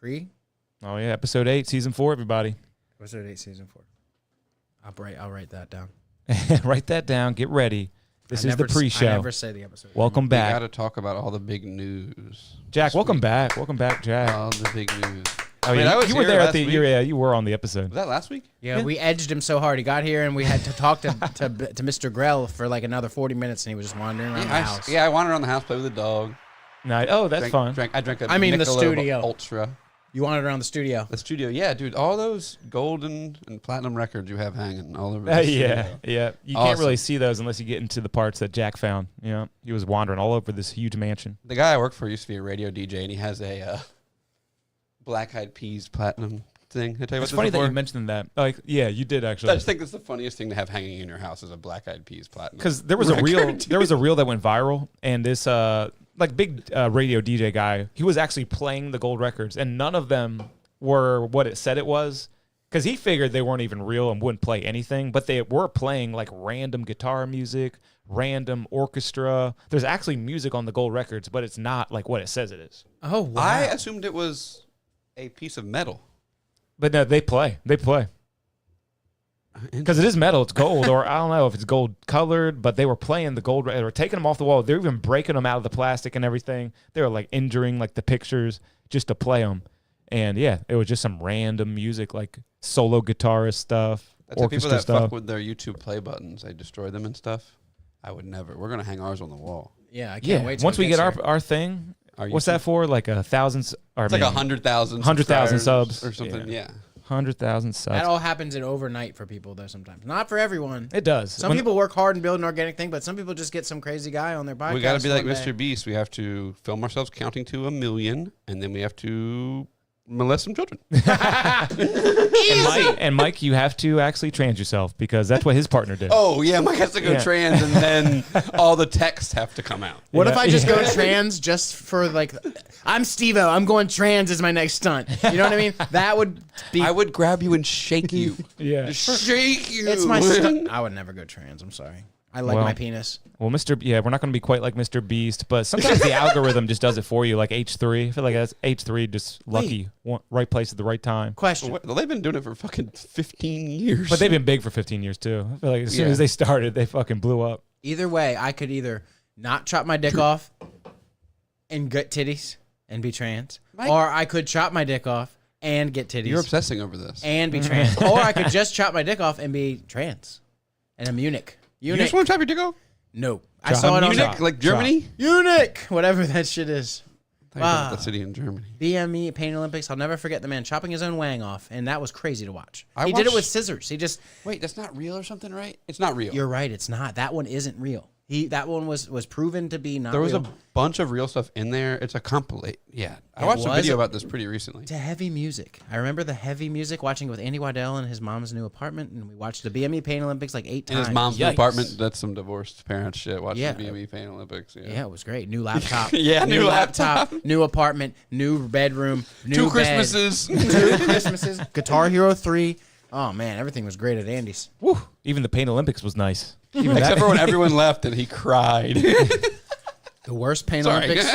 Oh, yeah. Episode 8, Season 4, everybody. Episode 8, Season 4. I'll write that down. Write that down. Get ready. This is the pre-show. I never say the episode. Welcome back. We got to talk about all the big news. Jack, welcome back. Welcome back, Jack. All the big news. Oh, yeah. You were there at the... you were on the episode. Was that last week? Yeah, we edged him so hard. He got here, and we had to talk to Mr. Grell for like another 40 minutes, and he was just wandering around the house. Yeah, I wandered around the house, played with the dog. Nice. Oh, that's fun. I drank a the Michelob studio. Ultra. You wandered around the studio. The studio, yeah, dude. All those golden and platinum records you have hanging all over the yeah, studio. yeah. You can't really see those unless you get into the parts that Jack found. You know, he was wandering all over this huge mansion. The guy I work for used to be a radio DJ, and he has a Black Eyed Peas platinum thing. Did I tell you It's funny that you mentioned that. Like, yeah, you did actually. I just think that's the funniest thing to have hanging in your house is a Black Eyed Peas platinum. Because there was a reel that went viral, and this like big radio DJ guy, he was actually playing the gold records, and none of them were what it said it was, because he figured they weren't even real and wouldn't play anything, but they were playing like random guitar music, random orchestra. There's actually music on the gold records, but it's not like what it says it is. Oh, wow. I assumed it was a piece of metal. But no, they play. Because it is metal, it's gold, or I don't know if it's gold colored, but they were playing the gold. They were taking them off the wall. They were even breaking them out of the plastic and everything. They were like injuring like the pictures just to play them. And yeah, it was just some random music, like solo guitarist stuff, That's the people orchestra that stuff. fuck with their YouTube play buttons. They destroy them and stuff. I would never. We're gonna hang ours on the wall. Yeah, I can't wait. Once we get our thing, what's that for? Like 1,000? It's like 100,000. 100,000 subs or something. Yeah. 100,000 subs. That all happens in overnight for people, though. Sometimes not for everyone. It does. Some people work hard and build an organic thing, but some people just get some crazy guy on their podcast. We got to be like Mr. Beast. We have to film ourselves counting to 1 million, and then we have to molest some children. And Mike, you have to actually trans yourself because that's what his partner did. Oh, yeah. Mike has to go trans, and then all the texts have to come out. What if I just go trans just for like, I'm Steve-O, I'm going trans as my next stunt. You know what I mean? That would be. I would grab you and shake you. Yeah. Just shake you. It's my stunt. I would never go trans. I'm sorry. I like my penis. Well, we're not going to be quite like Mr. Beast, but sometimes the algorithm just does it for you, like H3. I feel like that's H3 just lucky, right place at the right time. Question. Well, they've been doing it for fucking 15 years. But they've been big for 15 years, too. I feel like as soon as they started, they fucking blew up. Either way, I could either not chop my dick off and get titties and be trans, or I could chop my dick off and get titties. You're obsessing over this. And be trans. Or I could just chop my dick off and be trans. And I'm eunuch. You just want to chop your dick off? No. I saw it on Munich, like Germany? Eunuch! Whatever that shit is. Wow. The city in Germany. BME Pain Olympics. I'll never forget the man chopping his own wang off, and that was crazy to watch. He did it with scissors. He just... Wait, that's not real or something, right? It's not real. You're right. It's not. That one isn't real. That one was proven to be not real. There was a bunch of real stuff in there. It's a compilate. Yeah. I watched a video about this pretty recently. To heavy music. I remember the heavy music, watching it with Andy Waddell in his mom's new apartment, and we watched the BME Pain Olympics like 8 times. In his mom's new apartment. That's some divorced parent shit. Watching the BME Pain Olympics. Yeah, it was great. New laptop. New laptop. New apartment. New bedroom. New 2 Christmases. 2 Christmases. Guitar Hero 3. Oh, man. Everything was great at Andy's. Woo. Even the Pain Olympics was nice. Except for when everyone left and he cried. The worst Pain Olympics.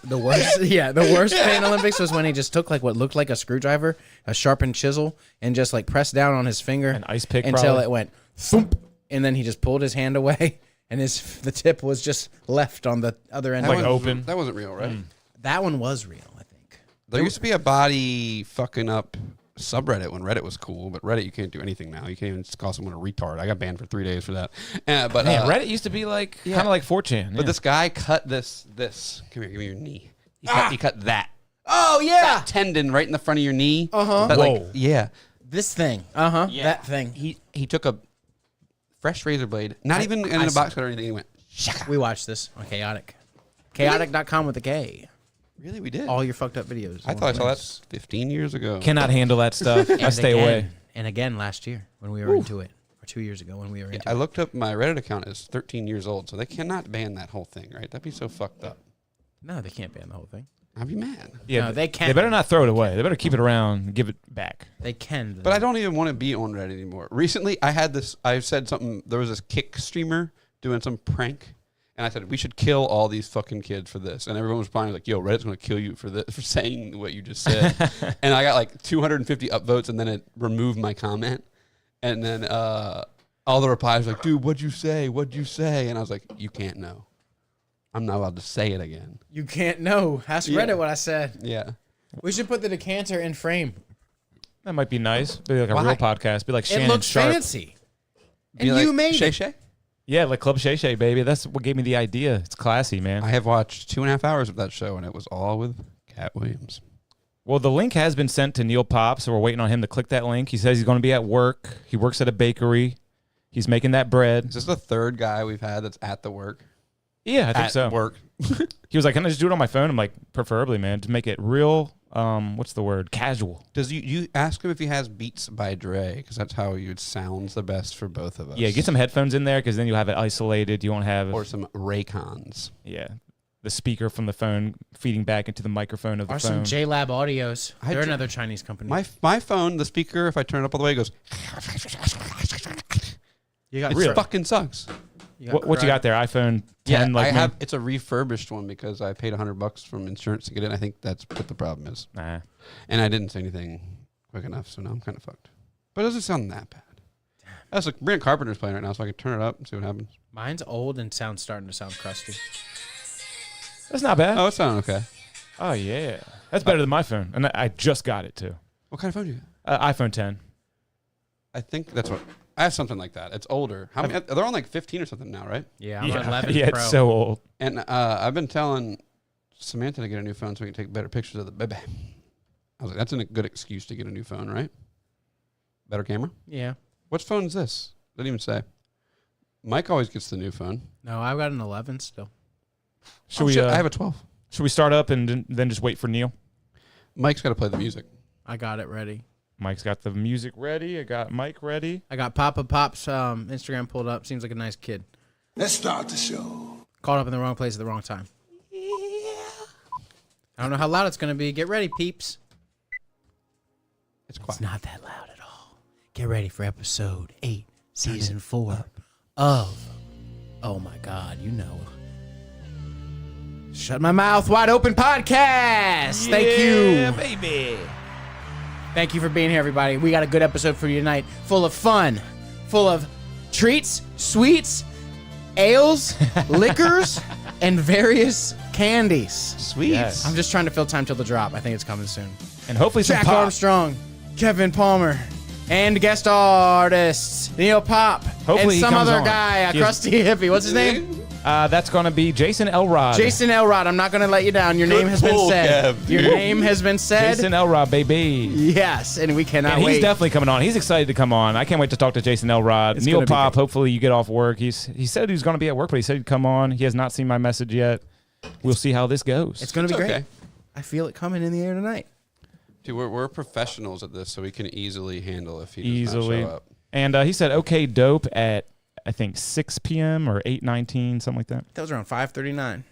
The worst Pain Olympics was when he just took like what looked like a screwdriver, a sharpened chisel, and just like pressed down on his finger, an ice pick until it went thump, and then he just pulled his hand away, and the tip was just left on the other end. Like open. That wasn't real, right? That one was real, I think. There used to be a body fucking up subreddit when Reddit was cool, but Reddit you can't do anything now. You can't even call someone a retard. I got banned for 3 days for that. But Reddit used to be like kind of like 4chan. But this guy cut this. Come here, give me your knee. He cut that. Oh yeah, that tendon right in the front of your knee. Whoa. This thing. Yeah. That thing. He took a fresh razor blade, not even in a box cut or anything. He went. Shaka. We watched this on Chaotic. Chaotic.com with a K. Really, we did. All your fucked up videos. I thought I saw that 15 years ago. Cannot handle that stuff. I stay away. And again last year when we were into it. Or 2 years ago when we were into it. I looked up my Reddit account is 13 years old, so they cannot ban that whole thing, right? That'd be so fucked up. No, they can't ban the whole thing. I'd be mad. Yeah, no, they can. They better not throw it away. They better keep it around and give it back. They can. But I don't even want to be on Reddit anymore. Recently, I said something. There was this Kick streamer doing some prank, And I said, we should kill all these fucking kids for this. And everyone was probably like, yo, Reddit's going to kill you for this, for saying what you just said. And I got like 250 upvotes, and then it removed my comment. And then all the replies were like, dude, what'd you say? What'd you say? And I was like, you can't know. I'm not allowed to say it again. You can't know. Ask Reddit what I said. Yeah. We should put the decanter in frame. That might be nice. Be like a real podcast. Be like Shannon It looks Sharp. fancy. And you made Shay it. Shay? Yeah, like Club Shay Shay, baby. That's what gave me the idea. It's classy, man. I have watched 2.5 hours of that show, and it was all with Cat Williams. Well, the link has been sent to Neil Pop, so we're waiting on him to click that link. He says he's going to be at work. He works at a bakery. He's making that bread. Is this the third guy we've had that's at the work? Yeah, I think so. Work. He was like, can I just do it on my phone? I'm like, preferably, man, to make it real, what's the word? Casual. Does you ask him if he has Beats by Dre? Because that's how it sounds the best for both of us. Yeah, get some headphones in there because then you'll have it isolated. You won't have... Or some Raycons. Yeah. The speaker from the phone feeding back into the microphone of the Or phone. some JLab Audios. They're another Chinese company. My phone, the speaker, if I turn it up all the way, it goes... You got It fucking sucks. What you got there? iPhone 10? Yeah, like I me? have. It's a refurbished one because I paid $100 from insurance to get it. I think that's what the problem is. Nah. And I didn't say anything quick enough, so now I'm kind of fucked. But it doesn't sound that bad. That's like Brent Carpenter's playing right now, so I can turn it up and see what happens. Mine's old and starting to sound crusty. That's not bad. Oh, it sounds okay. Oh, yeah. That's better than my phone. And I just got it, too. What kind of phone do you got? iPhone 10. I think that's what... I have something like that. It's older. How many? They're on like 15 or something now, right? Yeah, I'm on 11 yeah, Pro. it's so old. And I've been telling Samantha to get a new phone so we can take better pictures of the baby. I was like, that's a good excuse to get a new phone, right? Better camera? Yeah. What phone is this? Didn't even say. Mike always gets the new phone. No, I've got an 11 still. I have a 12. Should we start up and then just wait for Neil? Mike's got to play the music. I got it ready. Mike's got the music ready. I got Mike ready. I got Papa Pop's Instagram pulled up. Seems like a nice kid. Let's start the show. Caught up in the wrong place at the wrong time. Yeah. I don't know how loud it's going to be. Get ready, peeps. It's quiet. It's not that loud at all. Get ready for episode 8, season 4 of... Oh, my God, you know. Shut My Mouth Wide Open podcast. Thank you. Baby. Thank you for being here, everybody. We got a good episode for you tonight, full of fun, full of treats, sweets, ales, liquors, and various candies. Sweet. Yes. I'm just trying to fill time till the drop. I think it's coming soon. And hopefully some Jack pop. Armstrong, Kevin Palmer, and guest artists Neil Pop, Hopefully and he some comes other on. guy, a He is- crusty hippie. What's his name? That's going to be Jason Elrod. Jason Elrod. I'm not going to let you down. Your name has been pull, said. Kev, Your dude. name has been said. Jason Elrod, baby. Yes, and we cannot And he's wait. definitely coming on. He's excited to come on. I can't wait to talk to Jason Elrod. It's Neil gonna be Pop, great. hopefully you get off work. He said he was going to be at work, but he said he'd come on. He has not seen my message yet. We'll see how this goes. It's going to be It's great. okay. I feel it coming in the air tonight. Dude, we're professionals at this, so we can easily handle if he does Easily. not show up. And he said, okay, dope at, I think, 6 p.m. or 8:19, something like that. That was around 5:39.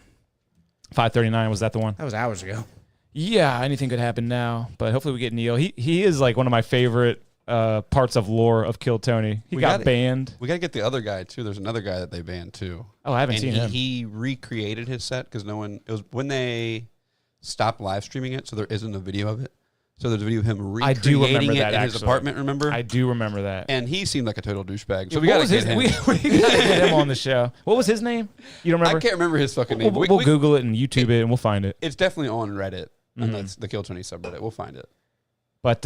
5:39, was that the one? That was hours ago. Yeah, anything could happen now. But hopefully we get Neil. He is like one of my favorite parts of lore of Kill Tony. He We got got it. banned. We got to get the other guy, too. There's another guy that they banned, too. Oh, I haven't And seen him. he recreated his set because it was when they stopped live streaming it, so there isn't a video of it. So there's a video of him I do remember recreating it that, in his actually. apartment, remember? I do remember that. And he seemed like a total douchebag. So we What got to was get his, him. we gotta get him on the show. What was his name? You don't remember? I can't remember his fucking name. We'll Google it and YouTube it, and we'll find it. It's definitely on Reddit, Mm-hmm. and that's the Kill Tony subreddit. We'll find it. But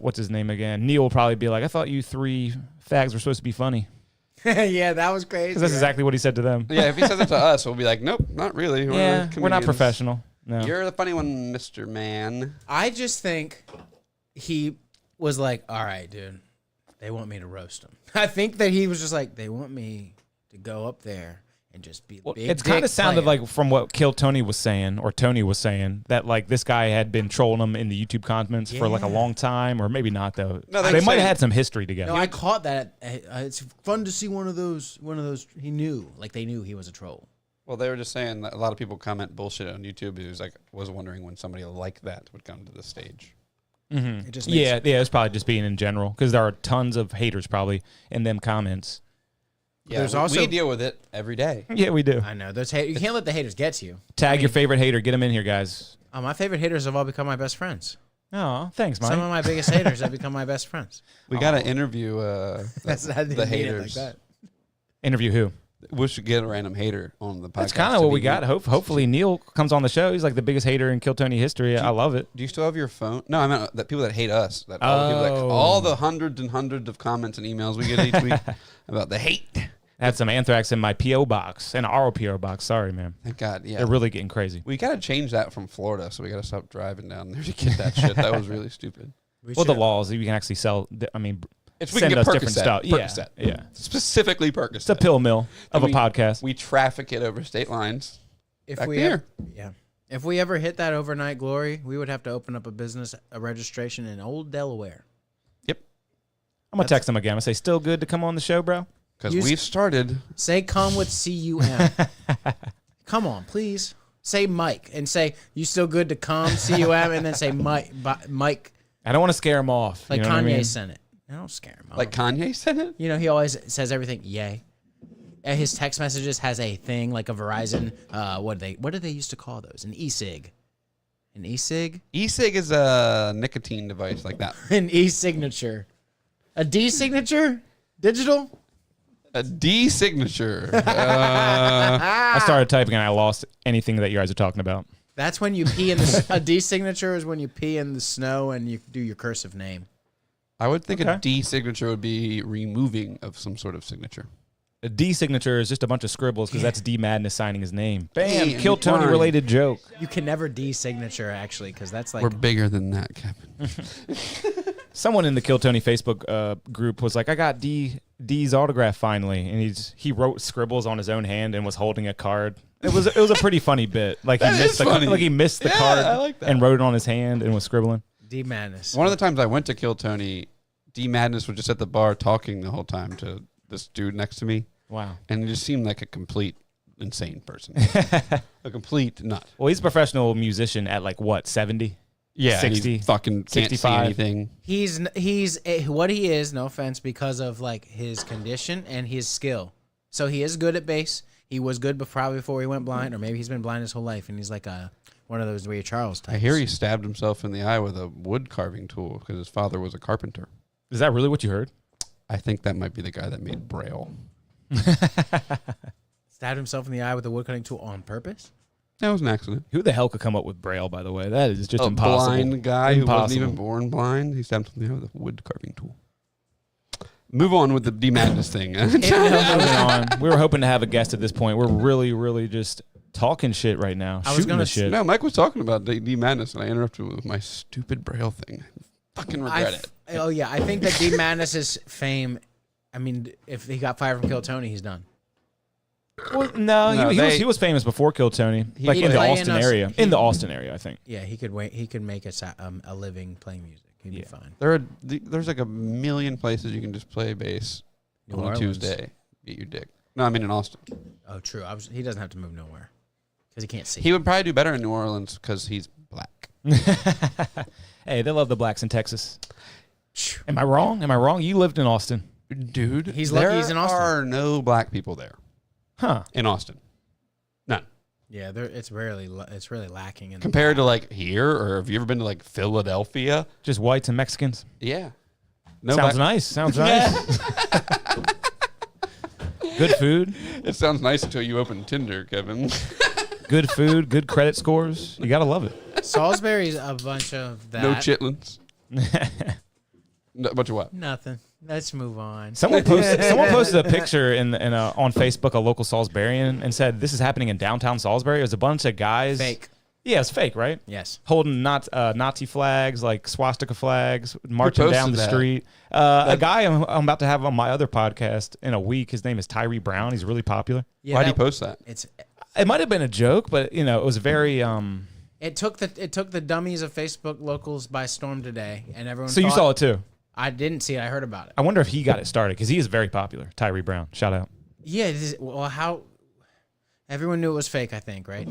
what's his name again? Neil will probably be like, I thought you three fags were supposed to be funny. Yeah, that was crazy. Because that's exactly what he said to them. Yeah, if he says it to us, we'll be like, nope, not really. Yeah, we're not comedians. professional. No. You're the funny one, Mr. Man. I just think he was like, all right, dude, they want me to roast them. I think that he was just like, they want me to go up there and just be the big It's kind dick of sounded player. like from what Kill Tony was saying, or Tony was saying, that like this guy had been trolling him in the YouTube comments for like a Yeah. long time, or maybe not though. No, they they might have say- had some history together. No, I caught that. It's fun to see one of those. He knew, like they knew he was a troll. Well, they were just saying that a lot of people comment bullshit on YouTube. He was wondering when somebody like that would come to the stage. It just makes, Yeah, it's probably just being in general because there are tons of haters probably in them comments. Yeah, There's also we deal with it every day. Yeah, we do. I know those you can't let the haters get to you. Tag your favorite hater. Get him in here, guys. My favorite haters have all become my best friends. Oh, thanks, Mike. Some of my biggest haters have become my best friends. We got to interview The haters. Like that. Interview who? We should get a random hater on the podcast. That's kind of what we got. Hopefully Neil comes on the show. He's like the biggest hater in Kill Tony history. I love it. Do you still have your phone? No, I meant that people that hate us. That all the hundreds and hundreds of comments and emails we get each week about the hate. I had some anthrax in my P.O. box, and our P.O. box. Sorry, man. Thank God. Yeah, They're really getting crazy. we got to change that from Florida, so we got to stop driving down there to get that shit. That was really stupid. Well, the laws, you can actually sell, I mean, It's we send can get us Percocet. different stuff. Percocet. Yeah. Specifically Percocet. It's a pill mill of And a podcast. We traffic it over state lines. If Back we here. if we ever hit that overnight glory, we would have to open up a registration in old Delaware. Yep. I'm going to text him again. I'm going to say, still good to come on the show, bro? Because Use- we've started. Say come with CUM. Come on, please. Say Mike and say you still good to come CUM and then say Mike I don't want to scare him off. like you know Kanye what I mean? sent it. I don't scare him. Like Kanye said it? You know, he always says everything yay. His text messages has a thing like a Verizon. What do they used to call those? An e-cig. An e-cig? E-cig is a nicotine device like that. An e-signature. A D-signature? Digital? A D-signature. I started typing and I lost anything that you guys are talking about. That's when you pee in the... A D-signature is when you pee in the snow and you do your cursive name. I would think Okay. a D-signature would be removing of some sort of signature. A D signature is just a bunch of scribbles because that's D Madness signing his name. Hey, Bam! Kill Tony fine. related joke. You can never D-signature, actually, because that's like... We're bigger than that, Kevin. Someone in the Kill Tony Facebook group was like, "I got D's autograph finally," and he wrote scribbles on his own hand and was holding a card. It was a pretty funny bit. Like he That missed is the funny. like he missed the Yeah, card I like that. and wrote it on his hand and was scribbling. D-madness. One of the times I went to Kill Tony, D Madness was just at the bar talking the whole time to this dude next to me. Wow. And he just seemed like a complete insane person. A complete nut. Well, he's a professional musician at like what 70? Yeah, 60, he fucking can't 65. see anything. He's what he is, no offense, because of like his condition and his skill. So he is good at bass. He was good probably before he went blind, or maybe he's been blind his whole life, and he's like one of those Ray Charles types. I hear he stabbed himself in the eye with a wood carving tool because his father was a carpenter. Is that really what you heard? I think that might be the guy that made Braille. Stabbed himself in the eye with a woodcutting tool on purpose. That was an accident. Who the hell could come up with Braille? By the way, that is just A impossible. blind guy who wasn't Impossible. even born blind. He stabbed himself in the eye with a wood carving tool. Move on with the D Madness thing. Moving on. We were hoping to have a guest at this point. We're really, really just talking shit right now. I was Shooting gonna the shit. No, Mike was talking about D Madness, and I interrupted with my stupid Braille thing. I fucking regret it. Oh yeah, I think that D Madness's fame. I mean, if he got fired from Kill Tony, he's done. Well, no, No, he was famous before Kill Tony, like He'd in the play Austin in us- area. he- In the Austin area, I think. Yeah, he could wait. He could make a living playing music. He'd be fine. There's like a million places you can just play bass New on Orleans. a Tuesday. Get your dick. No, I mean in Austin. Oh, true. He doesn't have to move nowhere because he can't see. He would probably do better in New Orleans because he's black. Hey, they love the blacks in Texas. Am I wrong? Am I wrong? You lived in Austin. Dude, He's lucky he's in Austin. There are no black people there Huh. in Austin. None. Yeah, it's really lacking in Compared to like here, or have you ever been to like Philadelphia? Just whites and Mexicans. Yeah. No Sounds black- nice. Sounds nice. Good food. It sounds nice until you open Tinder, Kevin. Good food. Good credit scores. You got to love it. Salisbury's a bunch of that. No chitlins. No, bunch of what? Nothing. Let's move on. Someone posted a picture on Facebook, a local Salisburian, and said this is happening in downtown Salisbury. It was a bunch of guys. Fake. Yeah, it's fake, right? Yes. Holding Nazi flags, like swastika flags, marching posted down the that? street. A guy I'm about to have on my other podcast in a week. His name is Tyree Brown. He's really popular. Yeah, Why'd he post that? It might have been a joke, but it was very. It took the dummies of Facebook locals by storm today, and everyone. So you saw it too. I didn't see it. I heard about it. I wonder if he got it started because he is very popular. Tyree Brown, shout out. Yeah. Well, how? Everyone knew it was fake. I think, right?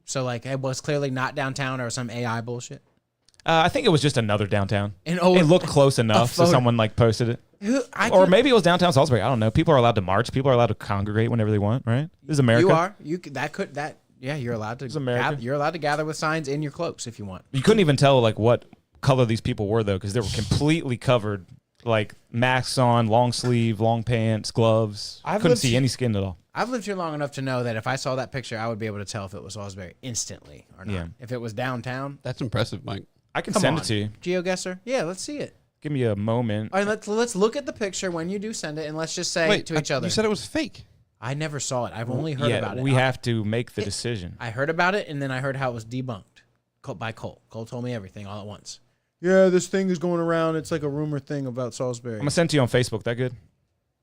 So like, it was clearly not downtown or some AI bullshit. I think it was just another downtown. It It looked close enough, so photo- someone like posted it. Or maybe it was downtown Salisbury. I don't know. People are allowed to march. People are allowed to congregate whenever they want, right? This is America. You are. Yeah, you're allowed to. America. You're allowed to gather with signs in your cloaks if you want. You couldn't even tell like what color these people were though, because they were completely covered, like masks on, long sleeve, long pants, gloves. Couldn't see any skin at all. I've lived here long enough to know that if I saw that picture, I would be able to tell if it was Salisbury instantly or not. Yeah. If it was downtown, That's impressive, Mike. I can come send on. it to you. GeoGuessr. Yeah, let's see it. Give me a moment. All right, let's look at the picture when you do send it, and let's just say to each other. You said it was fake. I never saw it. I've only heard about it. We have to make the decision. I heard about it, and then I heard how it was debunked by Cole. Cole told me everything all at once. Yeah, this thing is going around. It's like a rumor thing about Salisbury. I'm gonna send it to you on Facebook. That good?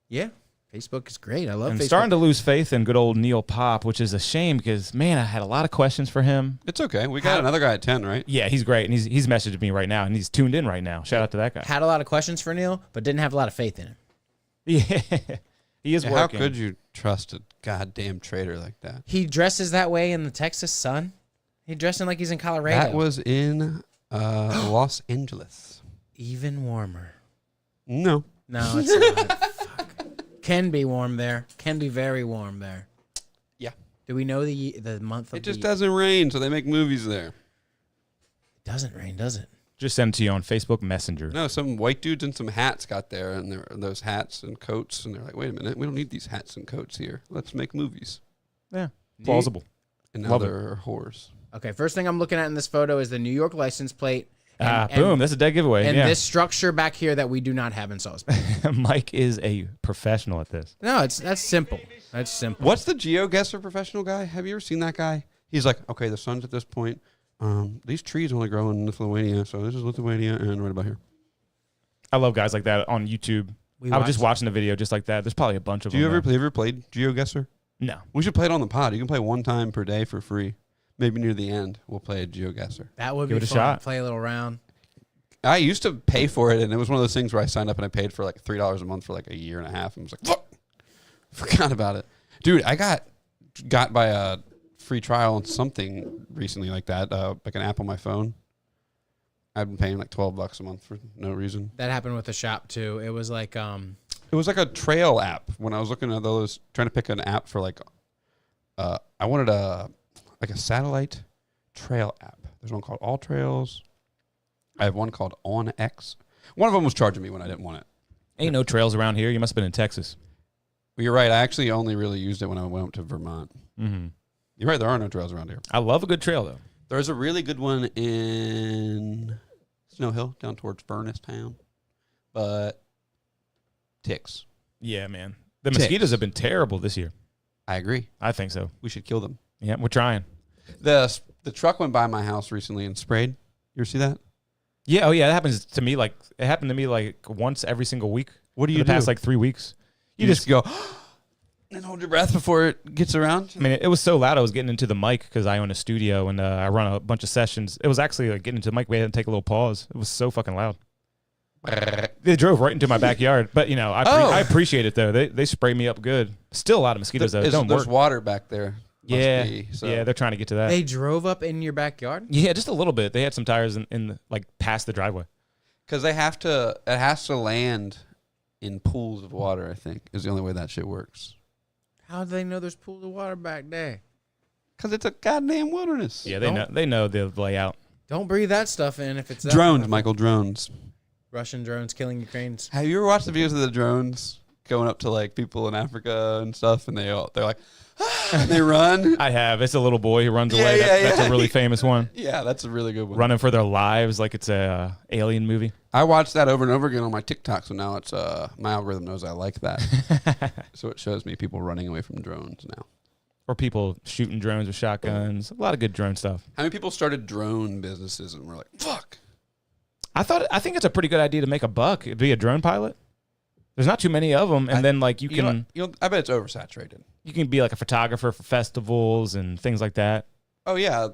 Yeah, Facebook is great. I love I'm Facebook. starting to lose faith in good old Neil Pop, which is a shame because man, I had a lot of questions for him. It's okay. We got another guy at 10, right? Yeah, he's great, and he's messaged me right now, and he's tuned in right now. Shout out to that guy. Had a lot of questions for Neil, but didn't have a lot of faith in him. Yeah, he is Yeah, working. how could you trust a goddamn traitor like that? He dresses that way in the Texas sun. He dressing like he's in Colorado. That was in Los Angeles. even warmer. No. No, it's not. Fuck. Can be warm there. Can be very warm there. Yeah. Do we know the month of It just doesn't rain, so they make movies there. It doesn't rain, does it? Just send it to you on Facebook Messenger. No, some white dudes in some hats got there, and there are those hats and coats, and they're like, wait a minute, we don't need these hats and coats here. Let's make movies. Yeah, plausible. And now Love they're whores. Okay, first thing I'm looking at in this photo is the New York license plate. Boom, that's a dead giveaway. And yeah. this structure back here that we do not have in Salisbury. Mike is a professional at this. No, that's simple. That's simple. What's the GeoGuessr professional guy? Have you ever seen that guy? He's like, okay, the sun's at this point. These trees only grow in Lithuania, so this is Lithuania and right about here. I love guys like that on YouTube. I was just watching the video just like that. There's probably a bunch of Do them. you ever played GeoGuessr? No. We should play it on the pod. You can play one time per day for free. Maybe near the end, we'll play a GeoGuessr. That would Give be it a fun. shot. Play a little round. I used to pay for it, and it was one of those things where I signed up and I paid for like $3 a month for like a year and a half, and was like, fuck, forgot about it, dude. I got by a free trial on something recently like that, like an app on my phone. I've been paying like $12 a month for no reason. That happened with the shop too. It was like It was like a trail app. When I was looking at those, trying to pick an app for like, I wanted a satellite trail app. There's one called All Trails. I have one called OnX. One of them was charging me when I didn't want it. Ain't no trails around here. You must have been in Texas. Well, you're right. I actually only really used it when I went to Vermont. Mm-hmm. You're right. There are no trails around here. I love a good trail, though. There's a really good one in Snow Hill down towards Furnace Town. But ticks. Yeah, man. The Ticks. mosquitoes have been terrible this year. I agree. I think so. We should kill them. Yeah, we're trying. The truck went by my house recently and sprayed. You ever see that? Yeah, oh yeah, it happens to me like once every single week. What do for you the past do? like 3 weeks? You just go and hold your breath before it gets around. I mean, it was so loud I was getting into the mic because I own a studio and I run a bunch of sessions. It was actually like getting into the mic. We had to take a little pause. It was so fucking loud. They drove right into my backyard, but you know, I appreciate it though. They spray me up good. Still a lot of mosquitoes though. Don't There's work. water back there. Yeah, So. yeah, they're trying to get to that. they drove up in your backyard. Yeah, just a little bit. They had some tires in the, like past the driveway. Because it has to land in pools of water, I think, is the only way that shit works. How do they know there's pools of water back there? Because it's a goddamn wilderness. Yeah, they know the layout. Don't breathe that stuff in if it's that Drones, Michael, drones. Russian drones killing Ukrainians. Have you ever watched the videos of the drones going up to like people in Africa and stuff, and they're like, and they run? I have. It's a little boy who runs Yeah, away. yeah, That's yeah. a really famous one. Yeah, that's a really good one. Running for their lives like it's a alien movie. I watched that over and over again on my TikTok, so now it's my algorithm knows I like that. So it shows me people running away from drones now. Or people shooting drones with shotguns. A lot of good drone stuff. How many people started drone businesses and were like, fuck? I think it's a pretty good idea to make a buck. Be a drone pilot. There's not too many of them, and then like you can I bet it's oversaturated. you can be like a photographer for festivals and things like that. Oh yeah,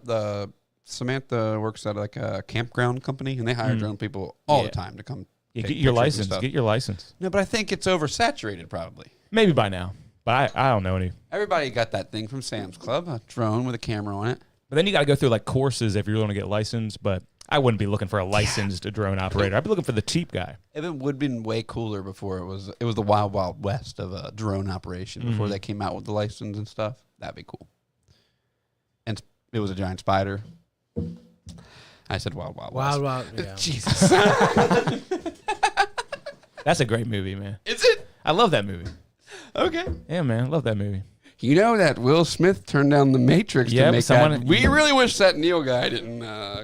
Samantha works at like a campground company, and they hire drone people all the time to come. Yeah, take get your pictures and license. stuff. Get your license. No, but I think it's oversaturated probably. Maybe by now, but I don't know any. Everybody got that thing from Sam's Club, a drone with a camera on it. But then you got to go through like courses if you're going to get licensed. But I wouldn't be looking for a licensed drone operator. I'd be looking for the cheap guy. It would have been way cooler before it was the wild, wild west of a drone operation before they came out with the license and stuff. That'd be cool. And it was a giant spider. I said wild, wild west. Wild, yeah. Jesus. That's a great movie, man. Is it? I love that movie. Okay. Yeah, man. I love that movie. You know that Will Smith turned down the Matrix Yep, to make someone- that. We really wish that Neil guy didn't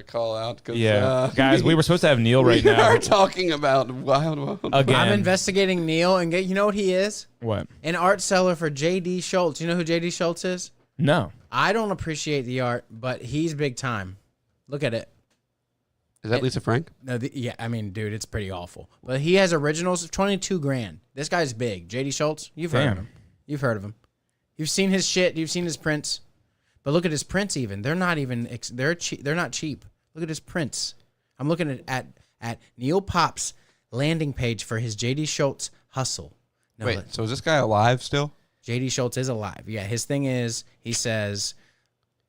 call out. Cause, Yeah. Guys, we were supposed to have Neil right we now. are talking about Wild Wild. Again. I'm investigating Neil, and you know what he is? What? An art seller for J.D. Schultz. You know who J.D. Schultz is? No. I don't appreciate the art, but he's big time. Look at it. Is that Lisa Frank? No, yeah, I mean, dude, it's pretty awful. But he has originals of $22,000. This guy's big. J.D. Schultz, you've heard of Damn. him. You've heard of him. You've seen his shit. You've seen his prints. But look at his prints. Even they're not even they're cheap. They're not cheap. Look at his prints. I'm looking at Neil Pop's landing page for his J.D. Schultz hustle. No, Wait, so is this guy alive still? J.D. Schultz is alive. Yeah, his thing is, he says,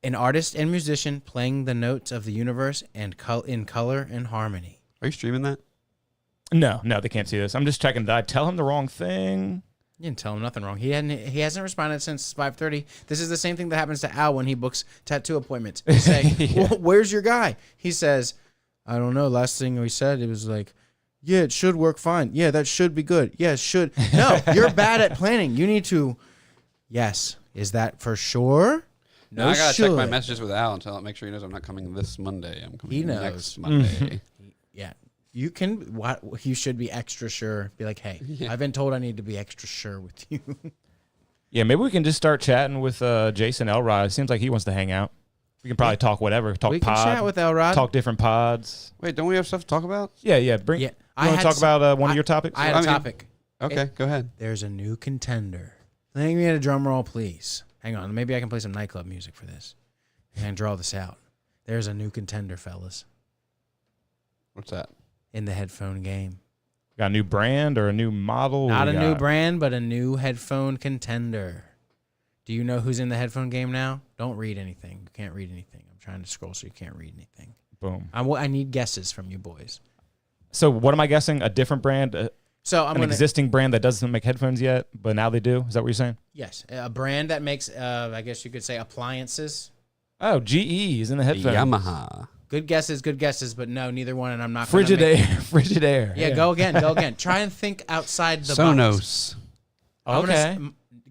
an artist and musician playing the notes of the universe and in color and harmony. Are you streaming that? No, they can't see this. I'm just checking. Did I tell him the wrong thing? You didn't tell him nothing wrong. He hasn't responded since 5:30. This is the same thing that happens to Al when he books tattoo appointments. You say, Yeah. well, where's your guy? He says, I don't know. Last thing we said, it was like, yeah, it should work fine. Yeah, that should be good. Yeah, it should. No, you're bad at planning. You need to. Yes. Is that for sure? No, I gotta check my messages with Al and make sure he knows I'm not coming this Monday. I'm coming He knows. next Monday. Yeah. You can. What you should be extra sure. Be like, hey, I've been told I need to be extra sure with you. Yeah, maybe we can just start chatting with Jason Elrod. It seems like he wants to hang out. We can probably talk whatever. Talk We pod. can chat with Elrod. Talk different pods. Wait, don't we have stuff to talk about? Yeah. Bring. Yeah, You want to talk about one of your topics? I had a topic. Okay, go ahead. There's a new contender. Let me get a drum roll, please. Hang on. Maybe I can play some nightclub music for this. And draw this out. There's a new contender, fellas, What's that? in the headphone game. Got a new brand or a new model? Not What a we new got? brand, but a new headphone contender. Do you know who's in the headphone game now? Don't read anything. You can't read anything. I'm trying to scroll so you can't read anything. Boom. I need guesses from you boys. So what am I guessing? A different brand? So I'm An going to... existing brand that doesn't make headphones yet, but now they do? Is that what you're saying? Yes, a brand that makes, I guess you could say, appliances. Oh, GE is in the headphones. Yamaha. Good guesses, but no, neither one, and I'm not going to Frigidaire. Yeah, go again. Try and think outside the box. Sonos. Okay.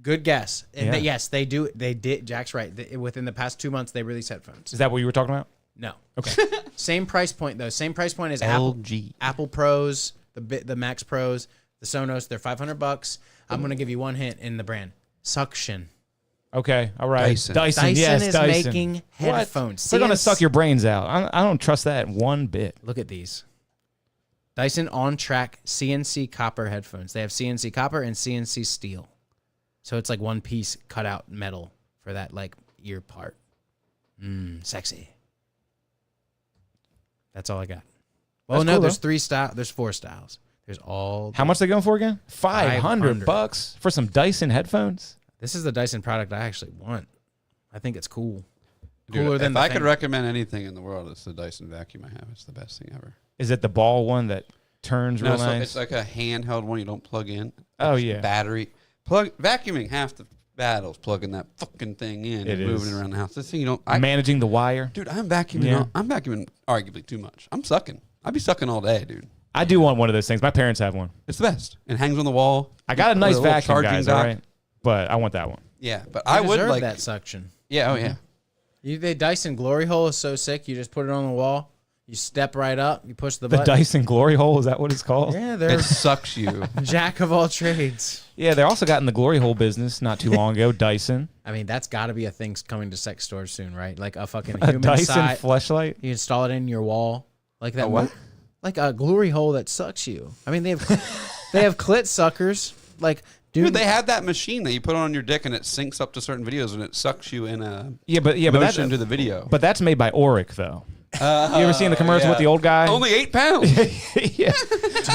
Good guess. And Yeah. yes, they do. They did. Jack's right. Within the past 2 months, they released headphones. Is that what you were talking about? No. Okay. Same price point though. Same price point as LG. Apple Pros, the Max Pros, the Sonos. They're $500. I'm gonna give you one hint in the brand. Suction. Okay. All right. Dyson. Dyson Yes, is Dyson. making headphones. They're going to CNC suck your brains out. I don't trust that one bit. Look at these. Dyson On Track CNC copper headphones. They have CNC copper and CNC steel. So it's like one piece cut out metal for that like ear part. Sexy. That's all I got. Well, That's no, cool, there's though. 3 styles. There's 4 styles. There's all. How much they going for again? $500 $500 for some Dyson headphones? This is the Dyson product I actually want. I think it's cool. Dude, Cooler than if the I thing. could recommend anything in the world, it's the Dyson vacuum I have. It's the best thing ever. Is it the ball one that turns No, real so nice? it's like a handheld one you don't plug in. Oh, It's yeah. Battery. Vacuuming half the battles plugging that fucking thing in It and moving is. it around the house. This thing you don't. Managing the wire. Dude, I'm vacuuming. Yeah. I'm vacuuming arguably too much. I'm sucking. I'd be sucking all day, dude. I do want one of those things. My parents have one. It's the best. It hangs on the wall. I got a With nice little vacuum, charging guys, dock. all right? But I want that one. Yeah, but You I would deserve like that suction. Yeah, oh yeah. The Dyson Glory Hole is so sick. You just put it on the wall. You step right up. You push the The button. Dyson Glory Hole, is that what it's called? Yeah, It they're sucks you. jack of all trades. Yeah, they also got in the Glory Hole business not too long ago, Dyson. I mean, that's got to be a thing coming to sex stores soon, right? Like a fucking A human Dyson side. fleshlight. You install it in your wall, like that. A what? Like a glory hole that sucks you. I mean, they have clit suckers. Like, Dude, they have that machine that you put on your dick and it syncs up to certain videos and it sucks you in a But motion that's into the video. But that's made by Auric, though. You ever seen the commercial with the old guy? Only 8 pounds. Yeah.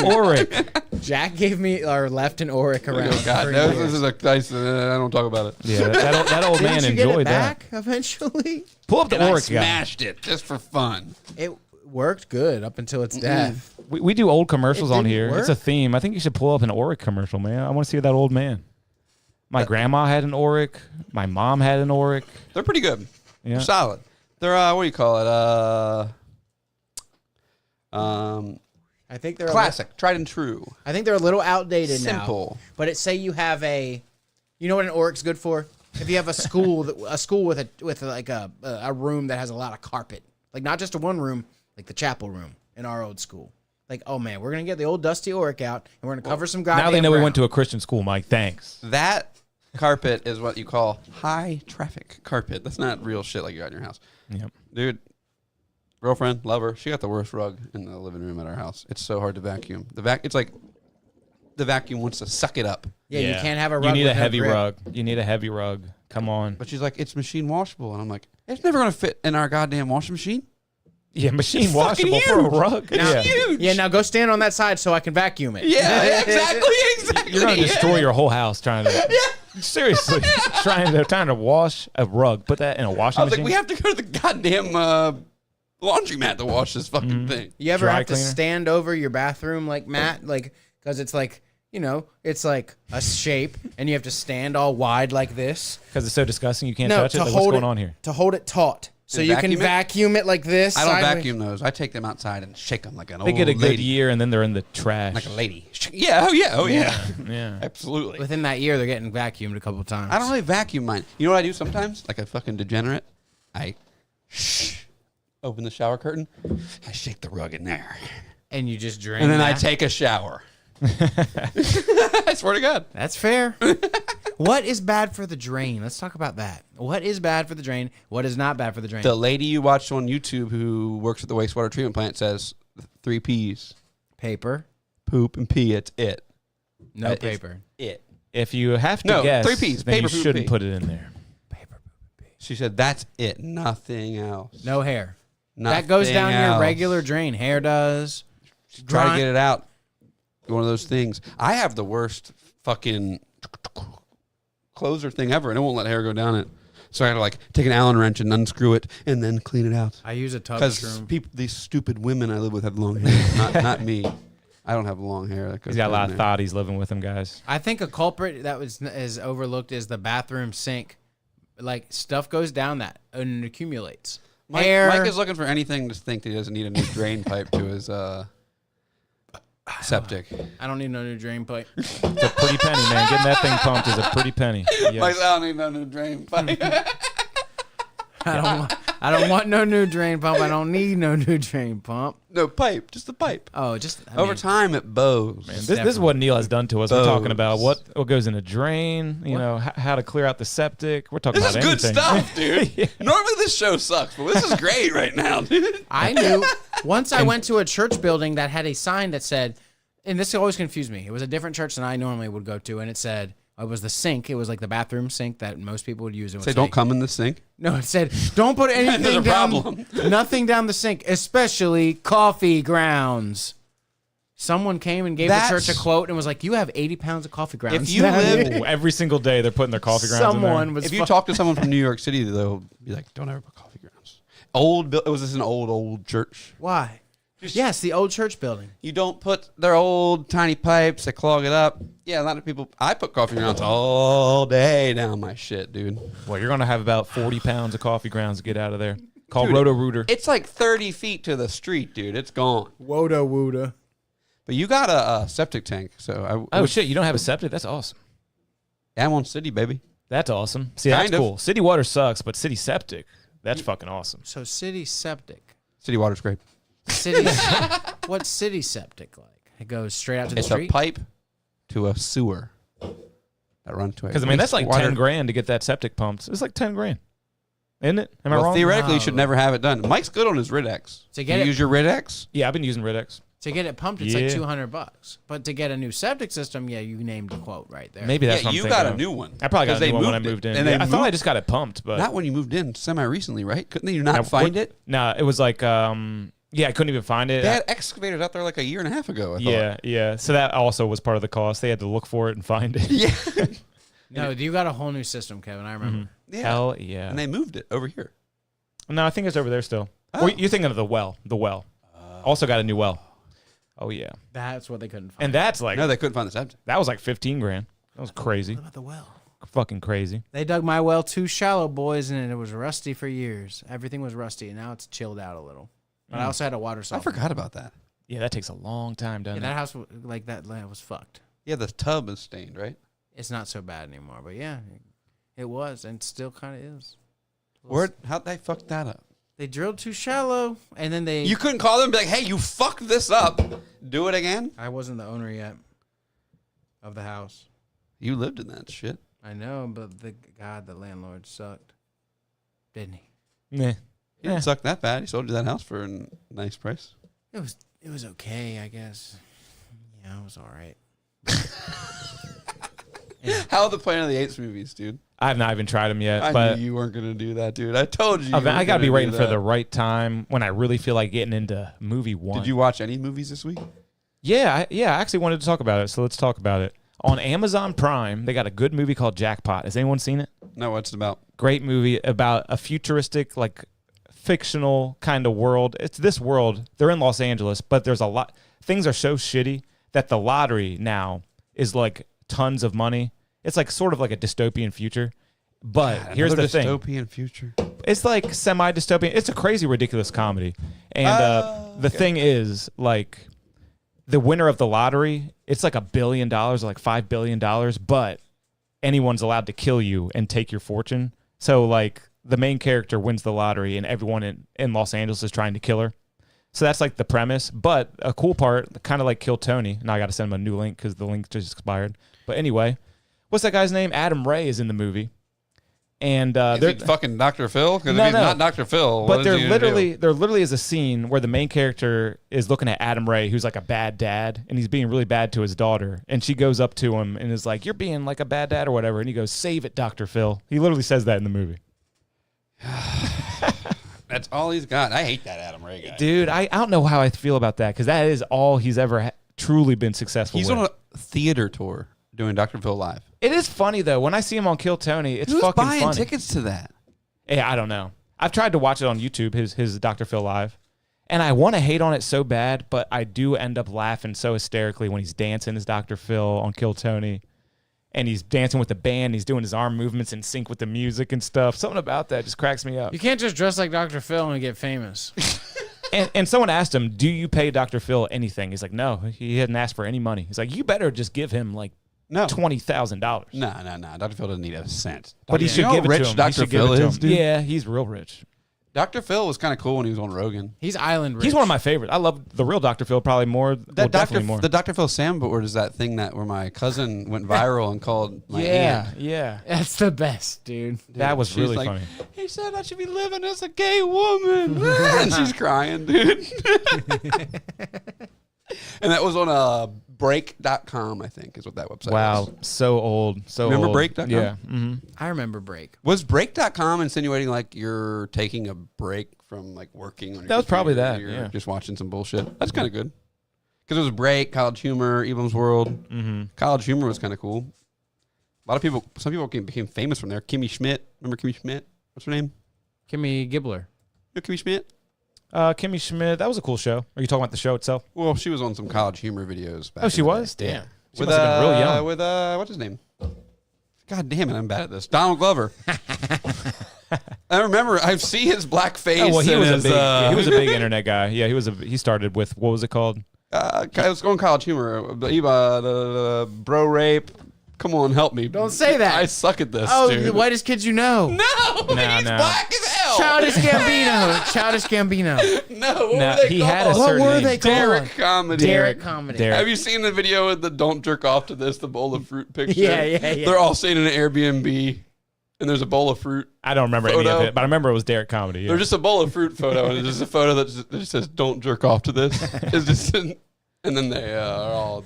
Auric. Jack gave me or left an Auric around. Oh, God, for no, years. this is a Dyson. I don't talk about it. Yeah, that old man Didn't you get it enjoyed back eventually? that. Pull up the And I Auric guy. smashed it just for fun. worked good up until its death. We do old commercials It on didn't here. work? It's a theme. I think you should pull up an Oric commercial, man. I want to see that old man. My grandma had an Oric. My mom had an Oric. They're pretty good. Yeah. They're solid. They're what do you call it? I think they're Classic, tried and true. I think they're a little outdated now. Simple. But it say you have you know what an Oric's good for? If you have a school with like a room that has a lot of carpet, like not just a one room, like the chapel room in our old school. Like, oh man, we're gonna get the old dusty Oric out and we're gonna cover some goddamn Now they know we ground. went to a Christian school, Mike. Thanks. That carpet is what you call high traffic carpet. That's not real shit like you got in your house. Yep. Dude, girlfriend, lover, she got the worst rug in the living room at our house. It's so hard to vacuum. It's like the vacuum wants to suck it up. Yeah, you can't have a rug. You need with a no heavy grip. rug. You need a heavy rug. Come on. But she's like, it's machine washable. And I'm like, it's never going to fit in our goddamn washing machine. Yeah, machine It's fucking washable for a huge. rug. It's Yeah. huge. Yeah, now go stand on that side so I can vacuum it. Yeah, exactly. You're gonna destroy your whole house trying to. Seriously, trying to wash a rug. Put that in a washing I was machine. like, we have to go to the goddamn laundromat to wash this fucking thing. You ever Dry have to cleaner? stand over your bathroom like Matt, like because it's like it's like a shape, and you have to stand all wide like this. Because it's so disgusting, you can't No, touch it. to Like, hold what's it going on here? to hold it taut, so And you can vacuum it? vacuum it like this. I don't sideways. vacuum those. I take them outside and shake them like an They old get a good lady. year and then they're in the trash. Like a lady. Yeah, oh yeah. Yeah. Absolutely. Within that year, they're getting vacuumed a couple of times. I don't really vacuum mine. You know what I do sometimes? Like a fucking degenerate? I open the shower curtain. I shake the rug in there. And you just drain. And then I that? take a shower. I swear to God. That's fair. What is bad for the drain? Let's talk about that. What is bad for the drain? What is not bad for the drain? The lady you watched on YouTube who works at the wastewater treatment plant says 3 P's. Paper. Poop and pee. It's it. No It's paper. It. If you have to No, guess, 3 Ps. then Paper, you poop, shouldn't pee. put it in there. Paper. She said that's it. Nothing else. No hair. Nothing That goes down your else. regular drain. Hair does. Try to Grind- get it out. One of those things. I have the worst fucking closer thing ever, and it won't let hair go down it. So I had to like take an Allen wrench and unscrew it and then clean it out. I use a tub Because shroom. these stupid women I live with have long hair. not me. I don't have long hair. That goes He's got a lot down of there. thotties living with him, guys. I think a culprit that is overlooked is the bathroom sink. Like stuff goes down that and accumulates. Mike Hair. is looking for anything to think that he doesn't need a new drain pipe to his septic. I don't need no new drain pipe. It's a pretty penny, man. Getting that thing pumped is a pretty penny. Yes. Mike's, I don't need no new drain pipe. I don't want no new drain pump. I don't need no new drain pump. No pipe, just the pipe. Oh, just Over time, it bows. Man, this is what Neil has done to us. We're talking about Bows. what goes in a drain, you know, how to clear out the septic. We're talking This is about good anything. stuff, dude. Normally this show sucks, but this is great right now, dude. I knew once I went to a church building that had a sign that said, and this always confused me. It was a different church than I normally would go to, and it said it was the sink. It was like the bathroom sink that most people would use. It would Say, don't come in the sink. No, it said don't put There's anything a down, problem. nothing down the sink, especially coffee grounds. Someone came and gave the church a quote and was like, "You have 80 pounds of coffee grounds." If you down lived- here." Ooh, every single day they're putting their coffee grounds someone in was. If you talk to someone from New York City, they'll be like, don't ever put coffee grounds. Was this an old church? Why? Yes, the old church building. You don't put their old tiny pipes that clog it up. Yeah, a lot of people. I put coffee grounds all day down my shit, dude. there. Well, you're going to have about 40 pounds of coffee grounds to get out of there. Call Dude, Roto-Rooter. It's like 30 feet to the street, dude. It's gone. Woda wooda. But you got a septic tank, so Oh, shit, you don't have a septic? That's awesome. I'm on city, baby. That's awesome. See, that's Kind of. cool. City water sucks, but city septic, that's fucking awesome. So city septic. City water's great. City. What's city septic like? It goes straight out to the It's street. a pipe to a sewer that runs to a. Because, I mean, that's like wastewater. 10 grand to get that septic pumped. It's like 10 grand. Isn't it? Am I Well, wrong? theoretically, you should No. never have it done. Mike's good on his Ridex. To get you it- use your Ridex? Yeah, I've been using Ridex. To get it pumped, it's like Yeah. $200. But to get a new septic system, yeah, you named the quote right there. Maybe that's Yeah, what I'm you thinking got a of. new one. I probably got 'Cause a they new one when I moved it. moved in. And they Yeah, I thought I moved- just got it pumped, but Not when you moved in, semi-recently, right? Couldn't you not Now, find it? No, it was like, yeah, I couldn't even find it. They had excavators out there like a year and a half ago, I thought. Yeah. So that also was part of the cost. They had to look for it and find it. Yeah. No, you got a whole new system, Kevin. I remember. Yeah. Hell yeah. And they moved it over here. No, I think it's over there still. Oh. Or you're thinking of the well. The well. Also got a new well. Oh yeah, That's what they couldn't find. and that's like No, they couldn't find the septic. that was like 15 grand. That was crazy, What about the well? fucking crazy. They dug my well too shallow, boys, and it was rusty for years. Everything was rusty, and now it's chilled out a little. But I also had a water I softener. forgot about that. Yeah, that takes a long time, doesn't Yeah, that it? house, like that land was fucked. Yeah, the tub is stained, right? It's not so bad anymore, but yeah, it was, and still kind of is. How'd they fuck that up? They drilled too shallow, and then they. You couldn't call them and be like, hey, you fucked this up. Do it again? I wasn't the owner yet of the house. You lived in that shit. I know, but the landlord sucked, didn't he? Nah. He didn't suck that bad. He sold you that house for a nice price. It was okay, I guess. Yeah, it was all right. How are the Planet of the Apes movies, dude? I've not even tried them yet, I but knew you weren't going to do that, dude. I told you. I got to be waiting for the right time when I really feel like getting into movie one. Did you watch any movies this week? Yeah, I actually wanted to talk about it, so let's talk about it. On Amazon Prime, they got a good movie called Jackpot. Has anyone seen it? No, what's it about? Great movie about a futuristic, like, fictional kind of world. It's this world. They're in Los Angeles, but there's a lot. Things are so shitty that the lottery now is like tons of money. It's like sort of like a dystopian future. But God, here's the thing. dystopian future. It's like semi-dystopian. It's a crazy, ridiculous comedy. And the thing is, like, the winner of the lottery, it's like $1 billion or like $5 billion, but anyone's allowed to kill you and take your fortune. So, like, the main character wins the lottery and everyone in Los Angeles is trying to kill her. So that's like the premise. But a cool part, kind of like Kill Tony. Now I got to send him a new link because the link just expired. But anyway, what's that guy's name? Adam Ray is in the movie. And Is he fucking Dr. Phil? Because No, if he's no. not Dr. Phil, but what there is he gonna do? literally is a scene where the main character is looking at Adam Ray, who's like a bad dad, and he's being really bad to his daughter. And she goes up to him and is like, "You're being like a bad dad or whatever." And he goes, "Save it, Dr. Phil." He literally says that in the movie. That's all he's got. I hate that Adam Ray guy. Dude, I don't know how I feel about that because that is all he's ever truly been successful He's with. on a theater tour doing Dr. Phil live. It is funny though. When I see him on Kill Tony, it's Who's fucking buying funny. tickets to that? Yeah, I don't know. I've tried to watch it on YouTube, his Dr. Phil live, and I want to hate on it so bad, but I do end up laughing so hysterically when he's dancing as Dr. Phil on Kill Tony, and he's dancing with the band. He's doing his arm movements in sync with the music and stuff. Something about that just cracks me up. You can't just dress like Dr. Phil and get famous. And someone asked him, "Do you pay Dr. Phil anything?" He's like, "No, he hadn't asked for any money." He's like, "You better just give him like No. $20,000." No. Dr. Phil doesn't need a cent. But he should You know give how it to rich him. Dr. He should give Phil it to is, him. dude? Yeah, he's real rich. Dr. Phil was kind of cool when he was on Rogan. He's island rich. He's one of my favorites. I love the real Dr. Phil probably more. Definitely more. The Dr. Phil soundboard is that thing that where my cousin went viral and called my Yeah, aunt. yeah. That's the best, dude. That was She's really like, funny. He said I should be living as a gay woman. And she's crying, dude. And that was on break.com, I think, is what that website Wow, was. so old. So Remember old. Break.com? Yeah. Mm-hmm. I remember Break. Was break.com insinuating like you're taking a break from like working on your That was probably computer, that, you're yeah. just watching some bullshit? That's kind of good. Because it was Break, College Humor, Elam's World. Mm-hmm. College Humor was kind of cool. A lot of people, some people became famous from there. Kimmy Schmidt. Remember Kimmy Schmidt? What's her name? Kimmy Gibbler. You know Kimmy Schmidt? Kimmy Schmidt, that was a cool show. Are you talking about the show itself? Well, she was on some College Humor videos back Oh, in she the was? day. Damn. She With, must have been real young. With, what's his name? God damn it, I'm bad at this. Donald Glover. I remember, I see his black face. Oh, well, he and was his, he was a big internet guy. Yeah, he started with, what was it called? I was going College Humor. The bro rape. Come on, help me. Don't say that. I suck at this, Oh, dude. the whitest kids you know. No, he's no. black as hell. Childish Gambino. Childish Gambino. No, what No, were they he called? had a What certain were name. they called? Derek Comedy. Derek Comedy. Derek. Have you seen the video with the "Don't jerk off to this"? The bowl of fruit picture. Yeah. They're all staying in an Airbnb, and there's a bowl of fruit. I don't remember any of Photo. it, but I remember it was Derek Comedy. Yeah. There's just a bowl of fruit photo, and it's just a photo that just says "Don't jerk off to this." It's just, and then they are all.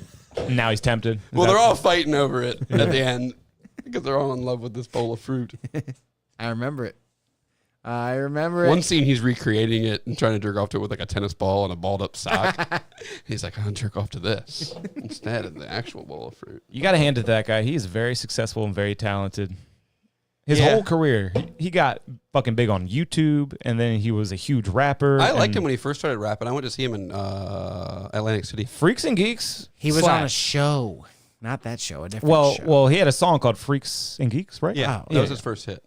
Now he's tempted. Well, they're all fighting over it at the end because they're all in love with this bowl of fruit. I remember it. I remember One it. scene, he's recreating it and trying to jerk off to it with like a tennis ball and a balled up sock. He's like, "I'll jerk off to this instead of the actual bowl of fruit." You got to hand it to that guy. He is very successful and very talented. His Yeah. whole career, he got fucking big on YouTube, and then he was a huge rapper. I liked and him when he first started rapping. I went to see him in Atlantic City. Freaks and Geeks. He was on a slapped. show. Not that show, a different show. Well, he had a song called Freaks and Geeks, right? Yeah, Oh, that was his first hit.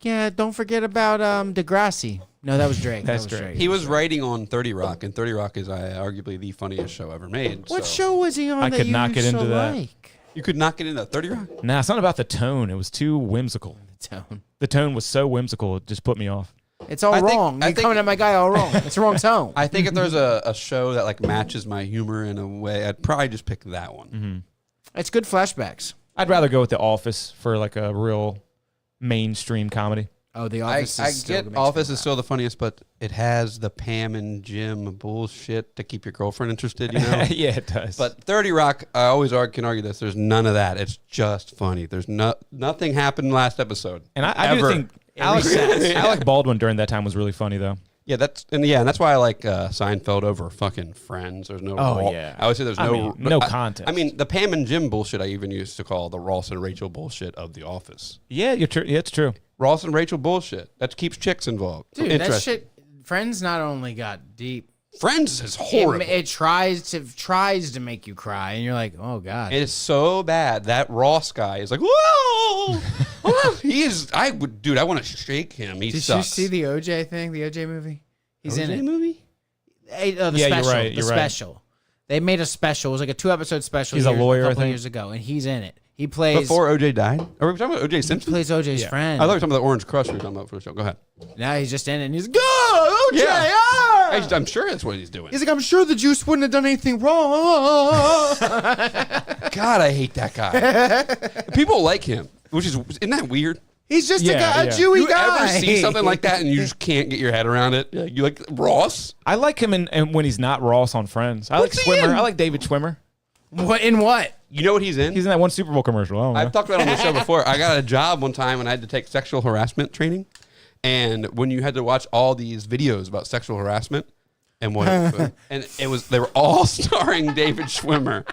Yeah, don't forget about Degrassi. No, that was Drake. That's that was Drake. He was writing on 30 Rock, and 30 Rock is arguably the funniest show ever made. What so. show was he on I that could you not get used into to that. like? You could not get into 30 Rock? Nah, it's not about the tone. It was too whimsical. Tone. The tone was so whimsical, it just put me off. It's all I think- wrong. I You're think- coming at my guy all wrong. It's the wrong tone. I think if there's a show that like matches my humor in a way, I'd probably just pick that one. It's good flashbacks. I'd rather go with The Office for like a real mainstream comedy. Oh, The I Office. is still get makes me Office is laugh. still the funniest, but it has the Pam and Jim bullshit to keep your girlfriend interested, you know? Yeah, it does. But 30 Rock, I always can argue this. There's none of that. It's just funny. There's nothing happened last episode. and I do Ever. think Alec Baldwin during that time was really funny though. Yeah, and that's why I like Seinfeld over fucking Friends. There's no. Oh, yeah. I would say there's I mean, no contest. I mean, the Pam and Jim bullshit I even used to call the Ross and Rachel bullshit of The Office. Yeah, yeah, it's true. Ross and Rachel bullshit that keeps chicks involved. Dude, that Interesting. shit. Friends not only got deep. Friends is horrible. It tries to make you cry, and you're like, oh god. It is so bad. That Ross guy is like, whoa, whoa. He is. I want to shake him. He Did sucks. you see the OJ thing? The OJ movie? He's in OJ it. movie? The Yeah, you're special. right, The you're right. special. They made a special. It was like a 2-episode special. He's a lawyer, I a couple think. years ago, and he's in it. He plays. Before OJ died? Are we talking about OJ he Simpson? plays OJ's friend. I thought we were talking about the Orange Crush we were talking about for the show. Go ahead. Now he's just in it, and he's go OJ. Yeah. ah!" I'm sure that's what he's doing. He's like, I'm sure the juice wouldn't have done anything wrong. God, I hate that guy. People like him, isn't that weird? He's just a Yeah. Jewy You guy. ever see something like that and you just can't get your head around it? You like Ross? I like him in when he's not Ross on Friends. I What's like he Swimmer. in? I like David Schwimmer. What in what? You know what he's in? He's in that one Super Bowl commercial. I don't know. I've talked about it on the show before. I got a job one time and I had to take sexual harassment training. And when you had to watch all these videos about sexual harassment and they were all starring David Schwimmer.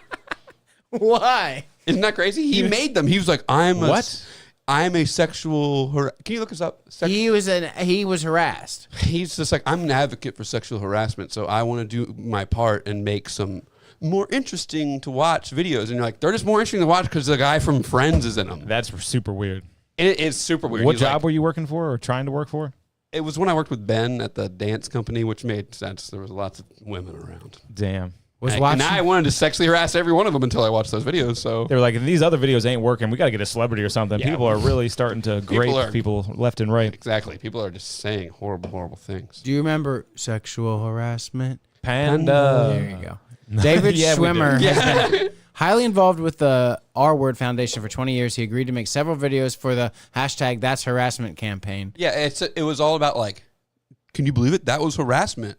Why? Isn't that crazy? He made them. He was like, I'm a sexual can you look us up? He was harassed. He's just like, I'm an advocate for sexual harassment, so I want to do my part and make some more interesting to watch videos. And you're like, they're just more interesting to watch because the guy from Friends is in them. That's super weird. It is super weird. What He's job like, were you working for or trying to work for? it was when I worked with Ben at the dance company, which made sense. There was lots of women around. Damn. And I wanted to sexually harass every one of them until I watched those videos. So They were like, if these other videos ain't working, we got to get a celebrity or something. Yeah. People are really starting to grate people left and right. exactly, people are just saying horrible, horrible things. Do you remember sexual harassment? Panda. There you go. David Yeah, we do. Schwimmer has been highly involved with the R Word Foundation for 20 years. He agreed to make several videos for the hashtag That's Harassment campaign. Yeah, it was all about like, can you believe it? That was harassment.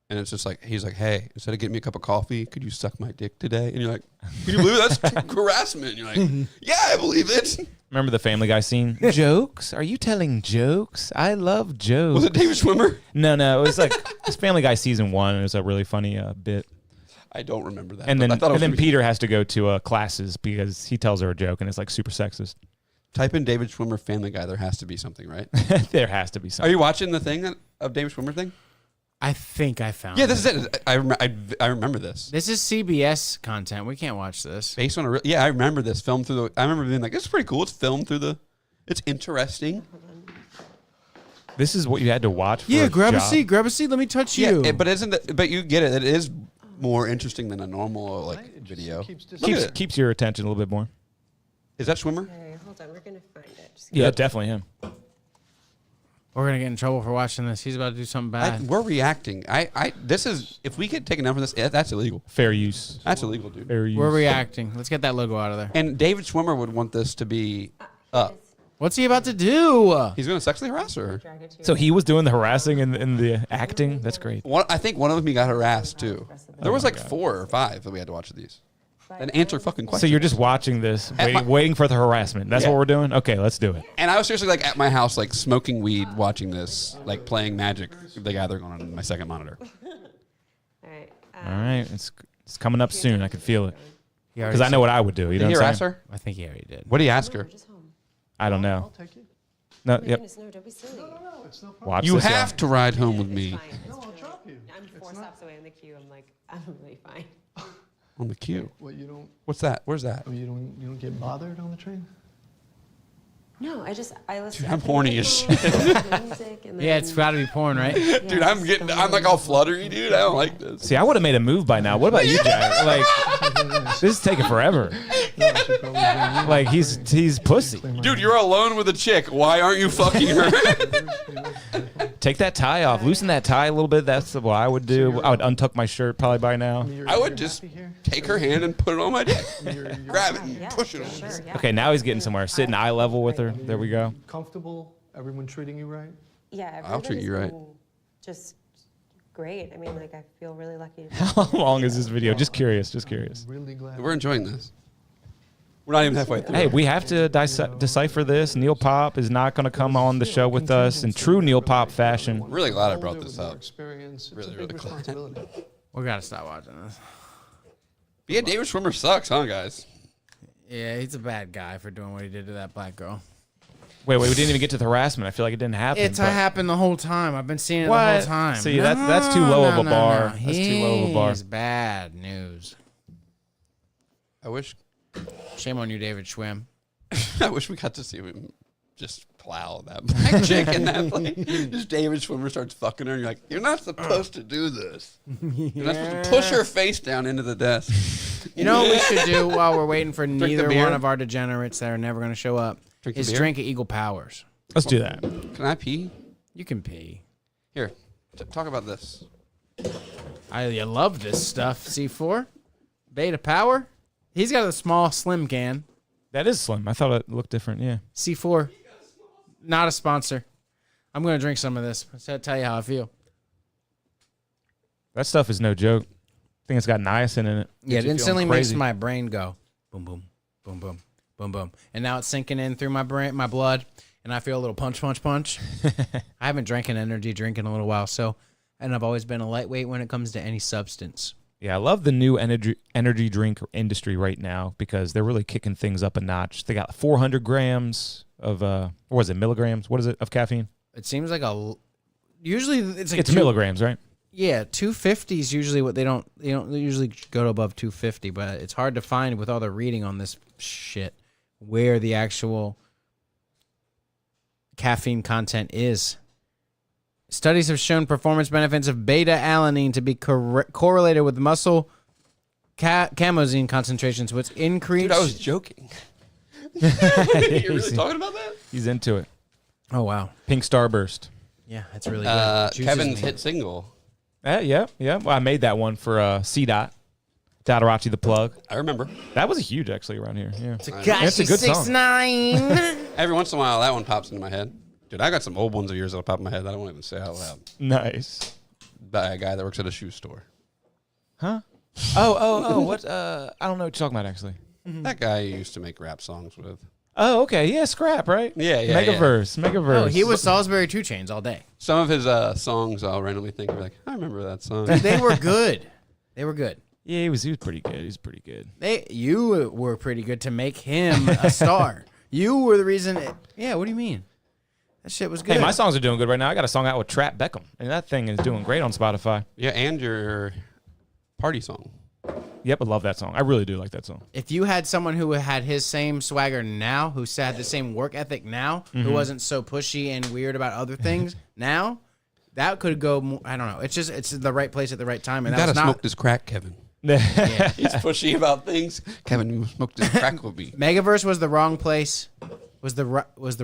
And it's just like, he's like, hey, instead of getting me a cup of coffee, could you suck my dick today? And you're like, can you believe it? That's harassment. And you're like, yeah, I believe it. Remember the Family Guy scene? Jokes? Are you telling jokes? I love jokes. Was it David Schwimmer? No, it was like it's Family Guy season 1. It was a really funny bit. I don't remember that. And but then I thought it was gonna be- Peter has to go to classes because he tells her a joke and it's like super sexist. Type in David Schwimmer Family Guy. There has to be something, right? There has to be Are something. you watching the thing of David Schwimmer thing? I think I found Yeah, it. this is it. I remember this. This is CBS content. We can't watch this. Based on I remember this filmed through I remember being like, this is pretty cool. It's filmed through it's interesting. This is what you had to watch for Yeah, a grab a job? seat. Grab a seat. Let me touch you. Yeah, but you get it. It is more interesting than a normal video. Look at it. Keeps your attention a little bit more. Is that Schwimmer? Okay, hold on. We're going to find it. Just Yeah, definitely him. We're gonna get in trouble for watching this. He's about to do something bad. We're reacting. This is if we get taken down for this, that's illegal. Fair use. That's illegal, dude. Fair use. We're reacting. Let's get that logo out of there. And David Schwimmer would want this to be up. What's he about to do? He's going to sexually harass her. drag it to So he was doing the harassing and the acting? That's great. I think one of them he got harassed too. There was like 4 or 5 that we had to watch of these. And answer fucking questions. So you're just watching this, waiting for the harassment. That's Yeah. what we're doing? Okay, let's do it. And I was seriously like at my house, like smoking weed, watching this, like playing Magic the Gathering on my second monitor. All right. All right. It's coming up soon. I can feel it. He already Because I know what I would do. You know Did he what I'm harass saying? her? I think he already did. What did he ask her? Just home. I don't know. I'll take it. No, Oh my yep. goodness, no, don't be silly. No, it's no problem. Watch You this, y'all. have to ride home with me Fine. It's No, I'll really- drop you. I'm It's 4 not- stops away in the queue. I'm like, I'm really fine. on the queue. What, you don't, What's that? Where's that? oh, you don't get bothered on the train? No, I listen. Dude, I I'm put horny my as phone, shit. I listen to music, and Yeah, it's then- got to be porn, right? yeah, Dude, I'm just like all fluttery, dude. I don't like this. See, I would have made a move by now. What about you, Jack? Like, this is taking forever. No, I should probably bring you Like, on he's the train. pussy. Clean my Dude, you're alone with a chick. Why aren't you fucking her? Take that tie off. Loosen that tie a little bit. That's what I would do. I would untuck my shirt probably by now. I would just take her hand and put it on my dick. Grab it and Yeah, push it for on. sure, yeah. Okay, now he's getting somewhere. Sitting eye level with her. There we go. Comfortable? Everyone treating you right? Yeah, I'll treat you right. everybody's been Just great. I mean, like, I feel really lucky. To How long is this video? Just curious. Just curious. Really glad. We're enjoying this. We're not even halfway through. Hey, we have to decipher this. Neil Pop is not going to come on the show with us in true Neil Pop fashion. I'm really glad I brought Older this with more up. Experience. It's Really, a big really glad. responsibility. We got to stop watching this. Yeah, David Schwimmer sucks, huh, guys? Yeah, he's a bad guy for doing what he did to that black girl. Wait, we didn't even get to the harassment. I feel like it didn't happen. It's but- happened the whole time. I've been seeing it the What? whole time. See, that's too low of a bar. That's too low of a bar. He's bad news. I wish Shame on you, David Schwim. I wish we got to see him just plow that black chick in that plane. Just David Schwimmer starts fucking her, and you're like, you're not supposed to do this. You're not supposed to push her face down into the desk. You know what we should do while we're waiting for the neither beer? one of our degenerates that are never going to show up Drink the is beer? drink at Eagle Powers. Let's do that. Can I pee? You can pee. Here, talk about this. I love this stuff. C4, Beta Power. He's got a small, slim can. That is slim. I thought it looked different. Yeah. C4, not a sponsor. I'm going to drink some of this. I'll tell you how I feel. That stuff is no joke. I think it's got niacin in it. Yeah, it Gets you instantly feeling makes crazy. my brain go boom, boom, boom, boom, boom, boom. And now it's sinking in through my brain, my blood, and I feel a little punch, punch, punch. I haven't drank an energy drink in a little while, and I've always been a lightweight when it comes to any substance. Yeah, I love the new energy drink industry right now because they're really kicking things up a notch. They got 400 grams of what was it, milligrams? What is it of caffeine? It seems like usually it's like It's milligrams, right? Yeah, 250 is usually what they don't usually go above 250, but it's hard to find with all the reading on this shit where the actual caffeine content is. Studies have shown performance benefits of beta-alanine to be correlated with muscle camosine concentrations, which increase. Dude, I was joking. You're really talking about that? He's into it. Oh wow, Pink Starburst. yeah, that's really good. Juices Kevin's me. hit single. Yeah. Well, I made that one for C-Dot. Dotarachi the Plug. I remember. That was a huge actually around here. Yeah. Gosh, a good song. 6'9". Every once in a while, that one pops into my head. Dude, I got some old ones of yours that'll pop in my head that I won't even say out loud. Nice. By a guy that works at a shoe store. Huh? Oh, what? I don't know what you're talking about actually. That guy you used to make rap songs with. Oh, okay. Yeah, Scrap, right? Yeah. Megaverse. Oh, he was Salisbury 2 Chainz all day. Some of his songs I'll randomly think of, like, I remember that song. They were good. They were good. Yeah, he was pretty good. He's pretty good. You were pretty good to make him a star. You were the reason. Yeah, what do you mean? That shit was good. Hey, my songs are doing good right now. I got a song out with Trap Beckham, and that thing is doing great on Spotify. Yeah, and your party song. Yep, I love that song. I really do like that song. If you had someone who had his same swagger now, who had the same work ethic now, who wasn't so pushy and weird about other things now, that could go. More, I don't know. It's the right place at the right time, and You that gotta was not. smoke this crack, Kevin. He's pushy about things. Kevin, you smoked this crack with me. Megaverse was the wrong place. Was the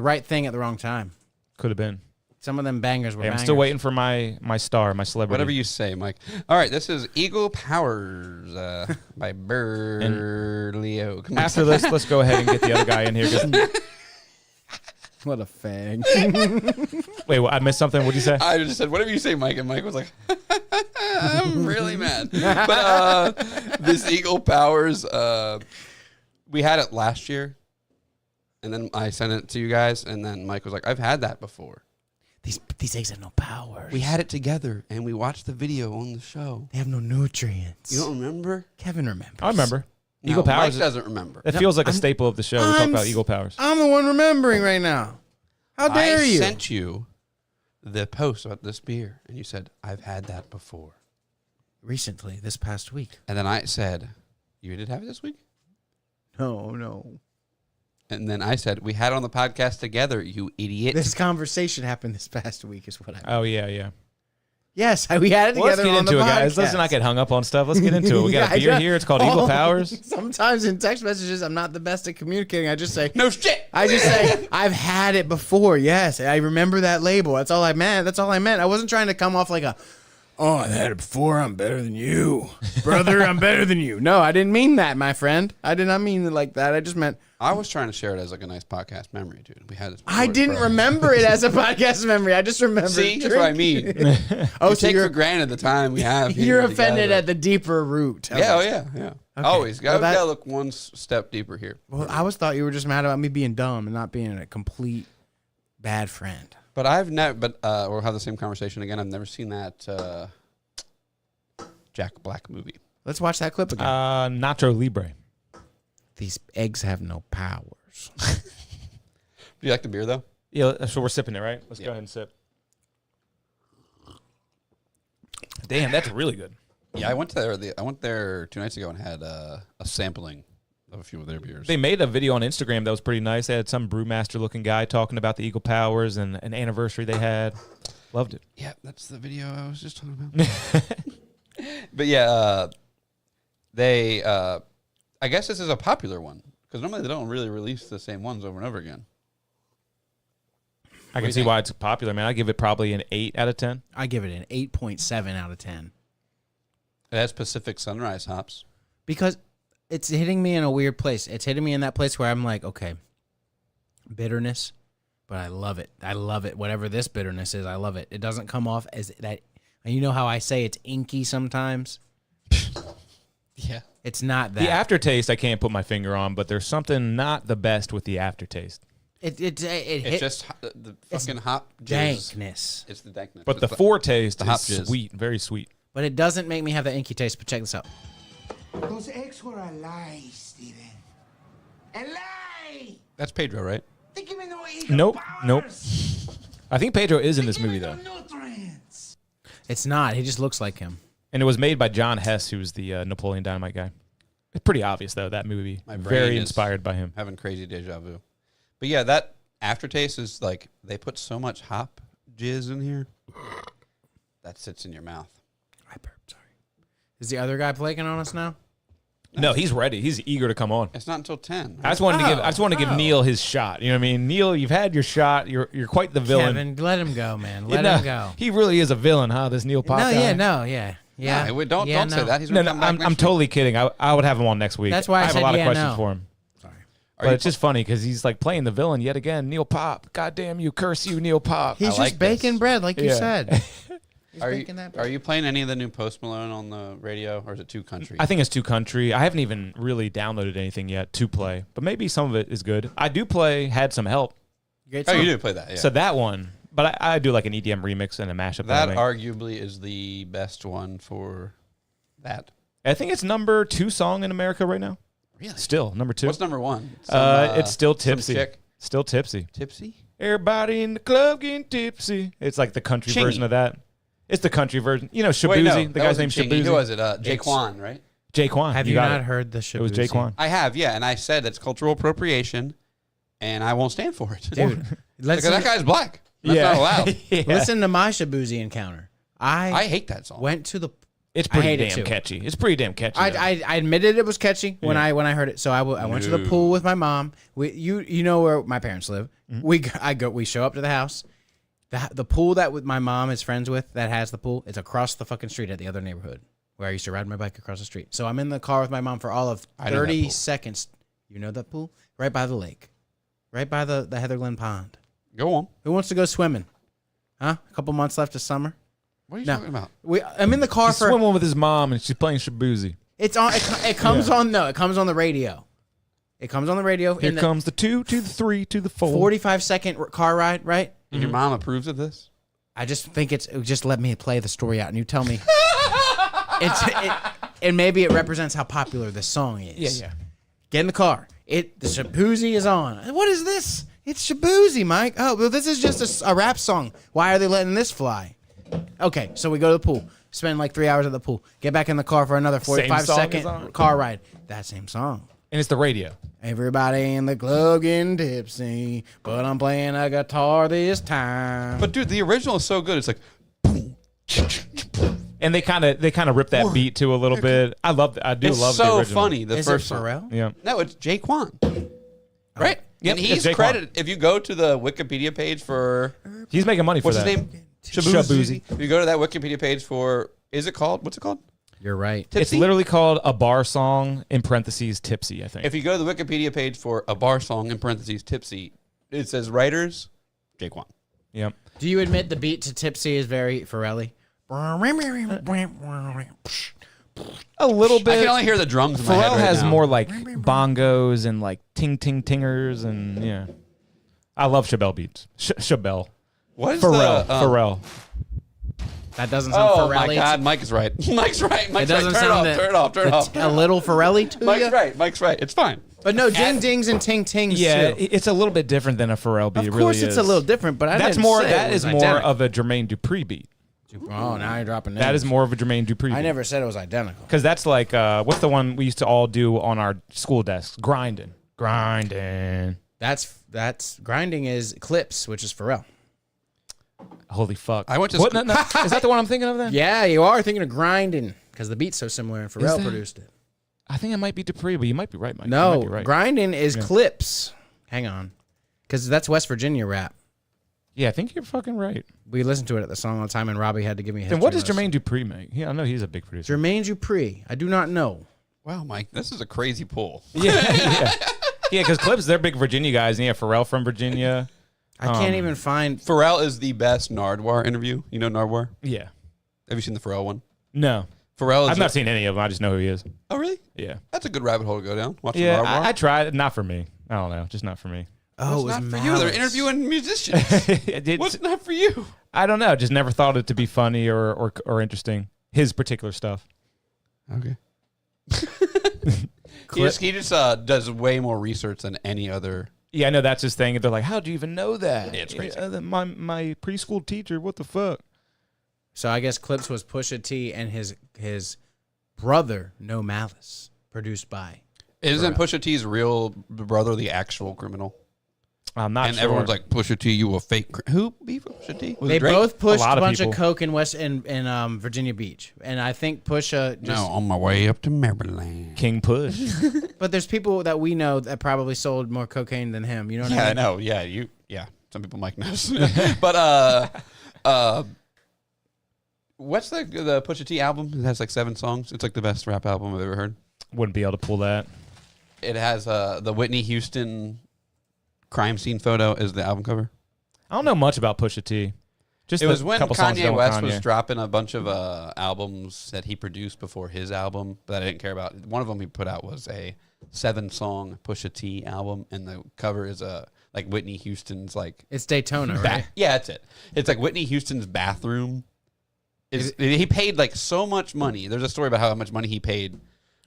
right thing at the wrong time. Could have been. Some of them bangers were. Hey, I'm bangers. still waiting for my star, my celebrity. Whatever you say, Mike. All right, this is Eagle Powers by Berlioz. Come on. After this, let's go ahead and get the other guy in here. 'Cause- What a fag. Wait, I missed something. What'd you say? I just said, whatever you say, Mike. And Mike was like, I'm really mad. But this Eagle Powers, we had it last year. And then I sent it to you guys. And then Mike was like, I've had that before. These eggs have no power. We had it together. And we watched the video on the show. They have no nutrients. You don't remember? Kevin remembers. I remember. Eagle Powers Mike doesn't remember. It feels like a staple of the show. We talk about Eagle Powers. I'm the one remembering right now. How dare you? I sent you the post about this beer, and you said, I've had that before. Recently, this past week. And then I said, you did have it this week? No. And then I said, we had it on the podcast together, you idiot. This conversation happened this past week is what I mean. Oh, yeah. Yes, we had it Well, let's together get on the into it, podcast. guys. Let's not get hung up on stuff. Let's get into it. We got a beer here. It's called Eagle Powers. Sometimes in text messages, I'm not the best at communicating. I just say, no shit. I just say, I've had it before. Yes, I remember that label. That's all I meant. I wasn't trying to come off like I've had it before. I'm better than you. Brother, I'm better than you. No, I didn't mean that, my friend. I did not mean it like that. I just meant... I was trying to share it as like a nice podcast memory, dude. We had this. I didn't remember it as a podcast memory. I just remember. See, that's what I mean. Oh, You so take you're for granted the time we have. you're here offended together. at the deeper root. Yeah, oh yeah. Okay. Always. Well, Gotta look one step deeper here. Well, I always thought you were just mad about me being dumb and not being a complete bad friend. But I've never, we'll have the same conversation again. I've never seen that Jack Black movie. Let's watch that clip again. Nacho Libre. These eggs have no powers. Do you like the beer though? Yeah, so we're sipping it, right? Let's go ahead and sip. Damn, that's really good. Yeah, I went there 2 nights ago and had a sampling of a few of their beers. They made a video on Instagram that was pretty nice. They had some brewmaster looking guy talking about the Eagle Powers and an anniversary they had. Loved it. Yeah, that's the video I was just talking about. But yeah, they. I guess this is a popular one because normally they don't really release the same ones over and over again. I can see why it's popular, man. I give it probably an 8 out of 10. I give it an 8.7 out of 10. It has Pacific Sunrise hops. Because it's hitting me in a weird place. It's hitting me in that place where I'm like, okay, bitterness, but I love it. I love it. Whatever this bitterness is, I love it. It doesn't come off as that. And you know how I say it's inky sometimes? Yeah. It's not that. The aftertaste I can't put my finger on, but there's something not the best with the aftertaste. It's just the fucking hop jizz. dankness. It's the dankness. But the foretaste the hop is jizz. sweet, very sweet. But it doesn't make me have that inky taste. But check this out. Those eggs were a lie, Steven. A lie! That's Pedro, right? They give me no eagle Nope. powers. I think Pedro is in this They give movie, me though. no nutrients. It's not. He just looks like him. And it was made by John Hess, who's the Napoleon Dynamite guy. It's pretty obvious, though, that movie. My brain Very is inspired by him. Having crazy deja vu. But yeah, that aftertaste is like they put so much hop jizz in here that sits in your mouth. I burped. Sorry. Is the other guy flaking on us now? No, he's ready. He's eager to come on. It's not until 10. I just wanted to give Neil his shot. You know what I mean? Neil, you've had your shot. You're quite the villain. Kevin, let him go, man. You Let know, him go. He really is a villain, huh? This Neil Pop guy. Yeah. Yeah, don't say that. He's No, gonna come back I'm next week. totally kidding. I would have him on next week. That's why I have said a lot of yeah, questions no. for him. Sorry. But it's just funny because he's like playing the villain yet again. Neil Pop. God damn you. Curse you, Neil Pop. He's I just like baking this. bread, like you Yeah. said. He's Are baking that bread. you playing any of the new Post Malone on the radio, or is it too country? I think it's too country. I haven't even really downloaded anything yet to play, but maybe some of it is good. I do play Had Some Help. Great Oh, song. you do play that, yeah. So that one, but I do like an EDM remix and a mashup. that I, arguably is the best one for that. I think it's number 2 song in America right now. Really? Still number 2. What's number 1? It's still some Tipsy. chick. Still Tipsy. Tipsy? Everybody in the club getting tipsy. It's like the country Chingy. version of that. It's the country version. You know, Shabuzi. Wait, no, the that guy's wasn't named Chingy. Shabuzi. Who was it? Jaquan, right? Jaquan. Have you got not it. heard the It was Shabuzi? Jaquan. I have, yeah, and I said that's cultural appropriation, and I won't stand for it. Dude, because that guy's black. That's Yeah. not allowed. Yeah. listen to my Shabuzi encounter. I hate that song. went to the... It's I pretty hate it damn too. catchy. It's pretty damn catchy. though. I admitted it was catchy when Yeah. I heard it. So I went to the No. pool with my mom. You know where my parents live. Mm-hmm. We show up to the house. The pool that with my mom is friends with that has the pool. It's across the fucking street at the other neighborhood where I used to ride my bike across the street. So I'm in the car with my mom for all of I know that 30 pool. seconds. You know that pool? Right by the lake, right by the Heather Glen Pond. Go on. Who wants to go swimming? Huh? A couple months left of summer. What are you No. talking about? I'm in the car He's for. swimming with his mom and she's playing Shabuzi. It's on. It comes on. No, it comes on the radio. It comes on the radio. Here in the comes the 2 to the 3 to the 4. 45-second car ride. Right. And your mom approves of this? I just think just let me play the story out, and you tell me. and maybe it represents how popular this song is. Yeah. Get in the car. The Shabuzi is on. What is this? It's Shabuzi, Mike. Oh, well, this is just a rap song. Why are they letting this fly? Okay, so we go to the pool. Spend like 3 hours at the pool. Get back in the car for another 45-second car ride. That same song. And it's the radio. Everybody in the club getting tipsy, but I'm playing a guitar this time. But dude, the original is so good. It's like, And they kind of rip that beat too a little bit. I love that. I do it's love the so original. funny. The Is first it song. Pharrell? Yeah. No, it's Jaquan. Right? Yep, And it's he's Jaquan. credited. If you go to the Wikipedia page for He's making money for what's that. his name? Shabuzi. If you go to that Wikipedia page for, is it called? What's it called? You're right. It's Tipsy? literally called a bar song in parentheses tipsy, I think. If you go to the Wikipedia page for a bar song in parentheses tipsy, it says writers, Jaquan. Yep. Do you admit the beat to Tipsy is very Pharrell-y? A little I bit. can only hear the drums in my head Pharrell right has now. more like bongos and like ting ting tingers and yeah. I love Chabelle beats. Chabelle. What is Pharrell. the Pharrell. That doesn't sound Oh Pharrell-y. my God, Mike is right. Mike's right. It Mike's doesn't right. sound Turn it off. Turn it off. a little Pharrell-y to Mike's you? right. Mike's right. It's fine. But no, ding dings and ting tings Yeah, too. it's a little bit different than a Pharrell beat. Of it really course, it's a is. little different, but I That's didn't more. say That it was is more identical. of a Jermaine Dupri beat. Oh, now you're dropping names. That is more of a Jermaine Dupri. I never said it was identical. Because that's like what's the one we used to all do on our school desks? Grinding. That's grinding is Clips, which is Pharrell. Holy fuck! I went to What? school- No, is that the one I'm thinking of? Then Yeah, you are thinking of grinding because the beat's so similar and Pharrell that- produced it. I think it might be Dupri, but you might be right, Mike. You No, might be right. grinding is Clips. Hang on, because that's West Virginia rap. Yeah, I think you're fucking right. We listened to it at the song all the time, and Robbie had to give me. Then what does history Jermaine Dupri make? Yeah, I know he's a big producer. notes. Jermaine Dupri. I do not know. Wow, Mike, this is a crazy pull. Yeah, because Clips, they're big Virginia guys, and yeah, Pharrell from Virginia. I can't even find. Pharrell is the best Nardwar interview. You know Nardwar? Yeah, Have you seen the Pharrell one? no, Pharrell is I've not seen any of them. I just know who he is. Oh, really? Yeah, That's a good rabbit hole to go down. Watch yeah, the Nardwar. I tried. Not for me. I don't know, just not for me. Oh, What's it was not for you? They're Malice. interviewing musicians. What's not for you? I don't know. Just never thought it to be funny or interesting. His particular stuff. Okay. he just does way more research than any other. Yeah, I know that's his thing. They're like, "How'd you even know that?" Yeah, it's crazy. My preschool teacher. What the fuck? So I guess Clips was Pusha T and his brother No Malice, produced by. Isn't Pusha T's real brother the actual criminal? I'm not And sure. everyone's like, Pusha T, you a fake. Who beef with Pusha T? Was They it Drake? both pushed A lot a of bunch people. of coke in Virginia Beach, and I think Pusha just. No, on my way up to Maryland. King Push. But there's people that we know that probably sold more cocaine than him. You know what Yeah, I I mean? know. Yeah. Some people Mike knows. But what's the Pusha T album? It has like 7 songs. It's like the best rap album I've ever heard. Wouldn't be able to pull that. It has the Whitney Houston crime scene photo as the album cover. I don't know much about Pusha T. Just It the was when couple songs Kanye done with West was Kanye. dropping a bunch of albums that he produced before his album that I didn't care about. One of them he put out was a 7-song Pusha T album, and the cover is like Whitney Houston's like It's Daytona, right? Yeah, that's it. It's like Whitney Houston's bathroom. He paid like so much money. There's a story about how much money he paid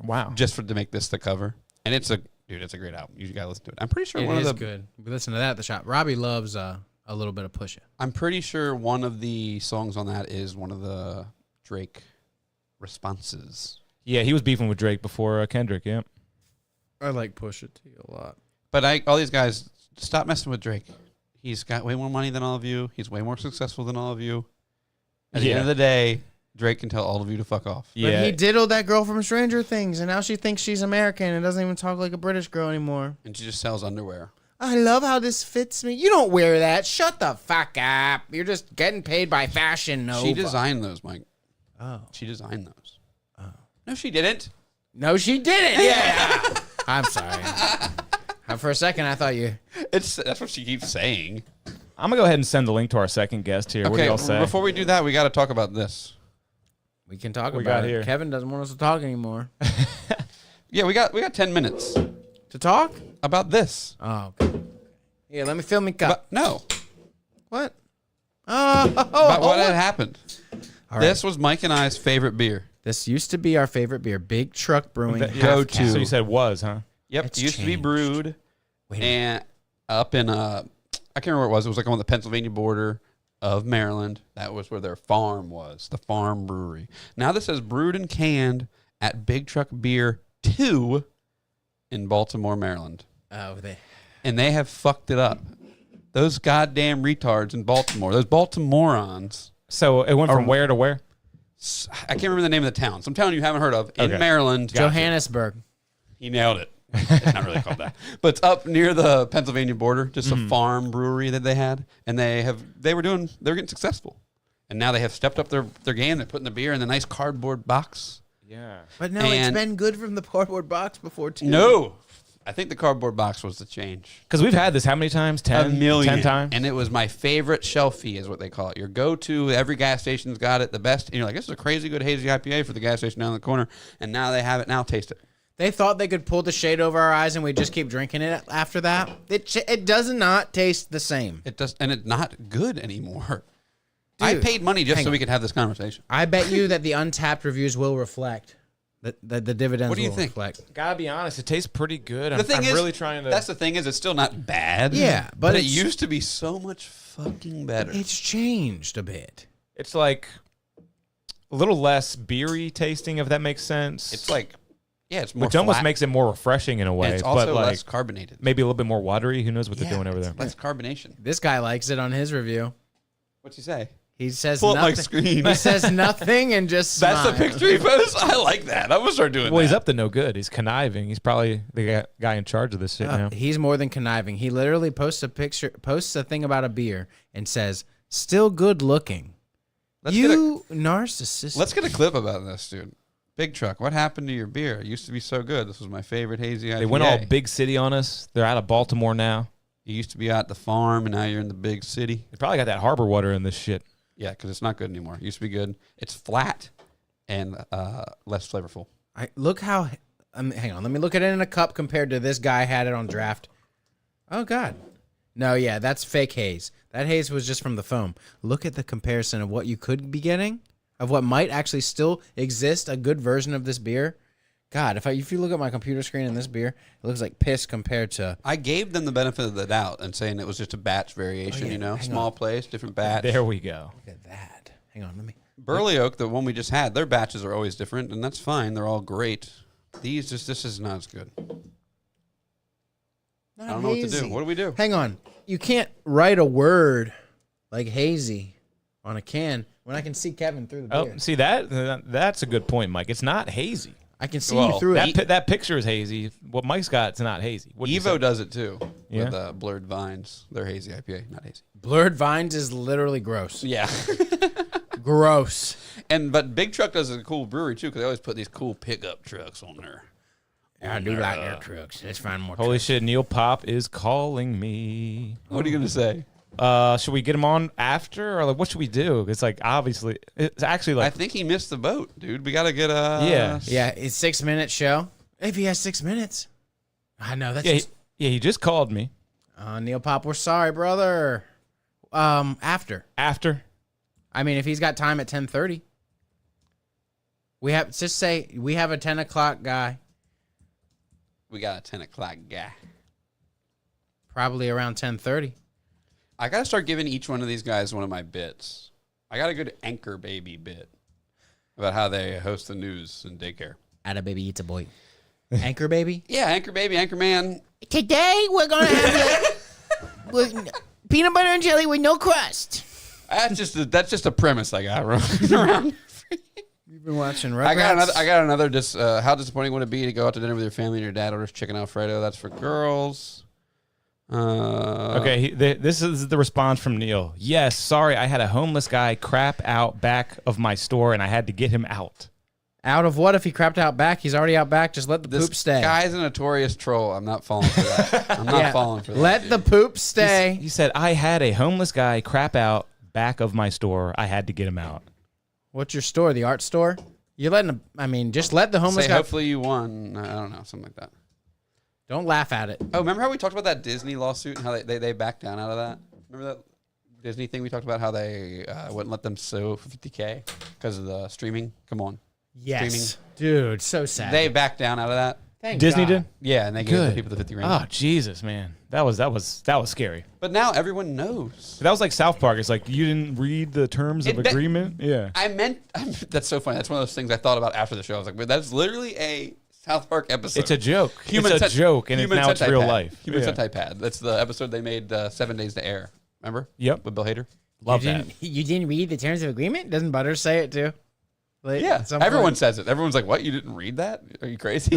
Wow. just to make this the cover, and it's a great album. You gotta listen to it. I'm pretty sure It one is of the good. We listen to that at the shop. Robbie loves a little bit of Pusha. I'm pretty sure one of the songs on that is one of the Drake responses. Yeah, he was beefing with Drake before Kendrick. Yeah. I like Pusha T a lot. But all these guys, stop messing with Drake. He's got way more money than all of you. He's way more successful than all of you. At the Yeah. end of the day, Drake can tell all of you to fuck off. Yeah. But he diddled that girl from Stranger Things, and now she thinks she's American and doesn't even talk like a British girl anymore. And she just sells underwear. I love how this fits me. You don't wear that. Shut the fuck up. You're just getting paid by Fashion Nova. She designed those, Mike. Oh. She designed those. Oh. No, she didn't. No, she didn't. Yeah. I'm sorry. For a second, I thought you. That's what she keeps saying. I'm gonna go ahead and send the link to our second guest here. What do y'all say? Before we do that, we got to talk about this. We can talk We about got it. here? Kevin doesn't want us to talk anymore. Yeah, we got 10 minutes To talk? about this. Oh, okay. Here, let me fill me cup. But no, What? Oh, about what had happened. All right. This was Mike and I's favorite beer. This used to be our favorite beer, Big Truck Brewing. Go to. So you said was, huh? Yep, It's it used to be changed. brewed and up in I can't remember where it was. It was like on the Pennsylvania border of Maryland. That was where their farm was, the farm brewery. Now this says brewed and canned at Big Truck Beer 2 in Baltimore, Maryland. Oh, And they have fucked it up. Those goddamn retards in Baltimore, those Baltimoreans. So it went from where to where? I can't remember the name of the town. Some town you haven't heard of in Okay. Maryland. Johannesburg. He nailed it. It's not really called that, but it's up near the Pennsylvania border. Just a farm brewery that they had, and they were getting successful, and now they have stepped up their game. They're putting the beer in the nice cardboard box. Yeah. But no, it's And- been good from the cardboard box before, too. No, I think the cardboard box was the change. Because we've had this how many times? 10? 10 times? And it was my favorite shelfie, is what they call it. Your go-to. Every gas station's got it. The best. And you're like, this is a crazy good hazy IPA for the gas station down the corner. And now they have it. Now taste it. They thought they could pull the shade over our eyes and we just keep drinking it after that. It does not taste the same. It does, and it's not good anymore. I Dude, paid money just hang so on. we could have this conversation. I bet you that the Untapped reviews will reflect. The dividends What do you will think? reflect. Gotta be honest, it tastes pretty good. The thing I'm is, really trying to. That's the thing is, it's still not bad. Yeah, but but it it's- used to be so much fucking better. It's changed a bit. It's like a little less beery tasting, if that makes sense. It's like, yeah, it's more which almost flat, makes it more refreshing in a and way. it's also but like less carbonated. maybe a little bit more watery. Who knows what Yeah, they're doing over there? Less carbonation. This guy likes it on his review. What's he say? He says Pull up my nothing. screen. He says nothing and just That's the smiles. picture he posts. I like that. I'm gonna start doing Well, that. he's up to no good. He's conniving. He's probably the guy in charge of this shit now. He's more than conniving. He literally posts a thing about a beer and says, "Still good looking." Let's narcissist. Let's get a clip about this, dude. Big Truck, what happened to your beer? It used to be so good. This was my favorite hazy IPA. They went all big city on us. They're out of Baltimore now. You used to be out at the farm, and now you're in the big city. They probably got that harbor water in this shit. Yeah, because it's not good anymore. It used to be good. It's flat and less flavorful. Look how. Hang on. Let me look at it in a cup compared to this guy had it on draft. Oh God. No, yeah, that's fake haze. That haze was just from the foam. Look at the comparison of what you could be getting, of what might actually still exist, a good version of this beer. God, if you look at my computer screen in this beer, it looks like piss compared to. I gave them the benefit of the doubt and saying it was just a batch variation, yeah, you know, hang small on. place, different batch. There we go. Look at that. Hang on, let me. Burley Oak, the one we just had, their batches are always different, and that's fine. They're all great. This is not as good. I don't know what to do. What do we do? Hang on. You can't write a word like hazy on a can when I can see Kevin through the beer. Oh, see that's a good point, Mike. It's not hazy. I can see Well, you through it. That picture is hazy. What Mike's got, it's not hazy. What Evo does it too Yeah? with Blurred Vines. They're hazy IPA, not hazy. Blurred Vines is literally gross. Yeah. Gross. But Big Truck does a cool brewery too, because they always put these cool pickup trucks on there. I do like their trucks. Let's find more. Holy shit, Neil Pop is calling me. What are you gonna say? Should we get him on after, or like, what should we do? It's like obviously, it's actually I like think he missed the boat, dude. We gotta get Yeah. Yeah, it's 6 minute show. If he has 6 minutes, I know that's. he just called me Neil Pop, we're sorry, brother. After. I mean, if he's got time at 10:30, just say we have a 10 o'clock guy, We got a 10 o'clock guy. probably around 10:30. I gotta start giving each one of these guys one of my bits. I got a good Anchor Baby bit about how they host the news in daycare. Atta baby eats a boy. Anchor baby. Yeah, Anchor Baby, Anchor Man. Today we're gonna have peanut butter and jelly with no crust. That's just a premise I got around. You've been watching Rugrats. I got another. How disappointing would it be to go out to dinner with your family and your dad orders chicken Alfredo? That's for girls. Okay, this is the response from Neil. Yes, sorry, I had a homeless guy crap out back of my store, and I had to get him out. Out of what if he crapped out back? He's already out back. Just let the This poop stay. guy's a notorious troll. I'm not falling for that. I'm not falling for that. Let the poop stay. He said, I had a homeless guy crap out back of my store. I had to get him out. What's your store? The art store? You're letting him. I mean, just let the homeless Say guy. hopefully you won. I don't know, something like that. Don't laugh at it. Oh, remember how we talked about that Disney lawsuit and how they backed down out of that? Remember that Disney thing we talked about, how they wouldn't let them sue for $50K because of the streaming? Come on. Yes, dude, so sad. They backed down out of that. Thank Disney God. did? Yeah, and they gave the Good. people the 50 grand. Oh Jesus, man, that was scary. But now everyone knows. That was like South Park. It's like you didn't read the terms of agreement. Yeah. That's so funny. That's one of those things I thought about after the show. I was like, that's literally a South Park episode. It's a joke. Human it's a cent- joke, and human now it's real centipad. life. Human Yeah. centipad. That's the episode they made 7 Days to Air. Remember? Yep. With Bill Hader. Love you that. You didn't read the terms of agreement? Doesn't Butters say it too? Like, Yeah. at some Everyone point? says it. Everyone's like, what? You didn't read that? Are you crazy?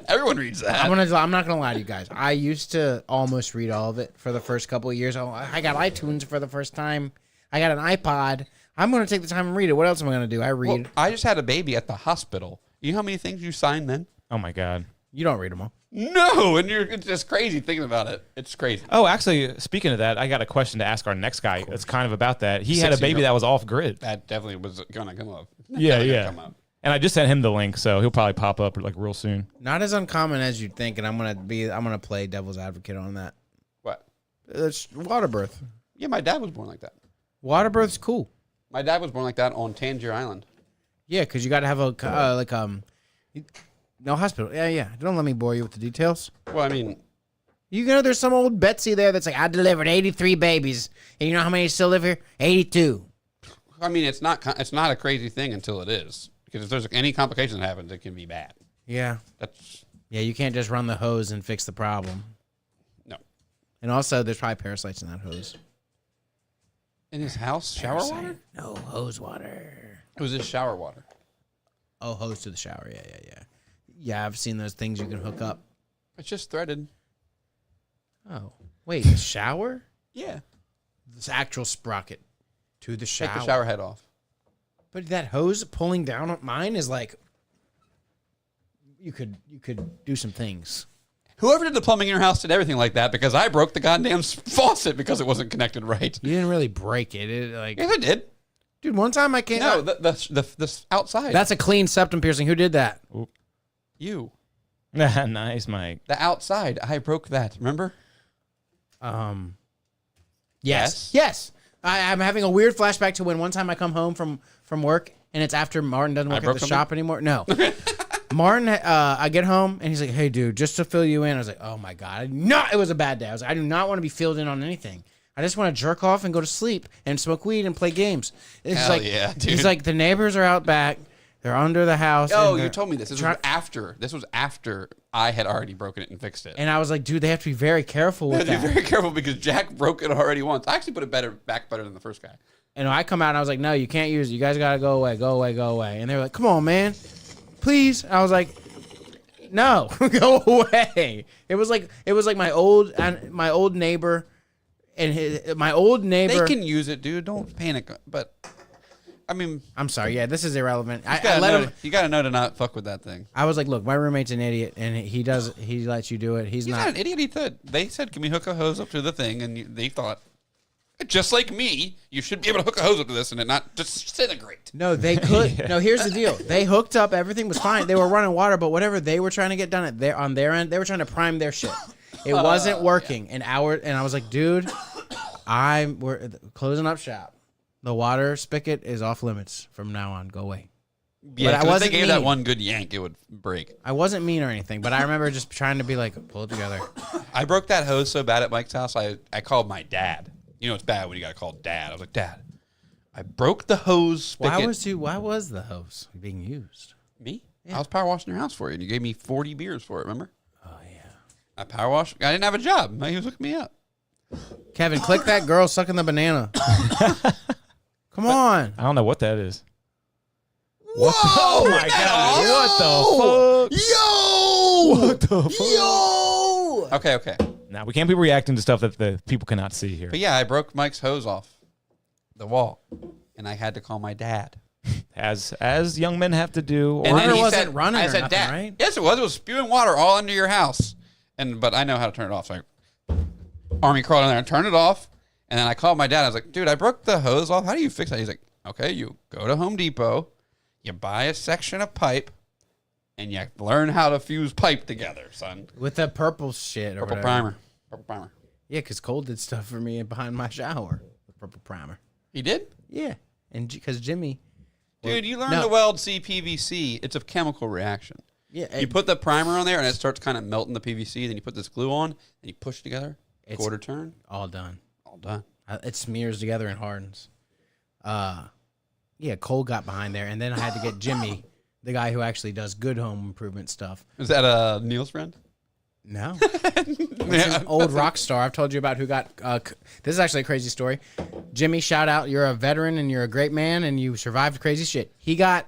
Everyone reads that. I'm not gonna lie to you guys. I used to almost read all of it for the first couple of years. I got iTunes for the first time. I got an iPod. I'm gonna take the time and read it. What else am I gonna do? I read. Well, I just had a baby at the hospital. You know how many things you signed then? Oh my God. You don't read them all. No, and it's just crazy thinking about it. It's crazy. Oh, actually, speaking of that, I got a question to ask our next guy. It's kind of about that. He had a 16-year-old. baby that was off grid. That definitely was going to come up. Yeah, Definitely yeah. gonna come up. And I just sent him the link, so he'll probably pop up like real soon. Not as uncommon as you'd think, and I'm gonna play devil's advocate on that. What? It's water birth. Yeah, my dad was born like that. Water birth's cool. My dad was born like that on Tangier Island. Yeah, because you got to have a no hospital. Yeah. Don't let me bore you with the details. Well, I mean, You know, there's some old Betsy there that's like, I delivered 83 babies, and you know how many still live here? 82. it's not a crazy thing until it is. Because if there's any complication that happens, it can be bad. Yeah. That's You can't just run the hose and fix the problem. no. And also, there's probably parasites in that hose. In his house, shower water? No, hose water. It was his shower water. Oh, hose to the shower. Yeah. Yeah, I've seen those things you can hook up. It's just threaded. Oh, wait, the shower? Yeah. This actual sprocket to the shower. Take the shower head off. But that hose pulling down on mine is like, you could do some things. Whoever did the plumbing in your house did everything like that because I broke the goddamn faucet because it wasn't connected right. You didn't really break it. Yes, I did. Dude, one time I can't. No, the outside. That's a clean septum piercing. Who did that? you. Nice, Mike. The outside. I broke that. Remember? Yes. I'm having a weird flashback to when one time I come home from work and it's after Martin doesn't work at broke the shop anymore. No. Martin, I get home and he's like, "Hey, dude, just to fill you in." I was like, "Oh my God. It was a bad day." I was like, "I do not want to be filled in on anything. I just want to jerk off and go to sleep and smoke weed and play games." It's Hell like, yeah, dude. He's like, the neighbors are out back. They're under the house. Oh, and you they're told me this. This was after I had already broken it and fixed it. And I was like, dude, they have to be very careful with Be that. very careful because Jack broke it already once. I actually put it back better than the first guy. And I come out and I was like, no, you can't use it. You guys got to go away. And they were like, come on, man. Please. I was like, no, go away. It was like my old neighbor and my old neighbor. They can use it, dude. Don't panic. But I mean, I'm sorry. Yeah, this is irrelevant. you I let him. You gotta know to not fuck with that thing. I was like, look, my roommate's an idiot, and he lets you do it. He's He's not an idiot. He said they said, "Can we hook a hose up to the thing?" And they thought, just like me, you should be able to hook a hose up to this and it not disintegrate. No, they could. No, here's the deal. They hooked up. Everything was fine. They were running water, but whatever they were trying to get done on their end, they were trying to prime their shit. It wasn't working. And I was like, dude, we're closing up shop. The water spigot is off limits from now on. Go away. Yeah, But I 'cause if wasn't they gave that mean. one good yank, it would break. I wasn't mean or anything, but I remember just trying to be like, pull it together. I broke that hose so bad at Mike's house, I called my dad. You know it's bad when you got to call dad. I was like, Dad, I broke the hose spigot. Why was the hose being used? Me? Yeah. I was power washing your house for you, and you gave me 40 beers for it, remember? Oh, yeah. I power washed. I didn't have a job. He was hooking me up. Kevin, click that girl sucking the banana. Come on. I don't know what that is. Whoa! Oh my God! What the fuck? Yo! What the fuck? Yo! Okay. Now we can't be reacting to stuff that the people cannot see here. But yeah, I broke Mike's hose off the wall, and I had to call my dad. As young men have to do. And Or then Water he wasn't said, running I or said, nothing, Dad. right? Yes, it was. It was spewing water all under your house. But I know how to turn it off. So I army crawled in there and turned it off. And then I called my dad. I was like, dude, I broke the hose off. How do you fix that? He's like, okay, you go to Home Depot, you buy a section of pipe, and you learn how to fuse pipe together, son. With that purple shit or Purple whatever. primer. Yeah, because Cole did stuff for me behind my shower. The purple primer. He did? Yeah. And because Jimmy Dude, you learn No. to weld CPVC. It's a chemical reaction. Yeah, You put the primer on there, and it starts kind of melting the PVC. Then you put this glue on, and you push it together. It's- Quarter turn, all done. all done. It smears together and hardens. Yeah, Cole got behind there, and then I had to get Jimmy, the guy who actually does good home improvement stuff. Is that Neil's friend? No. It's an old rock star. I've told you about who got. This is actually a crazy story. Jimmy, shout out. You're a veteran and you're a great man and you survived crazy shit. He got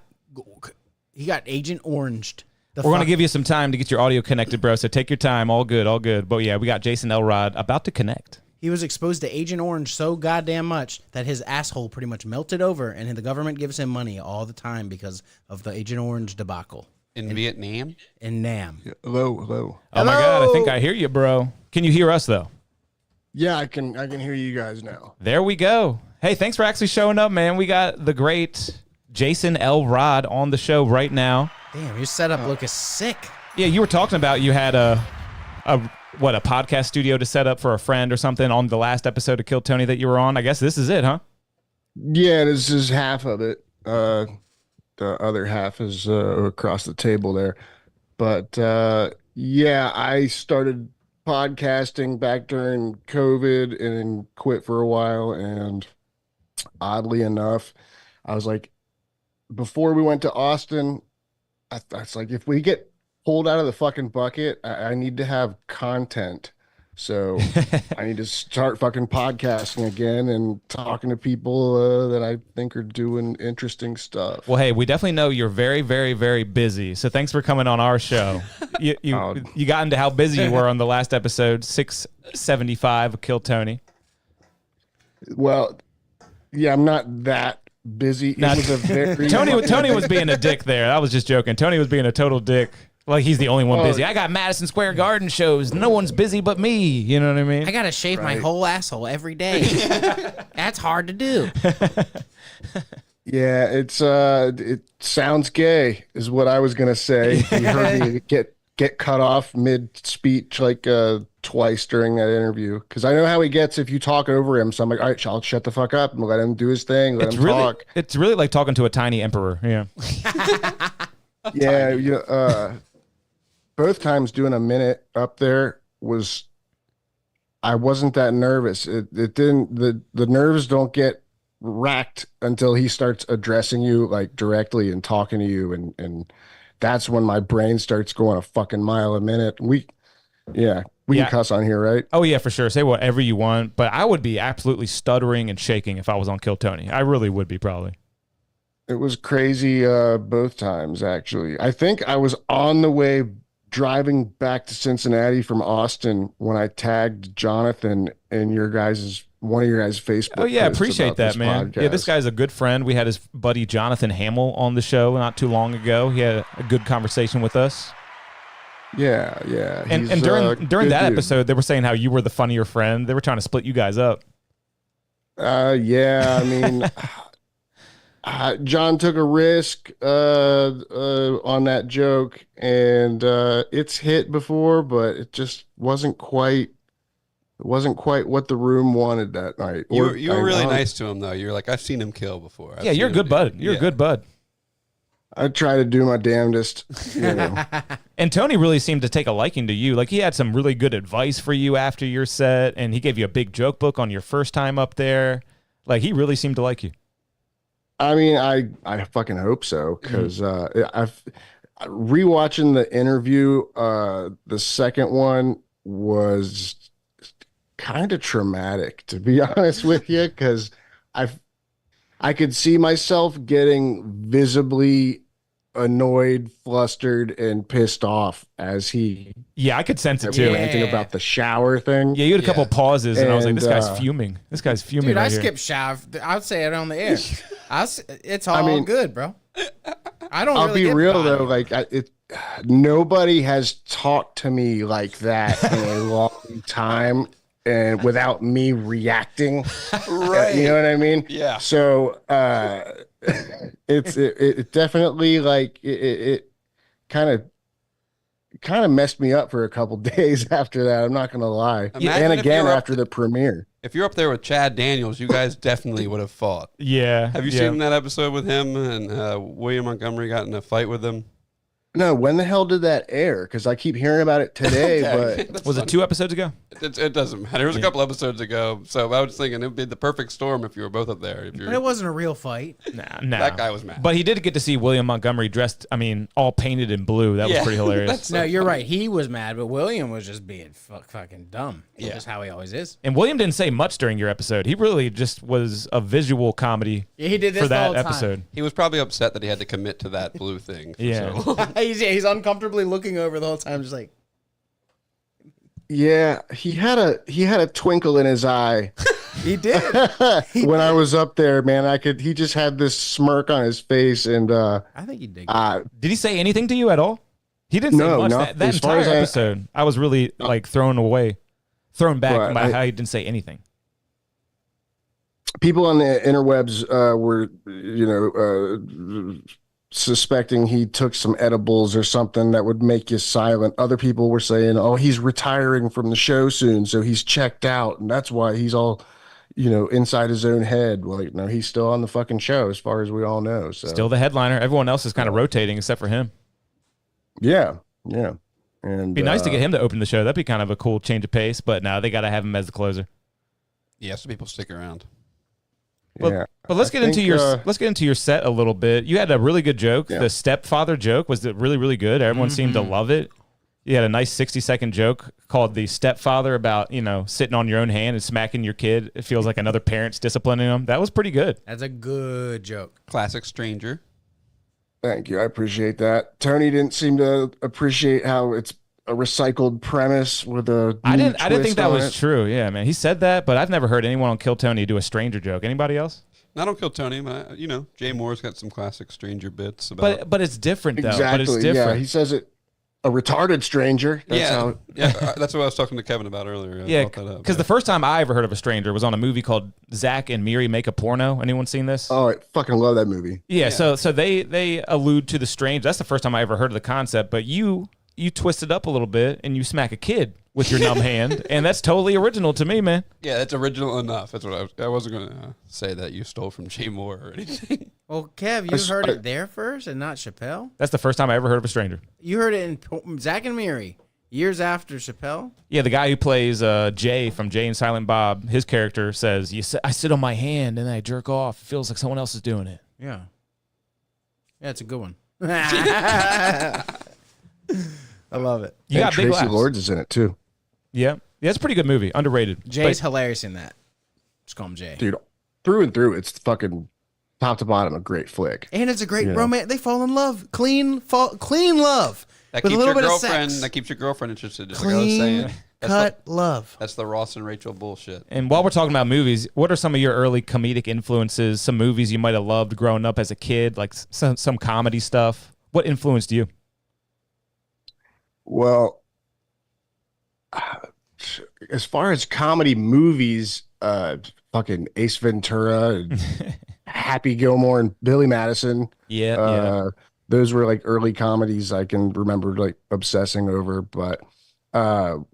Agent Oranged. We're going to give you some time to get your audio connected, bro. So take your time. All good, all good. But yeah, we got Jason Elrod about to connect. He was exposed to Agent Orange so goddamn much that his asshole pretty much melted over, and the government gives him money all the time because of the Agent Orange debacle In Vietnam? in Nam. Hello. Oh my God, I think I hear you, bro. Can you hear us though? Yeah, I can hear you guys now. There we go. Hey, thanks for actually showing up, man. We got the great Jason Elrod on the show right now. Damn, your setup look is sick. Yeah, you were talking about you had a podcast studio to set up for a friend or something on the last episode of Kill Tony that you were on. I guess this is it, huh? Yeah, this is half of it. The other half is across the table there. But yeah, I started podcasting back during COVID and then quit for a while. And oddly enough, I was like, before we went to Austin, I was like, if we get pulled out of the fucking bucket, I need to have content. So I need to start fucking podcasting again and talking to people that I think are doing interesting stuff. Well, hey, we definitely know you're very, very, very busy. So thanks for coming on our show. You got into how busy you were on the last episode, 675 of Kill Tony. Well, yeah, I'm not that busy. It was a very Tony was being a dick there. I was just joking. Tony was being a total dick. Like he's the only one busy. I got Madison Square Garden shows. No one's busy but me. You know what I mean? I gotta shave my whole asshole every day. That's hard to do. Yeah, it sounds gay, is what I was gonna say. You heard me get cut off mid speech like twice during that interview, because I know how he gets if you talk over him. So I'm like, all right, I'll shut the fuck up and let him do his thing. Let him talk. It's really like talking to a tiny emperor. Yeah. Yeah. Both times doing a minute up there I wasn't that nervous. It didn't, the nerves don't get racked until he starts addressing you like directly and talking to you. And that's when my brain starts going a fucking mile a minute. We can cuss on here, right? Oh yeah, for sure. Say whatever you want, but I would be absolutely stuttering and shaking if I was on Kill Tony. I really would be probably. It was crazy both times, actually. I think I was on the way driving back to Cincinnati from Austin when I tagged Jonathan in one of your guys' Facebook. Oh yeah, posts appreciate about that, this man. podcast. Yeah, this guy's a good friend. We had his buddy Jonathan Hamill on the show not too long ago. He had a good conversation with us. Yeah. And He's, during good that dude. episode, they were saying how you were the funnier friend. They were trying to split you guys up. Yeah, I mean, John took a risk on that joke, and it's hit before, but it just wasn't quite what the room wanted that night. You were really nice to him, though. You're like, I've seen him kill before. Yeah, you're a good bud. You're a good bud. I try to do my damnedest, you know. And Tony really seemed to take a liking to you. Like he had some really good advice for you after your set, and he gave you a big joke book on your first time up there. Like he really seemed to like you. I mean, I fucking hope so, because I've rewatching the interview. The second one was kind of traumatic, to be honest with you, because I could see myself getting visibly annoyed, flustered, and pissed off as he Yeah, I could sense it too. ranting about the shower thing. Yeah, you had a couple pauses, and I was like, "This guy's And, fuming. This guy's fuming." Dude, right I here. skipped shav. I'll say it on the air. It's all mean, good, bro. I don't. I'll really be get real bothered. though, like nobody has talked to me like that in a long time, and without me reacting. Right. You know what I mean? Yeah. So it definitely like it kind of kind of messed me up for a couple days after that. I'm not gonna lie. Imagine And if again you're up after the premiere. If you're up there with Chad Daniels, you guys definitely would have fought. Yeah. Have you seen that episode with him and William Montgomery got in a fight with him? No, when the hell did that air? Because I keep hearing about it today, but That's Was it funny. 2 episodes ago? It doesn't matter. It was a couple episodes ago. So I was thinking it would be the perfect storm if you were both up there. If But you're it wasn't a real fight. Nah. that guy was mad. But he did get to see William Montgomery dressed, all painted in blue. That was Yeah. pretty hilarious. That's- No, you're right. He was mad, but William was just being fucking dumb. Yeah. Just how he always is. And William didn't say much during your episode. He really just was a visual comedy Yeah, he did this for the that whole time. episode. He was probably upset that he had to commit to that blue thing. For Yeah. so long. He's uncomfortably looking over the whole time, just like, yeah, he had a twinkle in his eye. he did. When I was up there, man, he just had this smirk on his face, and I think he did. Did he say anything to you at all? He didn't say No, much. no. That As far entire as episode, I was really thrown back Right, by how he didn't say anything. people on the interwebs were, suspecting he took some edibles or something that would make you silent. Other people were saying, "Oh, he's retiring from the show soon, so he's checked out, and that's why he's all, inside his own head." Well, no, he's still on the fucking show, as far as we all know. So Still the headliner. Everyone else is kind of rotating except for him. yeah. And It'd be nice to get him to open the show. That'd be kind of a cool change of pace. But now they got to have him as the closer. Yeah, so people stick around. But, yeah. but let's get into your set a little bit. You had a really good joke. Yeah. The stepfather joke was really, really good. Everyone seemed to love it. You had a nice 60-second joke called the stepfather about, sitting on your own hand and smacking your kid. It feels like another parent's disciplining them. That was pretty good. That's a good joke. Classic stranger. Thank you. I appreciate that. Tony didn't seem to appreciate how it's a recycled premise with a. I new didn't think twist that on was it. true. Yeah, man. He said that, but I've never heard anyone on Kill Tony do a stranger joke. Anybody else? I don't kill Tony, but Jay Moore's got some classic stranger bits about. But it's different though. Exactly. But it's different. Yeah, he says it. A retarded stranger. That's how. That's what I was talking to Kevin about earlier. I Yeah, brought that up. because the first time I ever heard of a stranger was on a movie called Zach and Miri Make a Porno. Anyone seen this? Oh, I fucking love that movie. Yeah, so they allude to the strange. That's the first time I ever heard of the concept. But you twist it up a little bit and you smack a kid with your numb hand, and that's totally original to me, man. Yeah, that's original enough. That's what I wasn't going to say that you stole from Jay Moore or anything. Well, Kev, you heard it there first and not Chappelle? That's the first time I ever heard of a stranger. You heard it in Zach and Miri years after Chappelle? Yeah, the guy who plays Jay from Jay and Silent Bob, his character says, I sit on my hand and I jerk off. It feels like someone else is doing it. Yeah. Yeah, it's a good one. I love it. You got big Tracy laughs. Lords is in it too, Yeah, it's a pretty good movie. Underrated. Jay's But- hilarious in that. Just call him Jay. dude. Through and through, it's fucking top to bottom a great flick. And it's a great Yeah. romance. They fall in love. Clean love. That with keeps a little your bit of girlfriend. sex. That keeps your girlfriend interested. Just like I was Clean saying. cut love. That's the Ross and Rachel bullshit. And while we're talking about movies, what are some of your early comedic influences? Some movies you might have loved growing up as a kid, like some comedy stuff. What influenced you? Well, as far as comedy movies, fucking Ace Ventura, and Happy Gilmore, and Billy Madison. Yeah. Those were like early comedies I can remember like obsessing over. But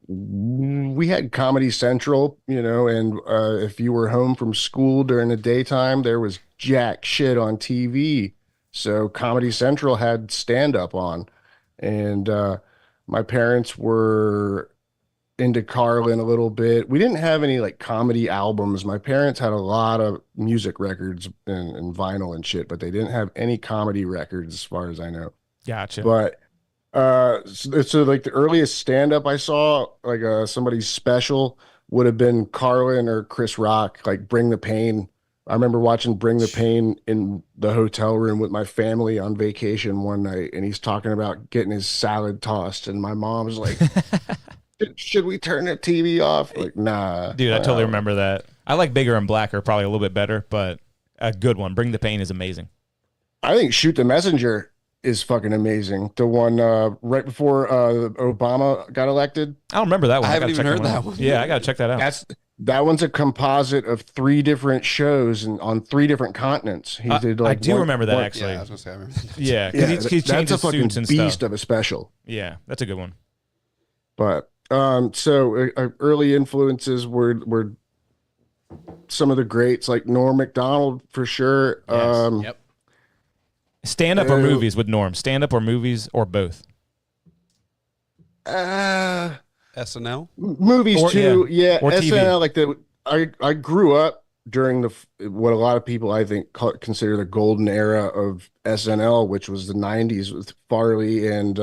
we had Comedy Central, and if you were home from school during the daytime, there was jack shit on TV. So Comedy Central had stand up on, and my parents were into Carlin a little bit. We didn't have any like comedy albums. My parents had a lot of music records and vinyl and shit, but they didn't have any comedy records as far as I know. Gotcha. But so like the earliest stand up I saw, like somebody's special, would have been Carlin or Chris Rock, like Bring the Pain. I remember watching Bring the Pain in the hotel room with my family on vacation one night, and he's talking about getting his salad tossed, and my mom's like, should we turn the TV off? Like, nah. Dude, I totally remember that. I like Bigger and Blacker probably a little bit better, but a good one. Bring the Pain is amazing. I think Shoot the Messenger is fucking amazing. The one right before Obama got elected. I don't remember that one. I haven't gotta even check heard one that out. one. Yeah, I got to check that out. That one's a composite of 3 different shows and on 3 different continents. He did I like do remember that one- actually. Yeah, I was gonna say I remember that. Yeah, Yeah, because he that's a changes fucking suits and beast stuff. of a special. Yeah, that's a good one. But early influences were some of the greats like Norm Macdonald for sure. Yes. Yep. Stand up or movies with Norm? Stand up or movies or both? SNL. Movies Or- too, yeah. Or TV. SNL, like I grew up during what a lot of people I think consider the golden era of SNL, which was the '90s with Farley and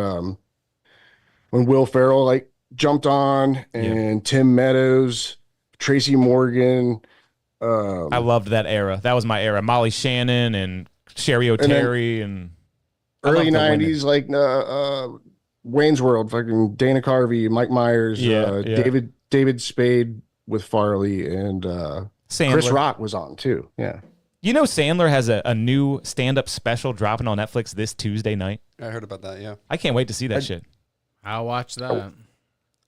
when Will Ferrell like jumped on and Tim Meadows, Tracy Morgan. I loved that era. That was my era. Molly Shannon and Sherry O'Terry and I early loved the women. '90s, like Wayne's World, fucking Dana Carvey, Mike Myers, Yeah. David Spade with Farley, and Sandler. Chris Rock was on too. Yeah, You know Sandler has a new stand-up special dropping on Netflix this Tuesday night. I heard about that. Yeah, I can't wait to see that shit. I'll watch that. I'm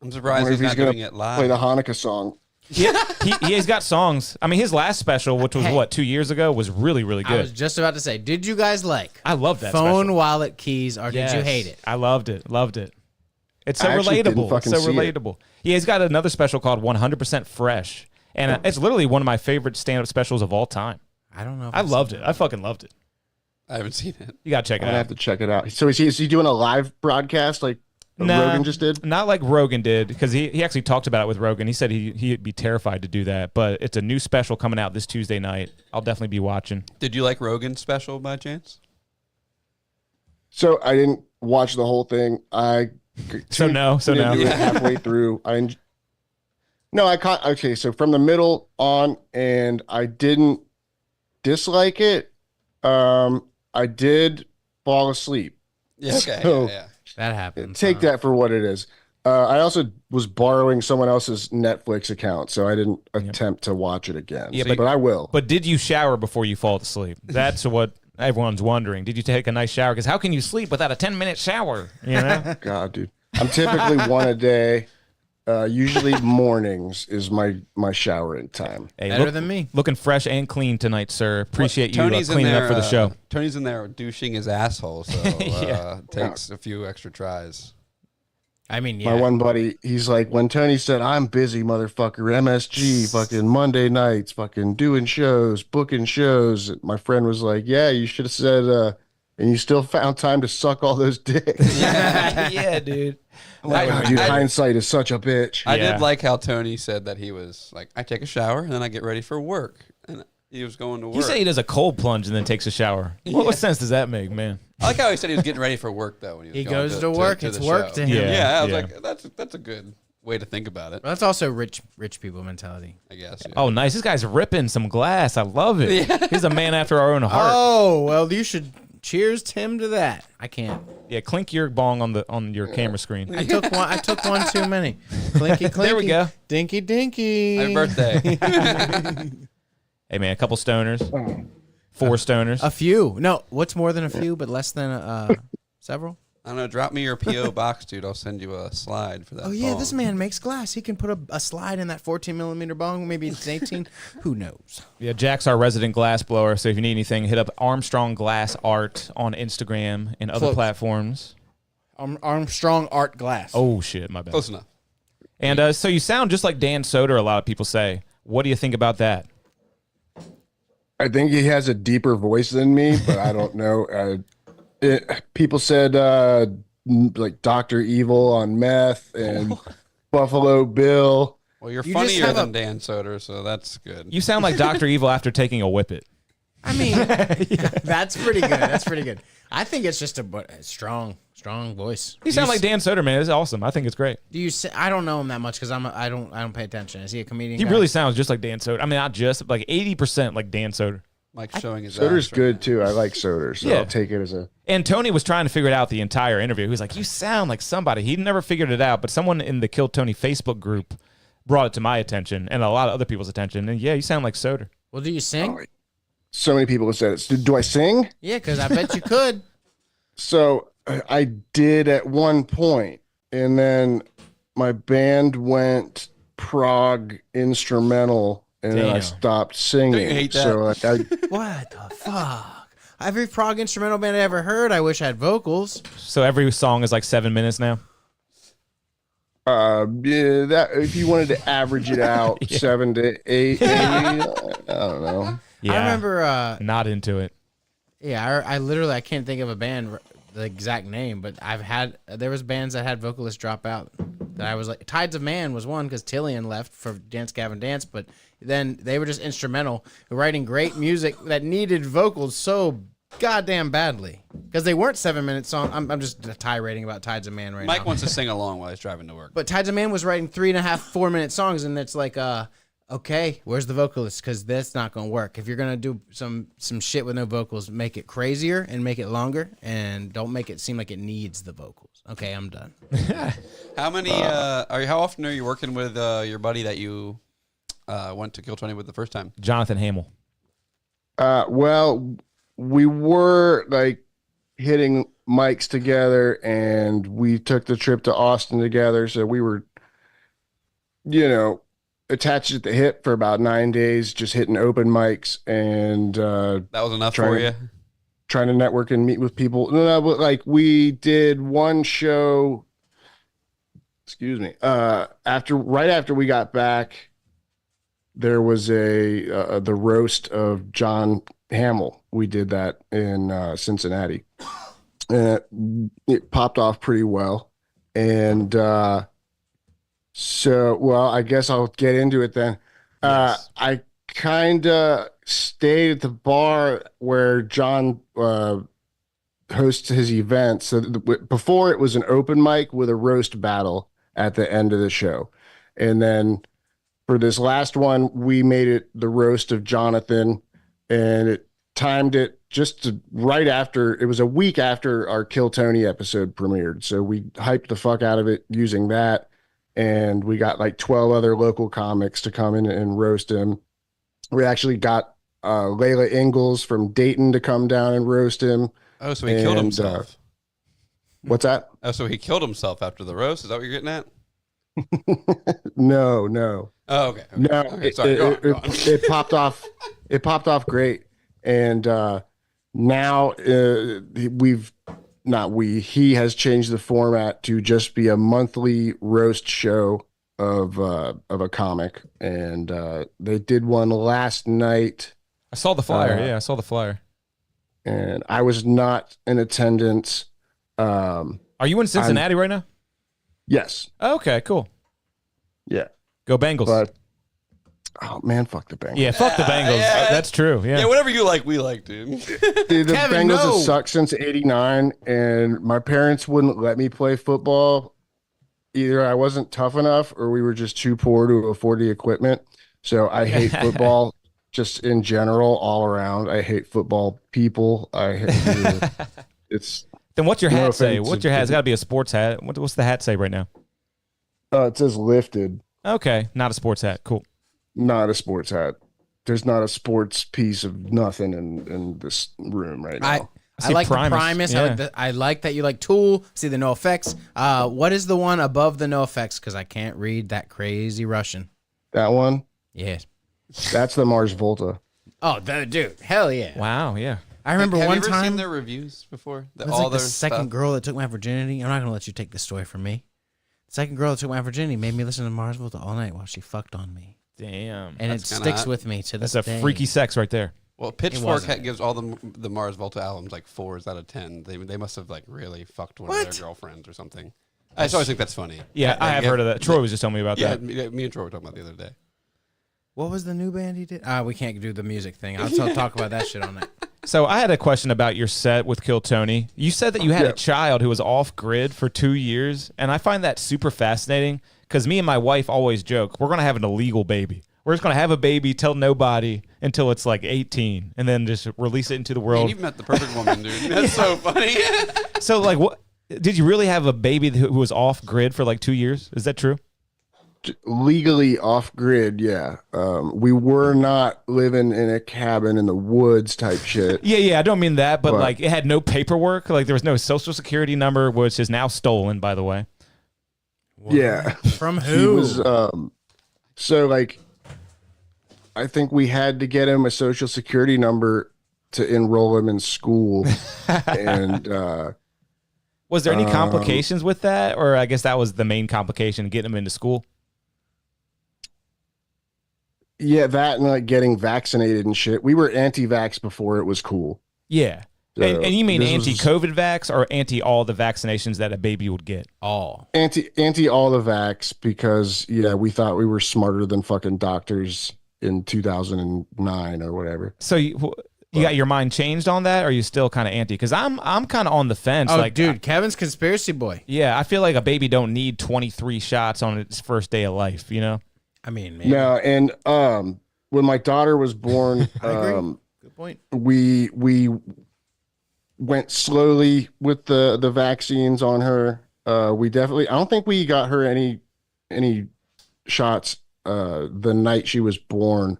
I surprised wonder he's if not gonna doing it live. play the Hanukkah song. He's got songs. I mean, his last special, which was Hey. what 2 years ago, was really really I was good. just about to say, did you guys like I love that phone special. wallet keys or did you Yes. hate it? I loved it. Loved it. It's so I actually didn't relatable. fucking So see it. relatable. Yeah, he's got another special called 100% Fresh, and it's literally one of my favorite stand-up specials of all time. I don't know. If I loved it. I fucking loved it. I haven't seen it. You gotta check it I'm gonna have out. to check it out. So is he doing a live broadcast like Nah, Rogan just did? Not like Rogan did, because he actually talked about it with Rogan. He said he'd be terrified to do that, but it's a new special coming out this Tuesday night. I'll definitely be watching. Did you like Rogan's special by chance? So I didn't watch the whole thing. So no. into it halfway through. No, I caught. Okay, so from the middle on, and I didn't dislike it. I did fall asleep. Yeah. Okay. So- yeah. that happens. Take that for what it is. I also was borrowing someone else's Netflix account, so I didn't attempt to watch it again. Yeah, but I will. But did you shower before you fall asleep? That's what everyone's wondering. Did you take a nice shower? Because how can you sleep without a 10-minute shower? You know? God, dude, I'm typically one a day. Usually mornings is my showering time. Hey, Better than me. Looking fresh and clean tonight, sir. Appreciate you Tony's in cleaning there, up for the show. Tony's in there douching his asshole, so Yeah. takes a few extra tries. I mean, My yeah. one buddy, he's like, when Tony said, "I'm busy, motherfucker, MSG, fucking Monday nights, fucking doing shows, booking shows," my friend was like, "Yeah, you should have said, and you still found time to suck all those dicks." Yeah, dude. God, dude, hindsight is such a bitch. I Yeah. did like how Tony said that he was like, I take a shower and then I get ready for work, and he was going to work. You say he does a cold plunge and then takes a shower. What sense does that make, man? I like how he said he was getting ready for work though. When he was He going goes to work. the It's work show. to him. Yeah, I was Yeah. like, that's a good way to think about it. Well, that's also rich people mentality. I guess. Yeah. Oh, nice. This guy's ripping some glass. I love it. He's a man after our own heart. Oh, well, you should cheers him to that. I can't. Yeah, clink your bong on your camera screen. I took one too many. Clinky, clinky. There we go. Dinky, dinky. Happy birthday. Hey, man, a couple stoners. 4 stoners. A few. No, what's more than a few, but less than several? I don't know. Drop me your PO box, dude. I'll send you a slide for that. Oh, yeah, bong. this man makes glass. He can put a slide in that 14-millimeter bong. Maybe it's 18. Who knows? Yeah, Jack's our resident glass blower, so if you need anything, hit up Armstrong Glass Art on Instagram and other Close. platforms. Armstrong Art Glass. Oh, shit, my bad. Close enough. And so you sound just like Dan Soder, a lot of people say. What do you think about that? I think he has a deeper voice than me, but I don't know. People said like Dr. Evil on meth and Buffalo Bill. Well, you're You just funnier have than a- Dan Soder, so that's good. You sound like Dr. Evil after taking a whippet. I mean, that's pretty good. That's pretty good. I think it's just a strong voice. You sound like Dan Soder, man. It's awesome. I think it's great. Do you? I don't know him that much because I don't pay attention. Is he a comedian? He guy? really sounds just like Dan Soder. I mean, not just, like 80% like Dan Soder. Mike's showing his Soder's ass right good now. too. I like Soder, so Yeah. I'll take it as a. And Tony was trying to figure it out the entire interview. He was like, you sound like somebody. He never figured it out, but someone in the Kill Tony Facebook group brought it to my attention and a lot of other people's attention. And yeah, you sound like Soder. Well, do you sing? So many people have said it. Do I sing? Yeah, because I bet you could. So I did at one point, and then my band went prog instrumental, and then I Damn. stopped singing. Don't you hate that? So like, What the fuck? Every prog instrumental band I ever heard, I wish I had vocals. So every song is like 7 minutes now. yeah, that if you wanted to average it out, 7 to 8, maybe, I don't know. Yeah, I remember, not into it. yeah, I literally, I can't think of a band, the exact name, but there was bands that had vocalists drop out that I was like, Tides of Man was one because Tillian left for Dance Gavin Dance, but then they were just instrumental, writing great music that needed vocals so goddamn badly because they weren't 7-minute songs. I'm just tirading about Tides of Man right Mike now. wants to sing along while he's driving to work. But Tides of Man was writing 3.5, 4-minute songs, and it's like, okay, where's the vocalist? Because that's not gonna work. If you're gonna do some shit with no vocals, make it crazier and make it longer, and don't make it seem like it needs the vocals. Okay, I'm done. How many? How often are you working with your buddy that you went to Kill 20 with the first time? Jonathan Hamill. Well, we were like hitting mics together, and we took the trip to Austin together. So we were, attached at the hip for about 9 days, just hitting open mics and That was enough for you. trying to network and meet with people. No, but like we did one show. Excuse me. Right after we got back, there was the roast of John Hamill. We did that in Cincinnati, and it popped off pretty well. And so, well, I guess I'll get into it then. Yes. I kind of stayed at the bar where John hosts his events. So before it was an open mic with a roast battle at the end of the show, and then for this last one, we made it the roast of Jonathan, and it timed it right after. It was a week after our Kill Tony episode premiered, so we hyped the fuck out of it using that, and we got like 12 other local comics to come in and roast him. We actually got Layla Ingalls from Dayton to come down and roast him. Oh, so he killed himself. What's that? Oh, so he killed himself after the roast? Is that what you're getting at? No. Oh, okay. No, Okay, sorry. Go on. it popped off. It popped off great, and now he has changed the format to just be a monthly roast show of a comic, and they did one last night. I saw the flyer. Yeah, I saw the flyer. And I was not in attendance. Are you in Cincinnati right now? Yes. Okay, cool. Yeah. Go Bengals. But oh man, fuck the Bengals. Yeah, fuck the Bengals. yeah. That's true. Yeah. Yeah, whatever you like, we like, dude. Dude, the Kevin, Bengals no. have sucked since '89, and my parents wouldn't let me play football. Either I wasn't tough enough, or we were just too poor to afford the equipment. So I hate football, just in general, all around. I hate football people. It's. Then what's your No hat say? offense. What's your hat? It's got to be a sports hat. What's the hat say right now? It says lifted, Okay, not a sports hat. Cool. not a sports hat. There's not a sports piece of nothing in this room right now. I see like Primus. the Primus. Yeah. I like that you like Tool. See the No Effects. What is the one above the No Effects? Because I can't read that crazy Russian. That one, Yeah. that's the Mars Volta. Oh, dude, hell yeah! Wow. Yeah. I remember Have one you ever time. seen their reviews before? It was like the second girl that took my virginity. I'm not gonna let you take this story from me. The second girl that took my virginity made me listen to Mars Volta all night while she fucked on me, Damn. and That's it kinda sticks hot. with me to this That's a day. freaky sex right there. Well, Pitchfork wasn't. gives all the Mars Volta albums like 4s out of 10. They must have like really fucked one of What? their girlfriends or something. I just always think that's funny. Yeah, I have heard of that. Troy was just telling me about Yeah, that. me and Troy were talking about the other day. What was the new band he did? We can't do the music thing. I'll talk about that shit all night. So I had a question about your set with Kill Tony. You said that you had a child who was off grid for 2 years, and I find that super fascinating because me and my wife always joke we're gonna have an illegal baby. We're just gonna have a baby, tell nobody until it's like 18, and then just release it into the Man, world. you've met the perfect woman, dude. That's so funny. So like, what did you really have a baby who was off grid for like 2 years? Is that true? Legally off grid, yeah. We were not living in a cabin in the woods type shit. Yeah. I don't mean that, but But- like it had no paperwork. Like there was no social security number, which is now stolen, by the way. Yeah. From He who? was So like, I think we had to get him a social security number to enroll him in school, and Was there any complications with that, or I guess that was the main complication, getting him into school? yeah, that and like getting vaccinated and shit. We were anti-vax before it was cool. Yeah. So and you mean this was- anti-COVID vax or anti all the vaccinations that a baby would get? All. Anti all the vax because we thought we were smarter than fucking doctors in 2009 or whatever. So you got your mind changed on that, or are you still kind of anti? Because I'm kind of on the fence. Oh, like, dude, Kevin's conspiracy boy. yeah, I feel like a baby don't need 23 shots on its first day of life. You know? I mean, man. No, and when my daughter was born, I agree. Good point. we went slowly with the vaccines on her. We definitely, I don't think we got her any shots the night she was born,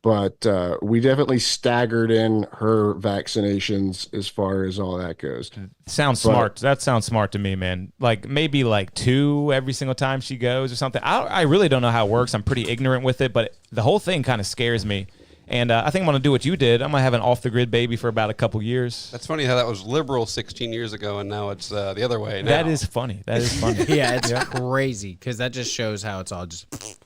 but we definitely staggered in her vaccinations as far as all that goes. Sounds smart. That sounds smart to me, man. Like maybe like 2 every single time she goes or something. I really don't know how it works. I'm pretty ignorant with it, but the whole thing kind of scares me. And I think I'm going to do what you did. I'm going to have an off-the-grid baby for about a couple years. That's funny how that was liberal 16 years ago, and now it's the other way. Now. That is funny. That is funny. Yeah, it's crazy because that just shows how it's all just.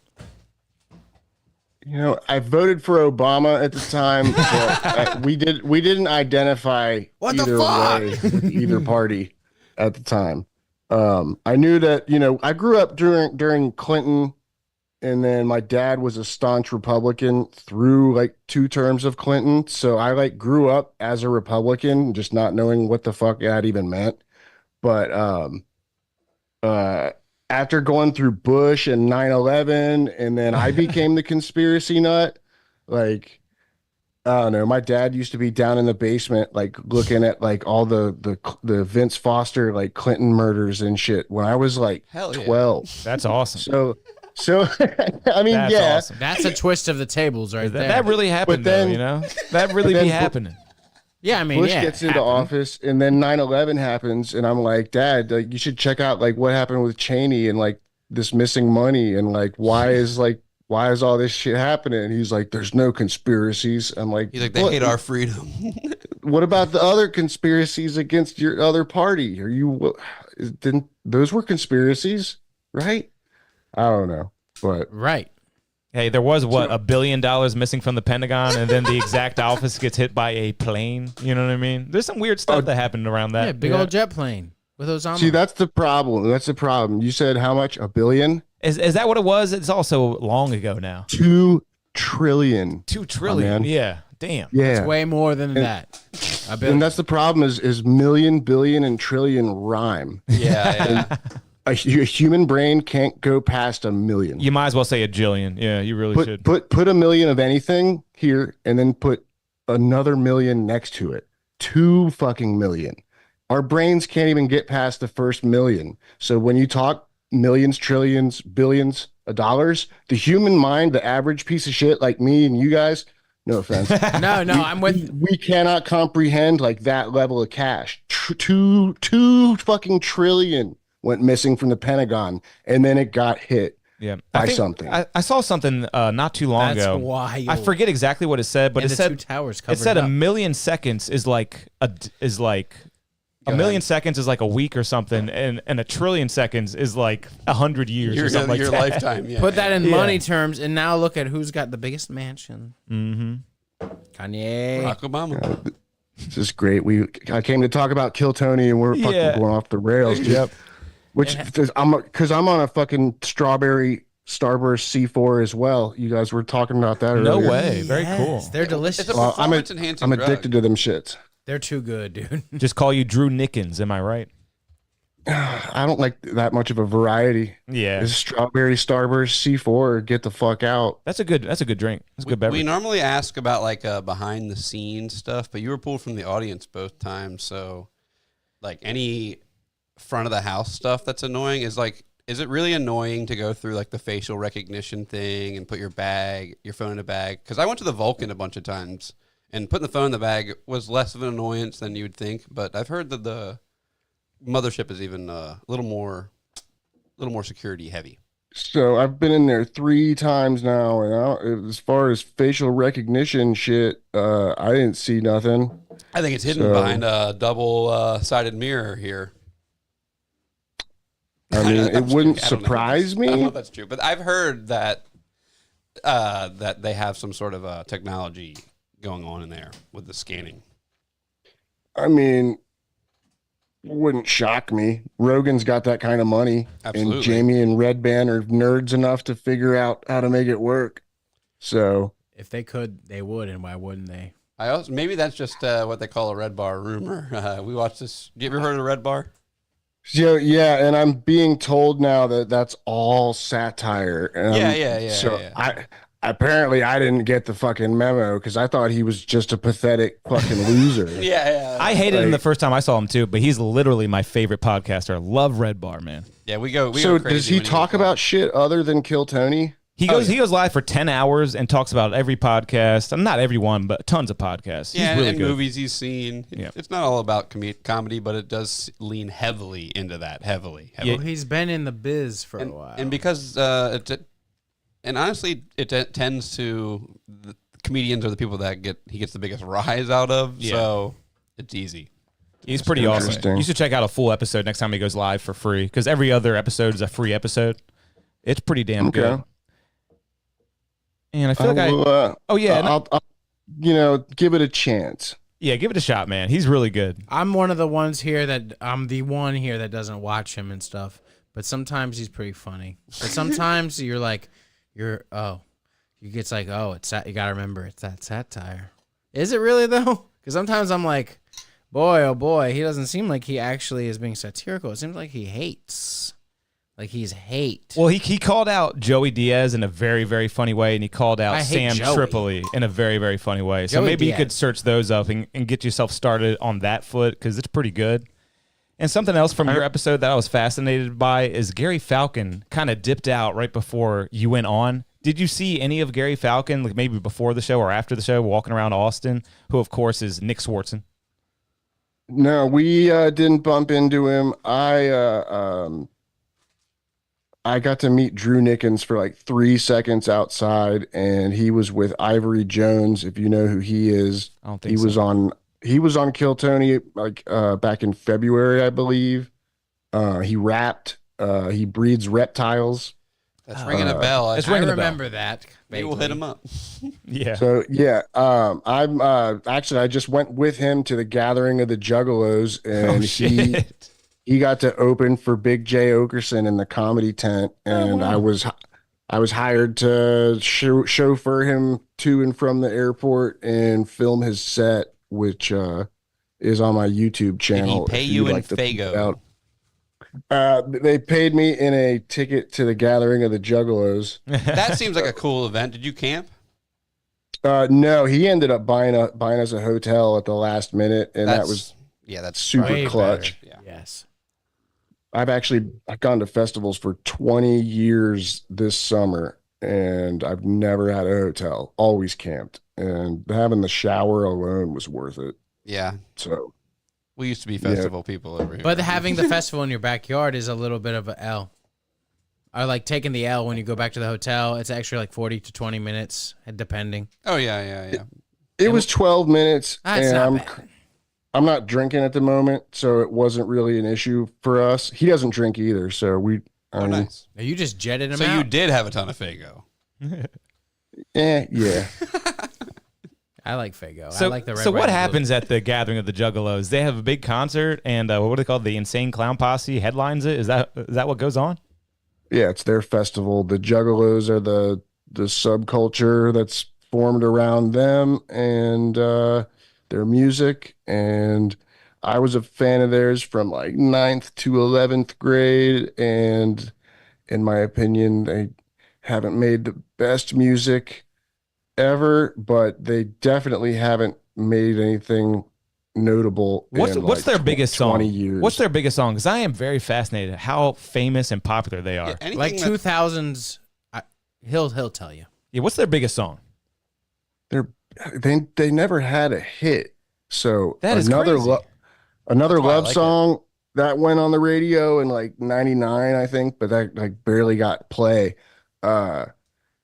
I voted for Obama at the time, but we didn't identify What the either fuck? way with either party at the time. I knew that I grew up during Clinton, and then my dad was a staunch Republican through like 2 terms of Clinton, so I like grew up as a Republican, just not knowing what the fuck that even meant. But after going through Bush and 9/11, and then I became the conspiracy nut. Like, I don't know. My dad used to be down in the basement, like looking at like all the Vince Foster like Clinton murders and shit when I was like Hell yeah. 12. That's awesome. So I mean, That's yeah. awesome. That's a twist of the tables right there. That really happened, But then- though, That really but be then- happening. Yeah, I mean, Bush yeah, gets it into happened. office, and then 9/11 happens, and I'm like, Dad, like, you should check out like what happened with Cheney and like this missing money, and like why is all this shit happening? And he's like, there's no conspiracies. I'm like, He's like, they "What? hate our freedom. What about the other conspiracies against your other party? Didn't those were conspiracies, right? I don't know, but Right. Hey, there was $1 billion missing from the Pentagon, and then the exact office gets hit by a plane. You know what I mean? There's some weird stuff that happened around that. Yeah, big old jet plane with Osama. see, that's the problem. That's the problem. You said how much? $1 billion? Is that what it was? It's also long ago now. 2 trillion. 2 trillion. man. Yeah. Damn. Yeah. It's way more than that. And that's the problem is million, billion, and trillion rhyme. yeah. A human brain can't go past 1 million. You might as well say a jillion. Yeah, you really should. Put 1 million of anything here, and then put another million next to it. 2 fucking million. Our brains can't even get past the first million. So when you talk millions, trillions, billions of dollars, the human mind, the average piece of shit like me and you guys, no offense. No, I'm with. We cannot comprehend like that level of cash. Two fucking trillion went missing from the Pentagon, and then it got hit Yeah, by I think something. I saw something not too long That's ago. wild. I forget exactly what it said, but And it the said 2 towers it covered said it a up. million seconds is like a million seconds is like a week or something, and a trillion seconds is like 100 years or something like your that. lifetime. Yeah. Put that in Yeah. money terms, and now look at who's got the biggest mansion. Mm-hmm. Kanye. Barack Obama. This is great. I came to talk about Kill Tony, and we're fucking Yeah. going off the rails. Yep. Which because I'm on a fucking strawberry Starburst C4 as well. You guys were talking about that No earlier. way. Very cool. They're delicious. It's a Well, performance-enhancing I'm drug. addicted to them shits. They're too good, dude. Just call you Drew Nickens. Am I right? I don't like that much of a variety. Yeah. This strawberry Starburst C4, get the fuck out. That's a good drink. That's a good We beverage. normally ask about like behind the scenes stuff, but you were pulled from the audience both times. So, like any front of the house stuff that's annoying is it really annoying to go through like the facial recognition thing and put your phone in a bag? Because I went to the Vulcan a bunch of times, and putting the phone in the bag was less of an annoyance than you would think. But I've heard that the mothership is even a little more security heavy. So I've been in there 3 times now, and as far as facial recognition shit, I didn't see nothing. I think it's hidden So- behind a double sided mirror here. I mean, I'm it just wouldn't kidding. I don't know if surprise that's- I don't know me. if that's true, but I've heard that that they have some sort of technology going on in there with the scanning. I mean, wouldn't shock me. Rogan's got that kind of money, Absolutely. and Jamie and Red Band are nerds enough to figure out how to make it work. So If they could, they would, and why wouldn't they? I also, maybe that's just what they call a red bar rumor. We watched this. You ever heard of red bar? So yeah, and I'm being told now that that's all satire. And Yeah. So yeah. I didn't get the fucking memo because I thought he was just a pathetic fucking loser. Yeah. I hated him the Like- first time I saw him too, but he's literally my favorite podcaster. I love Red Bar, man. Yeah, we go. So go crazy does he when talk goes about shit other than Kill Tony? He goes live for 10 hours and talks about every podcast. Not every one, but tons of podcasts. Yeah, He's really and good. movies he's seen. Yeah. It's not all about comedy, but it does lean heavily into that. Heavily. Yeah. Well, he's been in the biz for a while. And because and honestly, it tends to the comedians are the people that he gets the biggest rise out of. Yeah. So it's easy. He's pretty awesome. Interesting. You should check out a full episode next time he goes live for free because every other episode is a free episode. It's pretty damn Okay. good. And I feel like oh yeah, I'll give it a chance. yeah, give it a shot, man. He's really good. I'm one of the ones here that I'm the one here that doesn't watch him and stuff. But sometimes he's pretty funny. But sometimes you gets like, oh, you gotta remember it's that satire. Is it really though? Because sometimes I'm like, boy, oh boy, he doesn't seem like he actually is being satirical. It seems like he hates. Like he's hate. Well, he called out Joey Diaz in a very, very funny way, and he called out I hate Sam Joey. Tripoli in a very, very funny way. So Joey maybe you Diaz. could search those up and get yourself started on that foot because it's pretty good. And something else from your episode that I was fascinated by is Gary Falcon kind of dipped out right before you went on. Did you see any of Gary Falcon, like maybe before the show or after the show, walking around Austin, who, of course, is Nick Swartzen? No, we didn't bump into him. I got to meet Drew Nickens for like 3 seconds outside, and he was with Ivory Jones. If you know who he is, I don't think so. He was on Kill Tony like back in February, I believe. He rapped. He breeds reptiles. That's ringing a bell. it's I ringing a bell. remember that. Maybe we'll hit him up. Yeah. So yeah, I'm actually I just went with him to the gathering of the Juggalos, and he got to open for Big J Okerson in the comedy tent, and I was hired to chauffeur him to and from the airport and film his set, which is on my YouTube channel. Did he pay if you you'd in to peek Fago? out. They paid me in a ticket to the gathering of the Juggalos. That seems like a cool event. Did you camp? No, he ended up buying us a hotel at the last minute, and that was that's super way clutch. better. Yeah. Yes. I've gone to festivals for 20 years this summer, and I've never had a hotel. Always camped, and having the shower alone was worth it. Yeah. So We used to be festival people over here. But having the festival in your backyard is a little bit of a L. I like taking the L when you go back to the hotel. It's actually like 40 to 20 minutes, depending. oh yeah. it was 12 minutes, That's and not bad. I'm not drinking at the moment, so it wasn't really an issue for us. He doesn't drink either, so Oh, nice. You just jetted him So out. you did have a ton of Fago. yeah. I like Fago. I So, like the red, so white, what and blue. happens at the gathering of the Juggalos? They have a big concert, and what are they called? The Insane Clown Posse headlines it. Is that what goes on? Yeah, it's their festival. The Juggalos are the subculture that's formed around them and their music. And I was a fan of theirs from like 9th to 11th grade. And in my opinion, they haven't made the best music ever, but they definitely haven't made anything notable. What's in their like biggest 20 song? years. What's their biggest song? Because I am very fascinated how famous and popular they are. Yeah, anything Like that- 2000s. He'll tell you. Yeah, what's their biggest song? They never had a hit. So That is another crazy. another That's why I love like it. song that went on the radio in like 99, I think, but that like barely got play. That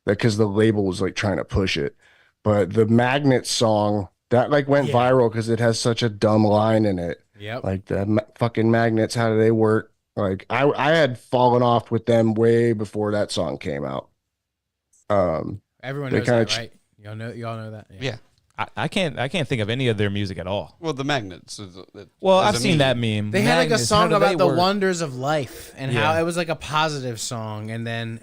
because the label was like trying to push it. But the Magnet song that like went viral because it has such a dumb line in it. Yep. Like the fucking magnets, how do they work? Like I had fallen off with them way before that song came out. Everyone they knows kinda that, right? Y'all know that. Yeah. I can't think of any of their music at all. Well, the magnets. Well, I've seen that meme. They had like a Magnets, how song do they about the work? wonders of life and how Yeah. it was like a positive song, and then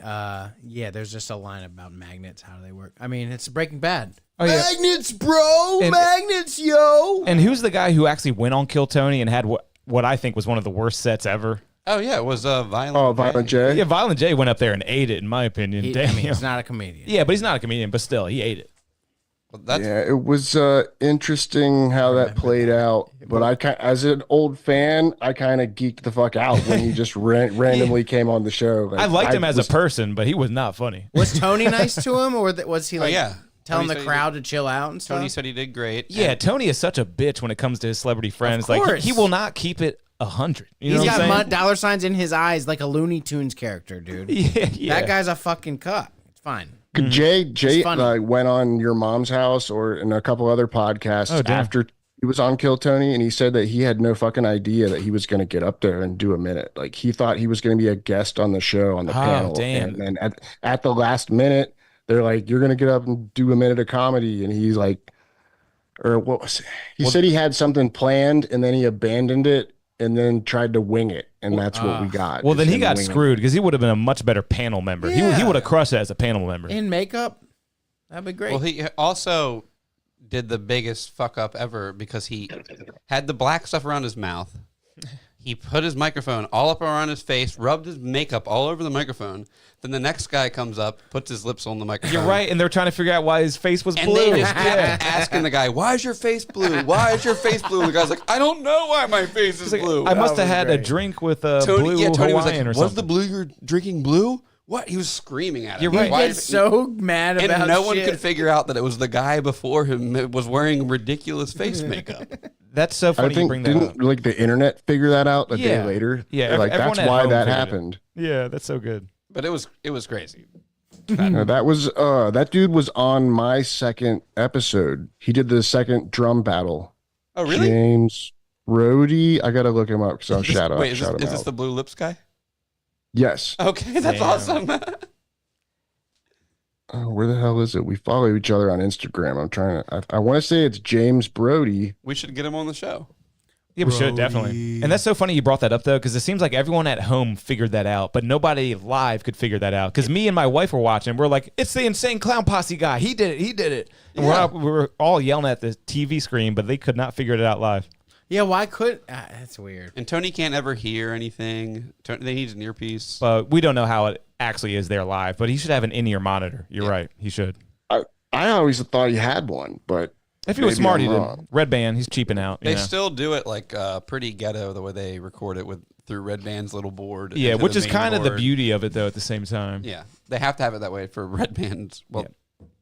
there's just a line about magnets. How do they work? I mean, it's Breaking Bad. Oh, yeah. Magnets, bro. And- Magnets, yo. And who's the guy who actually went on Kill Tony and had what I think was one of the worst sets ever? Oh yeah, it was Violent. Oh, Violent J. Yeah, Violent J went up there and ate it, in my opinion. I Damn. mean, he's not a comedian. Yeah, but he's not a comedian, but still, he ate it. Well, that's Yeah, it was interesting how that played out. But as an old fan, I kind of geeked the fuck out when he just randomly came on the show. Like, I liked him as was- a person, but he was not funny. Was Tony nice to him, or was he like yeah. telling Tony the said he crowd to chill out and stuff? Tony said he did great. Yeah, Tony is such a bitch when it comes to his celebrity friends. Like course. he will not keep it 100. You know He's what I'm got saying? dollar signs in his eyes like a Looney Tunes character, dude. Yeah. That guy's a fucking cuck. It's fine. Jay funny. went on Your Mom's House or in a couple other podcasts Oh, damn. after he was on Kill Tony, and he said that he had no fucking idea that he was going to get up there and do a minute. Like he thought he was going to be a guest on the show on the panel, damn. and then at the last minute, they're like, "You're going to get up and do a minute of comedy," and he's like, or what was it? He said he had something planned, and then he abandoned it, and then tried to wing it, and that's what we got. Well, is then he him got winging it. screwed because he would have been a much better panel member. He Yeah. would have crushed it as a panel member. In makeup, that'd be great. Well, he also did the biggest fuck up ever because he had the black stuff around his mouth. He put his microphone all up around his face, rubbed his makeup all over the microphone. Then the next guy comes up, puts his lips on the microphone. You're right, and they're trying to figure out why his face was And blue. they just kept asking the guy, "Why is your face blue? Why is your face blue?" And the guy's like, "I don't know why my face is blue." I must have was had a great. drink with a Tony, blue yeah, Tony was Hawaiian like, or "Was something. the blue you're drinking blue?" What? He was screaming at him. You're he right. Why gets is- so mad and about no one shit. could figure out that it was the guy before him that was wearing ridiculous face makeup. That's so I funny you think bring that up. didn't like the internet figure that out a Yeah. day later. Yeah, like everyone that's at why home that figured it. happened. Yeah, that's so good. But it was crazy. That was that dude was on my second episode. He did the second drum battle. Oh, really? James Brody. I gotta look him up because I'll shout out. Wait, is shout him this out. the blue lips guy? Yes. Okay, that's Damn. awesome. Oh, where the hell is it? We follow each other on Instagram. I'm trying to. I want to say it's James Brody. We should get him on the show. Yeah, we should definitely. And that's so funny you brought that up though, because it seems like everyone at home figured that out, but nobody live could figure that out. Because me and my wife were watching, we're like, "It's the Insane Clown Posse guy. He did it. He did it." And we're all yelling at the TV screen, but they could not figure it out live. Yeah, why could? That's weird. And Tony can't ever hear anything. They need an earpiece. But we don't know how it actually is there live. But he should have an in-ear monitor. You're right. He should. I always thought he had one, but If he was maybe smart, I'm he did. wrong. Red Band, he's cheaping out. They you know? still do it like pretty ghetto the way they record it through Red Band's little board. Yeah, into which the is main kind of the board. beauty of it though. At the same time, Yeah, they have to have it that way for Red Band's. Well,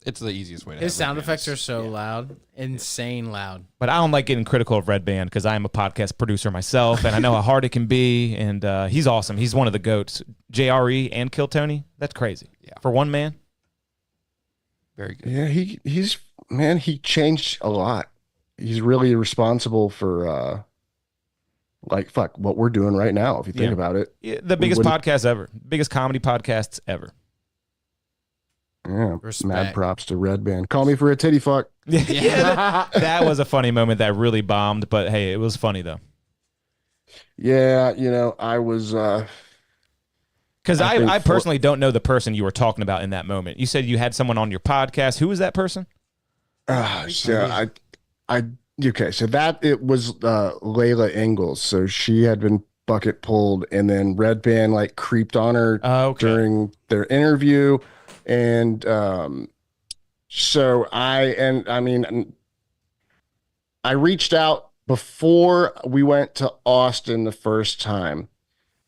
it's the easiest way to. His have Red sound effects are Band's. so loud, insane loud. but I don't like getting critical of Red Band because I am a podcast producer myself, and I know how hard it can be. And he's awesome. He's one of the goats. JRE and Kill Tony. That's crazy. Yeah. For one man. Very good. yeah, he's man. He changed a lot. He's really responsible for like fuck what we're doing right now. If you think Yeah. about it, Yeah, the biggest wouldn't- podcast ever. Biggest comedy podcasts ever. yeah. Respect. Mad props to Red Band. Call me for a titty fuck. Yeah, that was a funny moment that really bombed, but hey, it was funny though. Yeah, you know, I was Because I think I for- personally don't know the person you were talking about in that moment. You said you had someone on your podcast. Who was that person? so okay, so that it was Layla Ingalls. So she had been bucket pulled, and then Red Band like creeped on her Okay. during their interview, and so I mean I reached out before we went to Austin the first time,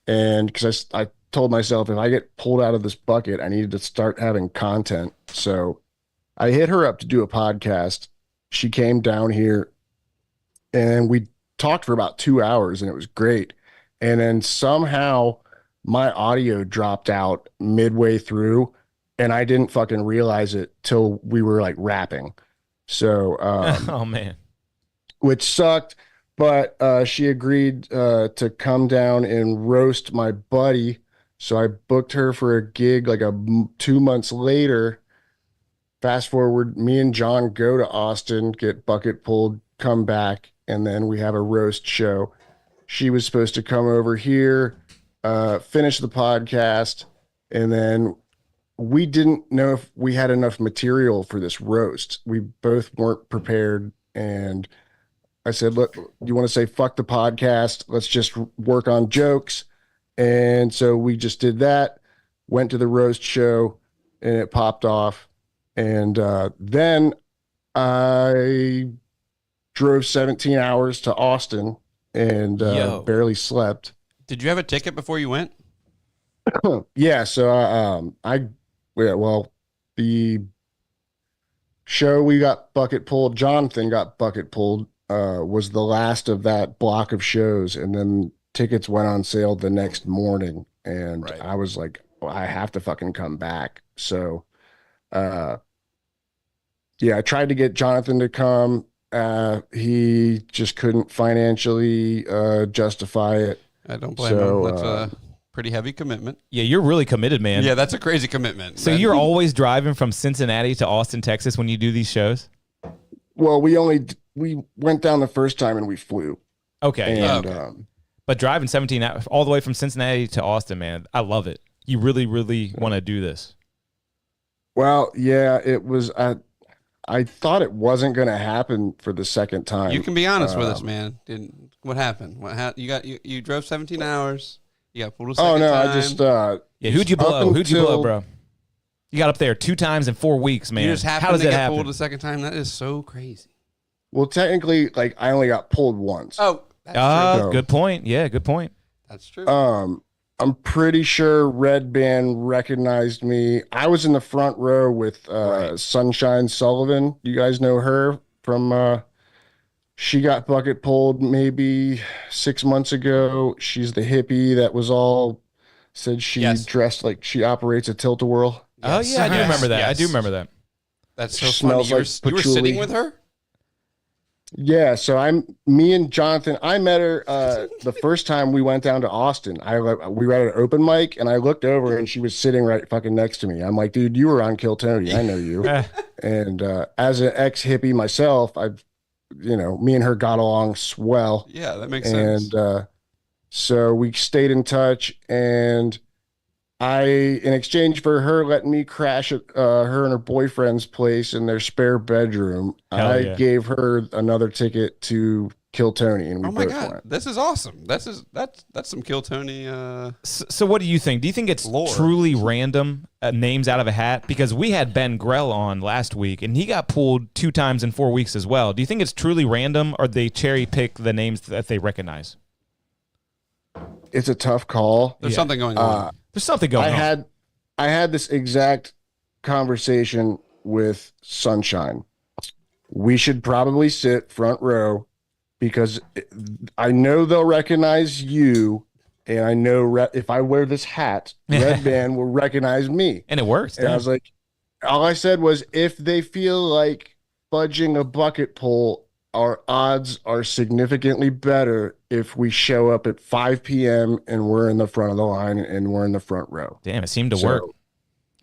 and because I told myself if I get pulled out of this bucket, I needed to start having content. So I hit her up to do a podcast. She came down here and we talked for about 2 hours and it was great. and then somehow my audio dropped out midway through, and I didn't fucking realize it till we were like rapping. So, Oh man. which sucked, but she agreed to come down and roast my buddy. So I booked her for a gig like 2 months later. Fast forward, me and John go to Austin, get bucket pulled, come back, and then we have a roast show. She was supposed to come over here, finish the podcast, and then we didn't know if we had enough material for this roast. We both weren't prepared, and I said, look, you want to say fuck the podcast? Let's just work on jokes. And so we just did that, went to the roast show, and it popped off. And then I drove 17 hours to Austin and barely slept. Did you have a ticket before you went? Yeah, so the show we got bucket pulled, Jonathan got bucket pulled, was the last of that block of shows, and then tickets went on sale the next morning, and Right. I was like, well, I have to fucking come back. So yeah, I tried to get Jonathan to come. He just couldn't financially justify it. I don't blame him. That's a pretty heavy commitment. Yeah, you're really committed, man. Yeah, that's a crazy commitment. So man. you're always driving from Cincinnati to Austin, Texas when you do these shows? Well, we went down the first time and we flew. Okay. And yeah. But driving 17 hours all the way from Cincinnati to Austin, man, I love it. You really, really want to do this. Well, yeah, it was. I thought it wasn't going to happen for the second time. You can be honest with us, man. What happened? You drove 17 hours. You got pulled a second time. I just Yeah, who'd you blow? Who'd you blow, bro? You got up there 2 times in 4 weeks, man. You just happened How does to it get happen? pulled a second time. That is so crazy. Well, technically, like I only got pulled once. Oh, that's true. Good point. Yeah, good point. That's true. I'm pretty sure Red Band recognized me. I was in the front row with Sunshine Sullivan. You guys know her from she got bucket pulled maybe 6 months ago. She's the hippie that was all said she dressed like she operates a tilt-a-whirl. Oh yeah, I do remember that. I Yes. do remember that. That's so She funny. smells You were, like you were sitting patchouli. with her? Yeah, so me and Jonathan, I met her the first time we went down to Austin. We were at an open mic, and I looked over, and she was sitting right fucking next to me. I'm like, dude, you were on Kill Tony. I know you. And as an ex-hippie myself, me and her got along swell. Yeah, that makes sense. And so we stayed in touch, and in exchange for her letting me crash at her and her boyfriend's place in their spare bedroom, Hell I yeah. gave her another ticket to Kill Tony, and we Oh my both god, went. this is awesome. That's some Kill Tony. So what do you think? Do you think it's Lore. truly random names out of a hat? Because we had Ben Grell on last week, and he got pulled 2 times in 4 weeks as well. Do you think it's truly random, or they cherry pick the names that they recognize? It's a tough call. There's something going on. There's something going on. I had this exact conversation with Sunshine. We should probably sit front row because I know they'll recognize you, and I know if I wear this hat, Red Band will recognize me. And it works. And I was like, all I said was, if they feel like fudging a bucket pull, our odds are significantly better if we show up at 5 p.m. and we're in the front of the line and we're in the front row. Damn, it seemed to work.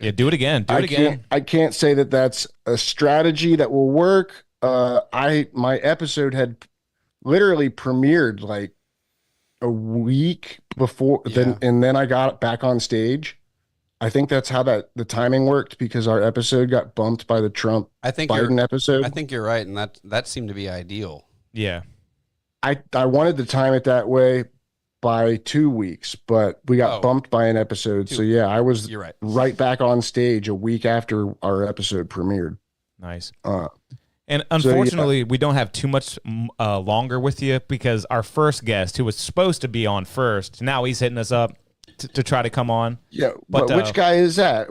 Yeah, do it again. Do it again. I can't say that that's a strategy that will work. My episode had literally premiered like a week before and then I got back on stage. I think that's how the timing worked, because our episode got bumped by the Trump Biden episode. I think you're right, and that seemed to be ideal. Yeah. I wanted to time it that way by 2 weeks, but we got bumped by an episode. So yeah, I was You're right. right back on stage a week after our episode premiered. Nice. And unfortunately, we don't have too much longer with you, because our first guest, who was supposed to be on first, now he's hitting us up to try to come on. Yeah, but which guy is that?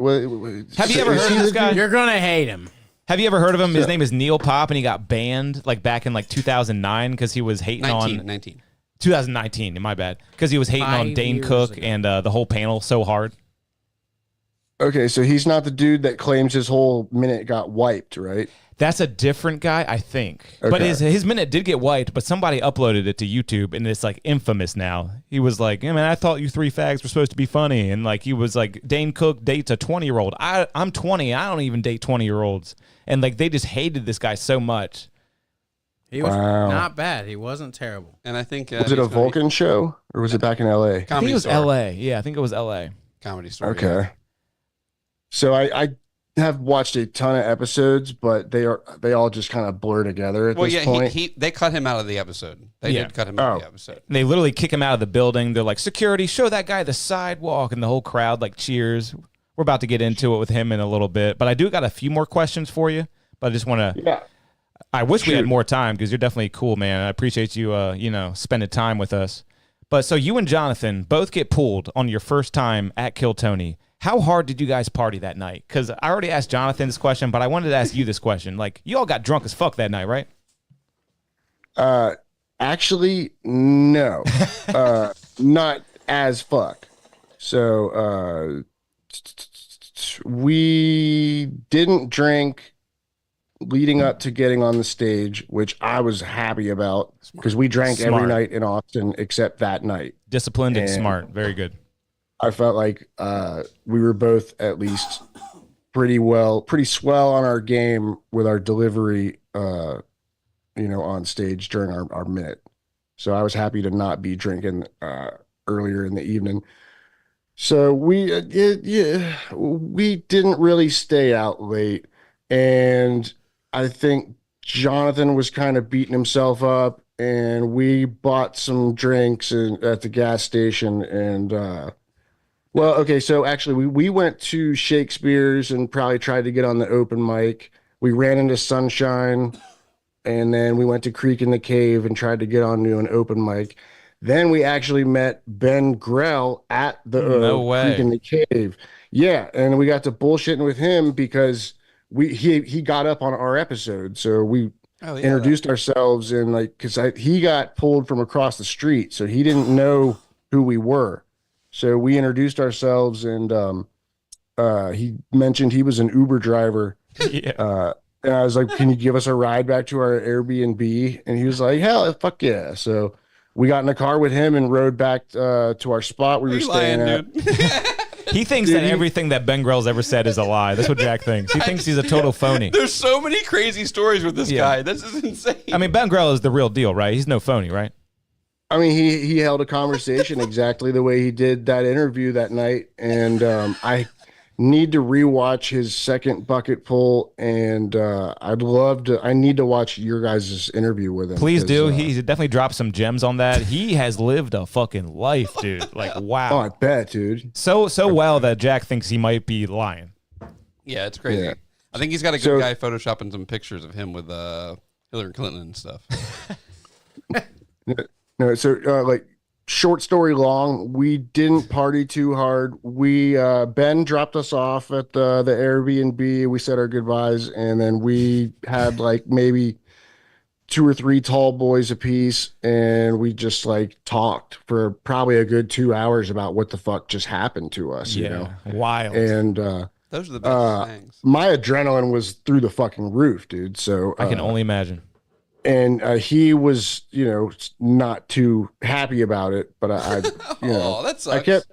Have you ever heard of this guy? You're gonna hate him. Have you ever heard of him? His name is Neil Pop, and he got banned back in 2009 because he was hating 19, on 19. 2019, my bad. Because he was hating on 5 Dane years Cook ago. and the whole panel so hard. Okay, so he's not the dude that claims his whole minute got wiped, right? That's a different guy, I think. But Okay. his minute did get wiped, but somebody uploaded it to YouTube, and it's like infamous now. He was like, "Hey man, I thought you three fags were supposed to be funny," and like he was like, "Dane Cook dates a 20-year-old. I'm 20. I don't even date 20-year-olds," and like they just hated this guy so much. He was Wow. not bad. He wasn't terrible. And I think Was it a Vulcan show or was it back in LA? I think it was L.A. Yeah, I think it was L.A. Comedy Store. Okay. So I have watched a ton of episodes, but they all just kind of blur together at Well, this yeah, point. they cut him out of the episode. They Yeah. did cut him out of Oh. the episode. They literally kick him out of the building. They're like, "Security, show that guy the sidewalk," and the whole crowd like cheers. We're about to get into it with him in a little bit, but I do got a few more questions for you. But I just want to. Yeah. I wish we had Shoot. more time because you're definitely cool, man. I appreciate you, spending time with us. But so you and Jonathan both get pulled on your first time at Kill Tony. How hard did you guys party that night? Because I already asked Jonathan this question, but I wanted to ask you this question. Like, you all got drunk as fuck that night, right? Actually, no. Not as fuck. So we didn't drink leading up to getting on the stage, which I was happy about because we drank every Smart. night in Austin except that night. Disciplined and And- smart. Very good. I felt like we were both at least pretty swell on our game with our delivery, on stage during our minute. So I was happy to not be drinking earlier in the evening. So we didn't really stay out late, and I think Jonathan was kind of beating himself up, and we bought some drinks at the gas station and. Well, okay, so actually we went to Shakespeare's and probably tried to get on the open mic. We ran into Sunshine, and then we went to Creek in the Cave and tried to get onto an open mic. Then we actually met Ben Grell at the No way. Creek in the Cave. Yeah, and we got to bullshitting with him because he got up on our episode. So we introduced ourselves and because he got pulled from across the street, so he didn't know who we were. So we introduced ourselves, and he mentioned he was an Uber driver. Yeah. And I was like, "Can you give us a ride back to our Airbnb?" And he was like, "Hell, fuck yeah!" So we got in the car with him and rode back to our spot we were staying at. Dude. He thinks that everything that Ben Grell's ever said is a lie. That's what Jack thinks. He thinks he's a total phony. There's so many crazy stories with this Yeah. guy. This is insane. I mean, Ben Grell is the real deal, right? He's no phony, right? I mean, he held a conversation exactly the way he did that interview that night, and I need to rewatch his second bucket pull, and I need to watch your guys' interview with him. Please 'cause, do. He definitely dropped some gems on that. He has lived a fucking life, dude. Like, Oh, wow. I bet, dude. So well that Jack thinks he might be lying. Yeah, it's crazy. Yeah. I think he's got a good So- guy photoshopping some pictures of him with Hillary Clinton and stuff. No, so short story long, we didn't party too hard. We Ben dropped us off at the Airbnb. We said our goodbyes, and then we had maybe 2 or 3 tall boys apiece, and we just talked for probably a good 2 hours about what the fuck just happened to us, you know. Wild. And Those are the best things. my adrenaline was through the fucking roof, dude. So I can only imagine. and he was, not too happy about it, but I Oh, that sucks.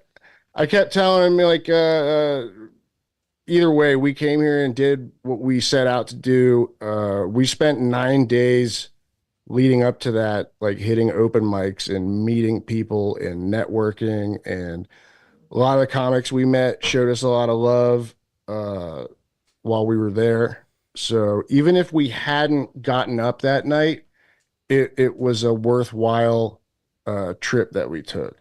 I kept telling him either way, we came here and did what we set out to do. We spent 9 days leading up to that, hitting open mics and meeting people and networking, and a lot of the comics we met showed us a lot of love while we were there. So even if we hadn't gotten up that night, it was a worthwhile trip that we took.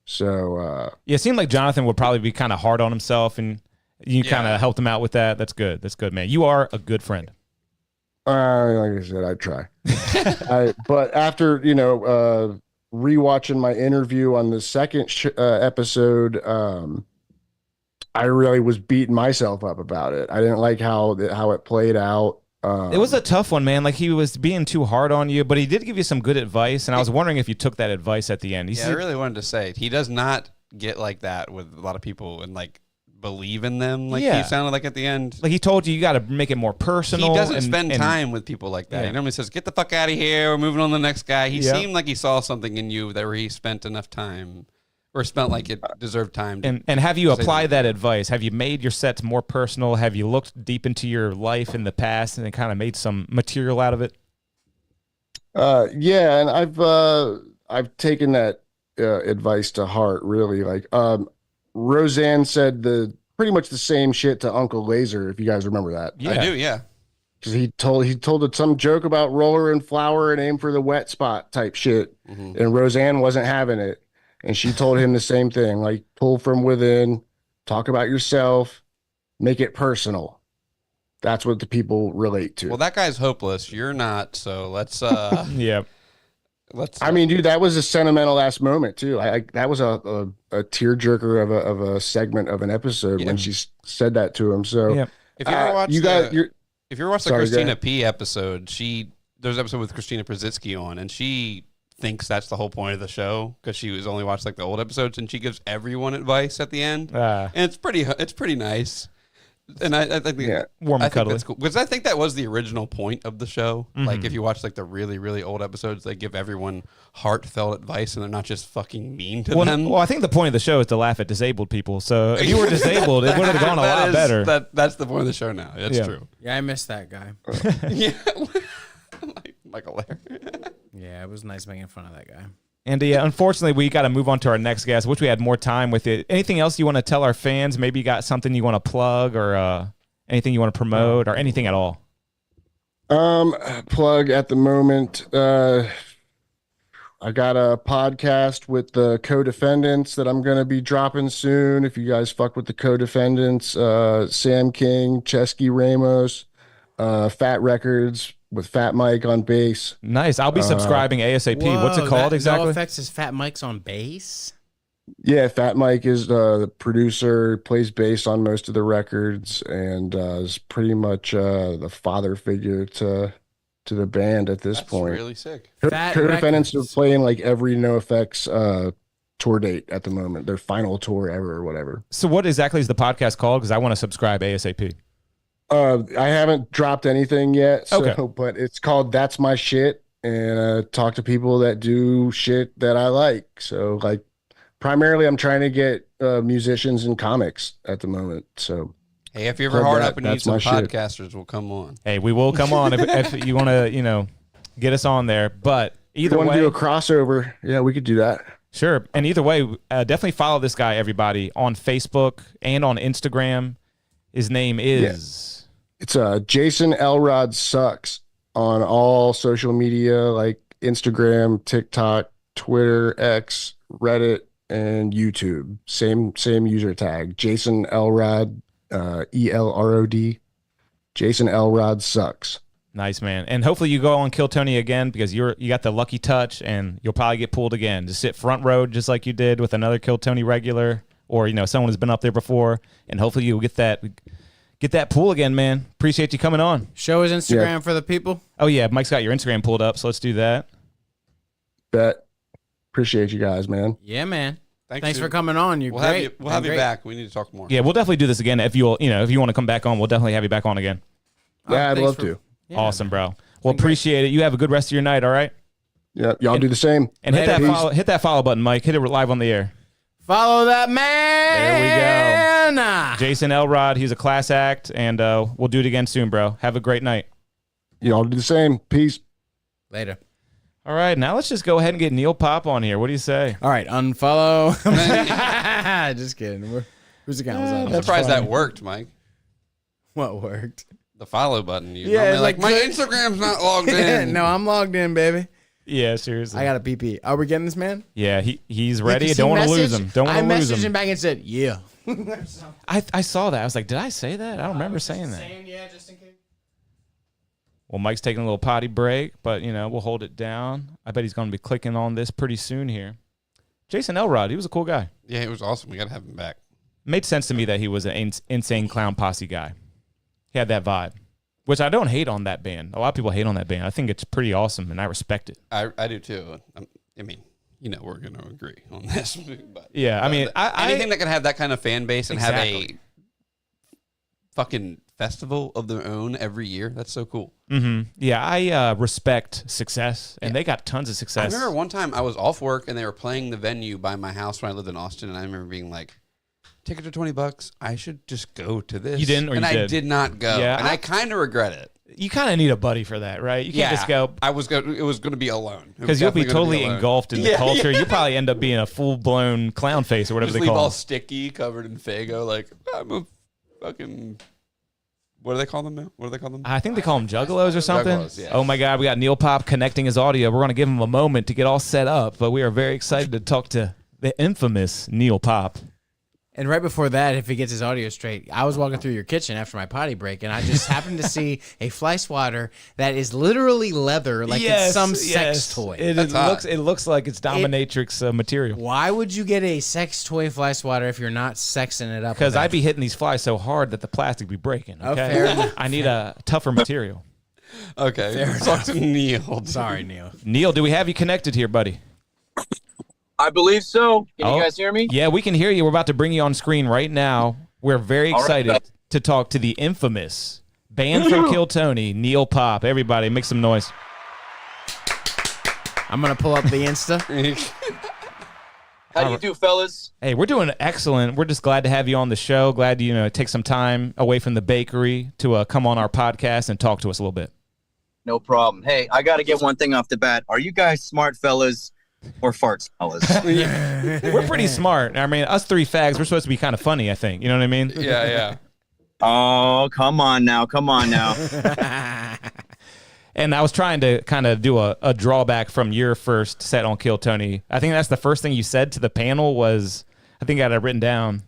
So Yeah, it seemed like Jonathan would probably be kind of hard on himself, and you kind of helped him out with that. That's good. That's good, man. You are a good friend. like I said, I'd try. But after rewatching my interview on the second episode, I really was beating myself up about it. I didn't like how it played out. It was a tough one, man. Like, he was being too hard on you, but he did give you some good advice, and I was wondering if you took that advice at the end. I really wanted to say, he does not get like that with a lot of people and, like, believe in them like he sounded like at the end. Like, he told you got to make it more personal. He doesn't spend time with people like that. He normally says, get the fuck out of here. We're moving on to the next guy. He seemed like he saw something in you that where he spent enough time or spent like it deserved time. And have you applied that advice? Have you made your sets more personal? Have you looked deep into your life in the past and kind of made some material out of it? Yeah, and I've taken that advice to heart, really. Like, Roseanne said pretty much the same shit to Uncle Laser, if you guys remember that. Yeah. I do, yeah. Because he told some joke about roller and flour and aim for the wet spot type shit, and Roseanne wasn't having it, and she told him the same thing, like, pull from within, talk about yourself, make it personal. That's what the people relate to. Well, that guy's hopeless. You're not, so let's yeah. I mean, dude, that was a sentimental ass moment too. That was a tearjerker of a segment of an episode when she said that to him. So if you ever watch if you ever watch the Christina P episode, there's an episode with Christina Przitsky on, and she thinks that's the whole point of the show because she was only watched like the old episodes, and she gives everyone advice at the end, and it's pretty nice. And I think warm and cuddly. That's cool because I think that was the original point of the show. Like if you watch like the really really old episodes, they give everyone heartfelt advice and they're not just fucking mean to them. Well, I think the point of the show is to laugh at disabled people. So if you were disabled, it would have gone a lot better. That's the point of the show now. That's true. Yeah, I missed that guy. Yeah, Michael Lair. Yeah, it was nice making fun of that guy. And unfortunately, we got to move on to our next guest. Wish we had more time with it. Anything else you want to tell our fans? Maybe you got something you want to plug or anything you want to promote or anything at all? Plug at the moment. I got a podcast with the co-defendants that I'm going to be dropping soon. If you guys fuck with the co-defendants, Sam King, Chesky Ramos, Fat Records, with Fat Mike on bass. Nice. I'll be subscribing ASAP. Whoa, what's it called exactly? No Effects is Fat Mike's on bass? Yeah, Fat Mike is the producer, plays bass on most of the records, and is pretty much the father figure to the band at this point. Really sick. Co-defendants are playing like every No Effects tour date at the moment, their final tour ever or whatever. So what exactly is the podcast called? Because I want to subscribe ASAP. I haven't dropped anything yet, okay. But it's called That's My Shit, and talk to people that do shit that I like. So, like, primarily I'm trying to get musicians and comics at the moment. So, hey, if you're ever hard up and need some podcasters, we'll come on. Hey, we will come on if you want to, get us on there. But either way, want to do a crossover? Yeah, we could do that. Sure. And either way, definitely follow this guy, everybody, on Facebook and on Instagram. His name is... It's Jason Elrod Sucks on all social media like Instagram, TikTok, Twitter, X, Reddit, and YouTube. Same user tag. Jason Elrod, ELROD. Jason Elrod Sucks. Nice, man. And hopefully you go on Kill Tony again because you got the lucky touch and you'll probably get pulled again. Just sit front row just like you did with another Kill Tony regular or someone who's been up there before, and hopefully you'll get that pool again, man. Appreciate you coming on. Show his Instagram for the people. Oh, yeah. Mike's got your Instagram pulled up, so let's do that. Bet. Appreciate you guys, man. Yeah, man. Thanks for coming on. You're great. We'll have you back. We need to talk more. Yeah, we'll definitely do this again. If you want to come back on, we'll definitely have you back on again. Yeah, I'd love to. Yeah, awesome, bro. Well, appreciate it. You have a good rest of your night, all right? Yeah, y'all do the same. And hit that follow button, Mike. Hit it live on the air. Follow that man. There we go. Jason Elrod, he's a class act, and we'll do it again soon, bro. Have a great night. Y'all do the same. Peace. Later. All right, now let's just go ahead and get Neil Pop on here. What do you say? All right, unfollow. Just kidding. Whose account was that? I'm surprised that worked, Mike. What worked? The follow button. Yeah, like my Instagram's not logged in. No, I'm logged in, baby. Yeah, seriously. I got a PP. Are we getting this man? Yeah, he's ready. Don't want to lose him. I messaged him back and said, yeah. I saw that. I was like, did I say that? I don't remember saying that. Yeah, just in case. Well, Mike's taking a little potty break, but, we'll hold it down. I bet he's going to be clicking on this pretty soon here. Jason Elrod, he was a cool guy. Yeah, he was awesome. We got to have him back. Made sense to me that he was an insane clown posse guy. He had that vibe. which I don't hate on that band. A lot of people hate on that band. I think it's pretty awesome, and I respect it. I do too. I mean, we're going to agree on this. But, Yeah, I mean, anything that can have that kind of fan base and have Exactly. a fucking festival of their own every year, that's so cool. Yeah, I respect success, and they got tons of I success. remember one time I was off work and they were playing the venue by my house when I lived in Austin, and I remember being like, tickets are $20. I should just go to this. You didn't, or and you I did? did not go. Yeah, and I kind of regret it. You kind of need a buddy for that, right? You can't just go I was going. It was going to be alone because you'll be totally engulfed in the Yeah, culture. yeah. You probably end up being a full blown clown face or whatever Just they leave call all it. sticky, covered in Faygo. Like I'm a fucking. What do they call them now? What do they call them? I think they call them juggalos or something. Juggalos, yeah. Oh my God, we got Neil Pop connecting his audio. We're going to give him a moment to get all set up, but we are very excited to talk to the infamous Neil Pop. And right before that, if he gets his audio straight, I was walking through your kitchen after my potty break, and I just happened to see a fly swatter that is literally leather, like it's some sex toy. It looks like it's dominatrix material. Why would you get a sex toy fly swatter if you're not sexing it up? Because with I'd that? be hitting these flies so hard that the plastic be breaking. Oh, Okay, fair enough. I need a tougher material. Okay, talk to Neil. Sorry, Neil. Neil, do we have you connected here, buddy? I believe so. Can Oh, you guys hear me? Yeah, we can hear you. We're about to bring you on screen right now. We're very All right. excited to talk to the infamous band from Kill Tony, Neil Pop. Everybody, make some noise. I'm gonna pull up the Insta. How do you do, fellas? Hey, we're doing excellent. We're just glad to have you on the show. Glad you take some time away from the bakery to come on our podcast and talk to us a little bit. No problem. Hey, I got to get one thing off the bat. Are you guys smart fellas or farts fellas? We're pretty smart. I mean, us three fags, we're supposed to be kind of funny, I think. You know what I mean? Yeah. Oh, come on now. Come on now. And I was trying to kind of do a drawback from your first set on Kill Tony. I think that's the first thing you said to the panel was, I think I had it written down.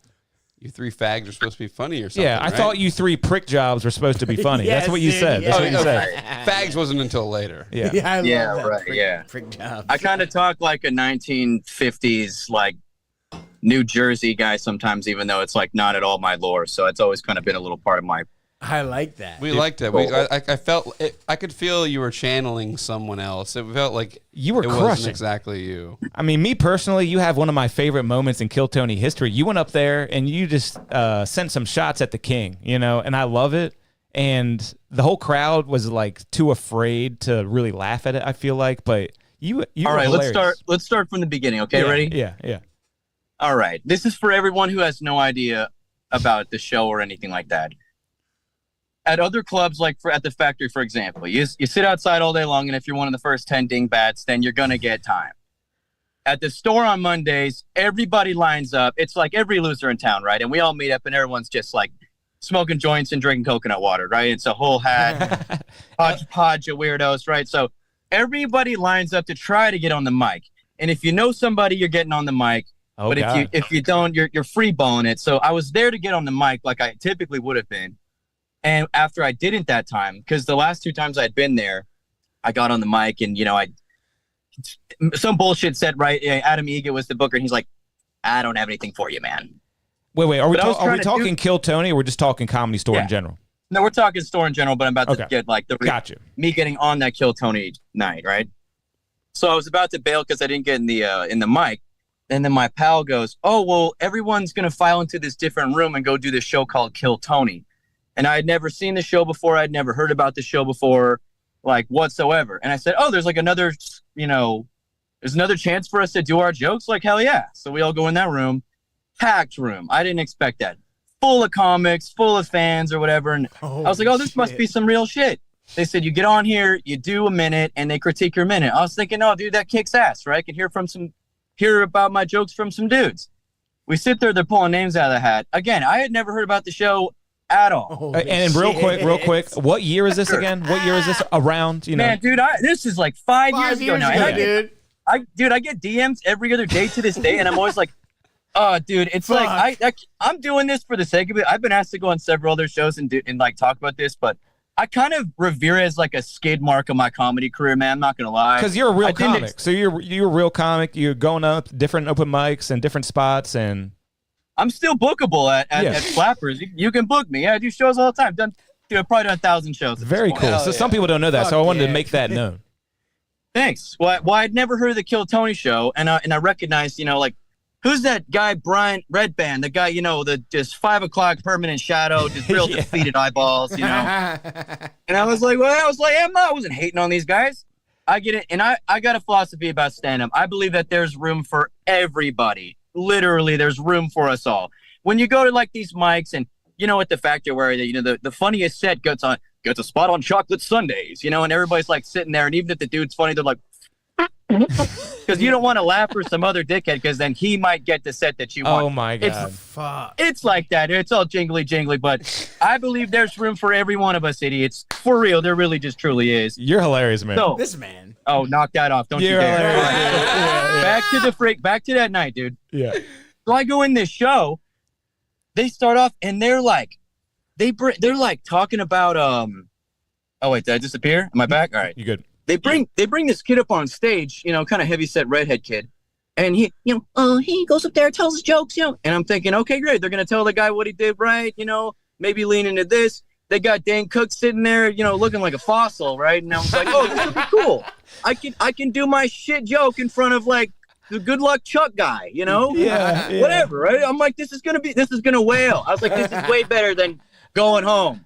You three fags are supposed to be funny or something. Yeah, I right? thought you three prick jobs were supposed to be funny. Yes, That's what you dude, said. That's yeah. what you said. Fags wasn't until later. Yeah. I love Yeah, that. right, yeah. Freak job. I kind of talk like a 1950s, like, New Jersey guy sometimes, even though it's, like, not at all my lore. So it's always kind of been a little part of my... I like that. We liked it. I felt it, I could feel you were channeling someone else. It felt like You were it crushing. wasn't exactly you. I mean, me personally, you have one of my favorite moments in Kill Tony history. You went up there and you just sent some shots at the king, and I love it. And the whole crowd was like too afraid to really laugh at it, I feel like. But you All were right, hilarious. let's start from the beginning. Okay, Yeah, ready? Yeah. All right. This is for everyone who has no idea about the show or anything like that. At other clubs, like at the factory, for example, you sit outside all day long, and if you're one of the first 10 dingbats, then you're going to get time. At the store on Mondays, everybody lines up. It's like every loser in town, right? And we all meet up, and everyone's just like smoking joints and drinking coconut water, right? It's a whole hat, hodgepodge of weirdos, right? So everybody lines up to try to get on the mic. And if you know somebody, you're getting on the mic. Oh, But God. if you don't, you're free balling it. So I was there to get on the mic like I typically would have been. And after I didn't that time, because the last two times I'd been there, I got on the mic and, some bullshit said, right, Adam Egan was the booker. And he's like, I don't have anything for you, man. Wait. Are we But I was talking trying to do- Kill Tony or we're just talking Comedy Store Yeah. in general? No, we're talking store in general, but I'm about to Okay. get like Got you. me getting on that Kill Tony night, right? So I was about to bail because I didn't get in the mic. And then my pal goes, oh, well, everyone's going to file into this different room and go do this show called Kill Tony. And I had never seen the show before. I'd never heard about the show before, like whatsoever. And I said, oh, there's like another, there's another chance for us to do our jokes. Like, hell yeah. So we all go in that room, packed room. I didn't expect that. Full of comics, full of fans or whatever. And I was like, oh, this must be some real shit. They said, you get on here, you do a minute, and they critique your minute. I was thinking, oh, dude, that kicks ass, right? I can hear about my jokes from some dudes. We sit there, they're pulling names out of the hat. Again, I had never heard about the show at all. And real quick, what year is this again? What year is this around? Man, dude, this is like 5 years ago now. And I get DMs every other day to this day, and I'm always like, oh, dude, it's like I'm doing this for the sake of it. I've been asked to go on several other shows and like talk about this, but I kind of revere it as like a skid mark of my comedy career, man. I'm not gonna lie. Because you're a real comic. So you're a real comic. You're going up different open mics and different spots, and I'm still bookable at Flappers. You can book me. Yeah, I do shows all the time. Done Dude, I've probably done 1,000 shows. At Very this cool. point. So some people don't know that, Fuck so I wanted yeah. to make that known. Thanks. Well, I'd never heard of the Kill Tony show, and I recognized, like, who's that guy, Brian Redband, the guy, the just 5 o'clock permanent shadow, just real defeated eyeballs, And I was like, I wasn't hating on these guys. I get it, and I got a philosophy about stand-up. I believe that there's room for everybody. Literally, there's room for us all. When you go to like these mics, and at the factory where the funniest set gets a spot on chocolate sundaes, and everybody's like sitting there, and even if the dude's funny, they're like, because you don't want to laugh for some other dickhead, because then he might get the set that you want. Oh my God. It's like that. It's all jingly, but I believe there's room for every one of us idiots. For real, there really just truly is. You're hilarious, man. So, This man. oh, knock that off. Don't you You're dare. hilarious. Back to that night, dude. Yeah. So I go in this show. They start off and they're like talking about oh wait, did I disappear? Am I back? All right. You good? They bring this kid up on stage, kind of heavy set redhead kid. And he goes up there, tells his jokes, and I'm thinking, okay, great. They're gonna tell the guy what he did right, maybe lean into this. They got Dane Cook sitting there, looking like a fossil, right? And I was like, oh, this would be cool. I can do my shit joke in front of like the good luck Chuck guy, Yeah. whatever, right? I'm like, this is gonna whale. I was like, this is way better than going home.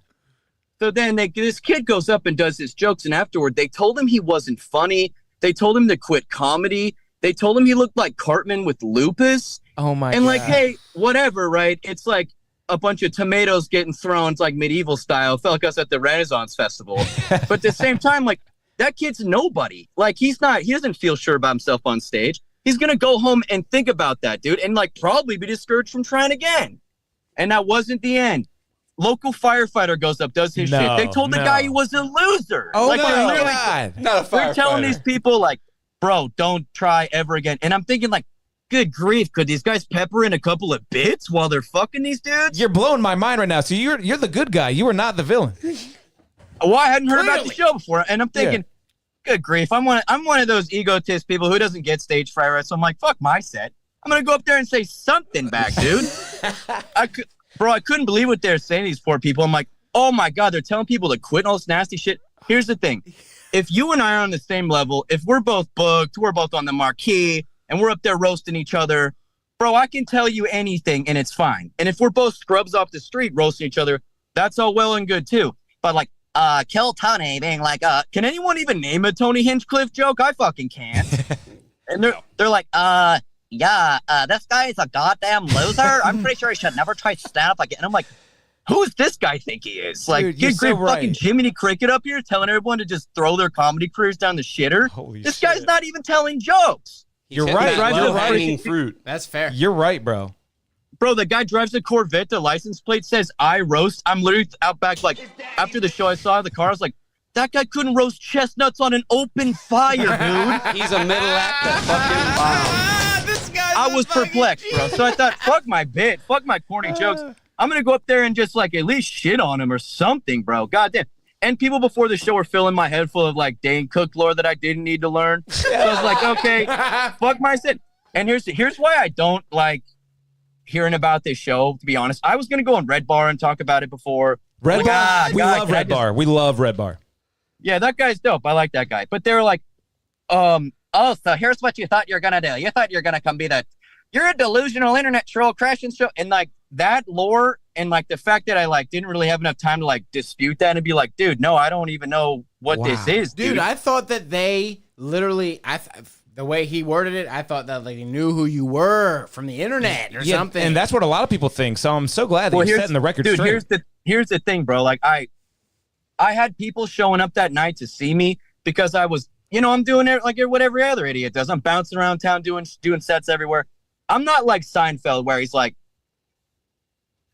So then this kid goes up and does his jokes, and afterward they told him he wasn't funny. They told him to quit comedy. They told him he looked like Cartman with lupus. Oh my God. And like, hey, whatever, right? It's like a bunch of tomatoes getting thrown. It's like medieval style. Felt like us at the Renaissance Festival. But at the same time, like, that kid's nobody. Like, he doesn't feel sure about himself on stage. He's going to go home and think about that, dude, and like probably be discouraged from trying again. And that wasn't the end. Local firefighter goes up, does his shit. They told the guy he was a loser. Oh like, my God. Not a they're telling these firefighter. people, like, bro, don't try ever again. And I'm thinking, like, good grief, could these guys pepper in a couple of bits while they're fucking these dudes? You're blowing my mind right now. So you're the good guy. You are not the villain. Well, I hadn't heard about the show before, and I'm thinking, good grief, I'm one of those egotist people who doesn't get stage fright, right? So I'm like, fuck my set. I'm gonna go up there and say something back, dude. I couldn't believe what they're saying to these poor people. I'm like, oh my God, they're telling people to quit all this nasty shit. Here's the thing. If you and I are on the same level, if we're both booked, we're both on the marquee, and we're up there roasting each other, bro, I can tell you anything and it's fine. And if we're both scrubs off the street roasting each other, that's all well and good too. But like, Kill Tony being like, can anyone even name a Tony Hinchcliffe joke? I fucking can't. And they're like, this guy is a goddamn loser. I'm pretty sure he should never try stand-up again. And I'm like, who's this guy think he is? Like, Dude, you're good so grief, right. fucking Jiminy Cricket up here telling everyone to just throw their comedy careers down the shitter. Holy this shit. guy's not even telling jokes. You're He's right. hitting that You're low-hanging right. fruit. That's fair. You're right, bro. Bro, the guy drives a Corvette. The license plate says I roast. I'm literally out back, like, after the show I saw the car, I was like, that guy couldn't roast chestnuts on an open fire, dude. He's a middle actor. Fucking This guy's I was perplexed, bro. So I thought, fuck my bit, fuck my corny jokes. I'm gonna go up there and just like at least shit on him or something, bro. Goddamn. And people before the show were filling my head full of like Dane Cook lore that I didn't need to learn. So I was like, okay, fuck my shit. And here's why I don't like hearing about this show. To be honest, I was gonna go on Red Bar and talk about it before. Red Like, Bar. We God, love can I Red just- Bar. We love Red Bar. Yeah, that guy's dope. I like that guy. But they're like, oh, so here's what you thought you're gonna do. You thought you're gonna come be you're a delusional internet troll crashing show. And like that lore and like the fact that I like didn't really have enough time to like dispute that and be like, dude, no, I don't even know what this is, Dude, I thought that they literally, the way he worded it, I thought that like, they knew who you were from the internet or something. And that's what a lot of people think. So I'm so glad that you're setting the record dude, straight. here's the thing, bro. Like I had people showing up that night to see me because I was, I'm doing it like what every other idiot does. I'm bouncing around town doing sets everywhere. I'm not like Seinfeld where he's like,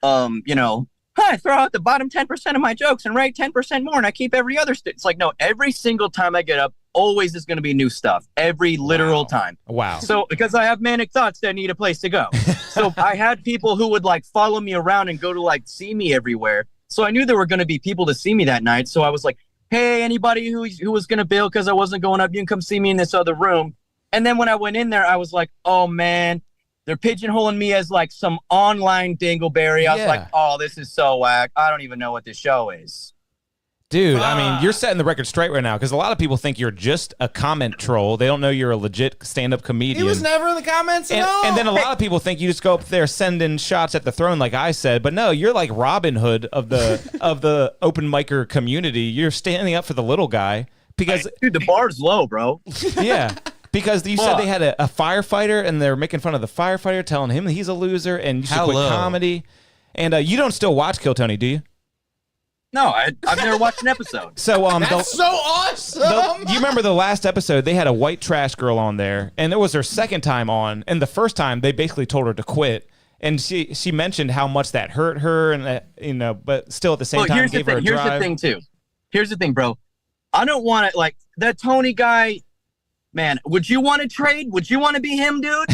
I throw out the bottom 10% of my jokes and write 10% more and I keep every other It's like, no, every single time I get up, always is going to be new stuff. Every literal time. Wow. So because I have manic thoughts that need a place to go. So I had people who would like follow me around and go to like see me everywhere. So I knew there were going to be people to see me that night. So I was like, hey, anybody who was going to bail because I wasn't going up, you can come see me in this other room. And then when I went in there, I was like, oh man, they're pigeonholing me as like some online dingleberry. I was like, oh, this is so whack. I don't even know what this show is. Dude, I mean, you're setting the record straight right now because a lot of people think you're just a comment troll. They don't know you're a legit stand-up comedian. He was never in the comments at all. And then a lot of people think you just go up there sending shots at the throne, like I said. But no, you're like Robin Hood of the open micer community. You're standing up for the little guy because Dude, the bar's low, bro. yeah. Because you said they had a firefighter and they're making fun of the firefighter, telling him that he's a loser and you should quit comedy. And you don't still watch Kill Tony, do you? No, I've never watched an episode. So that's so awesome. You remember the last episode? They had a white trash girl on there, and it was her second time on. And the first time, they basically told her to quit. And she mentioned how much that hurt her, and that, but still at the same time gave her a drive. Here's the thing too. Here's the thing, bro. I don't want to like that Tony guy. Man, would you want to trade? Would you want to be him, dude?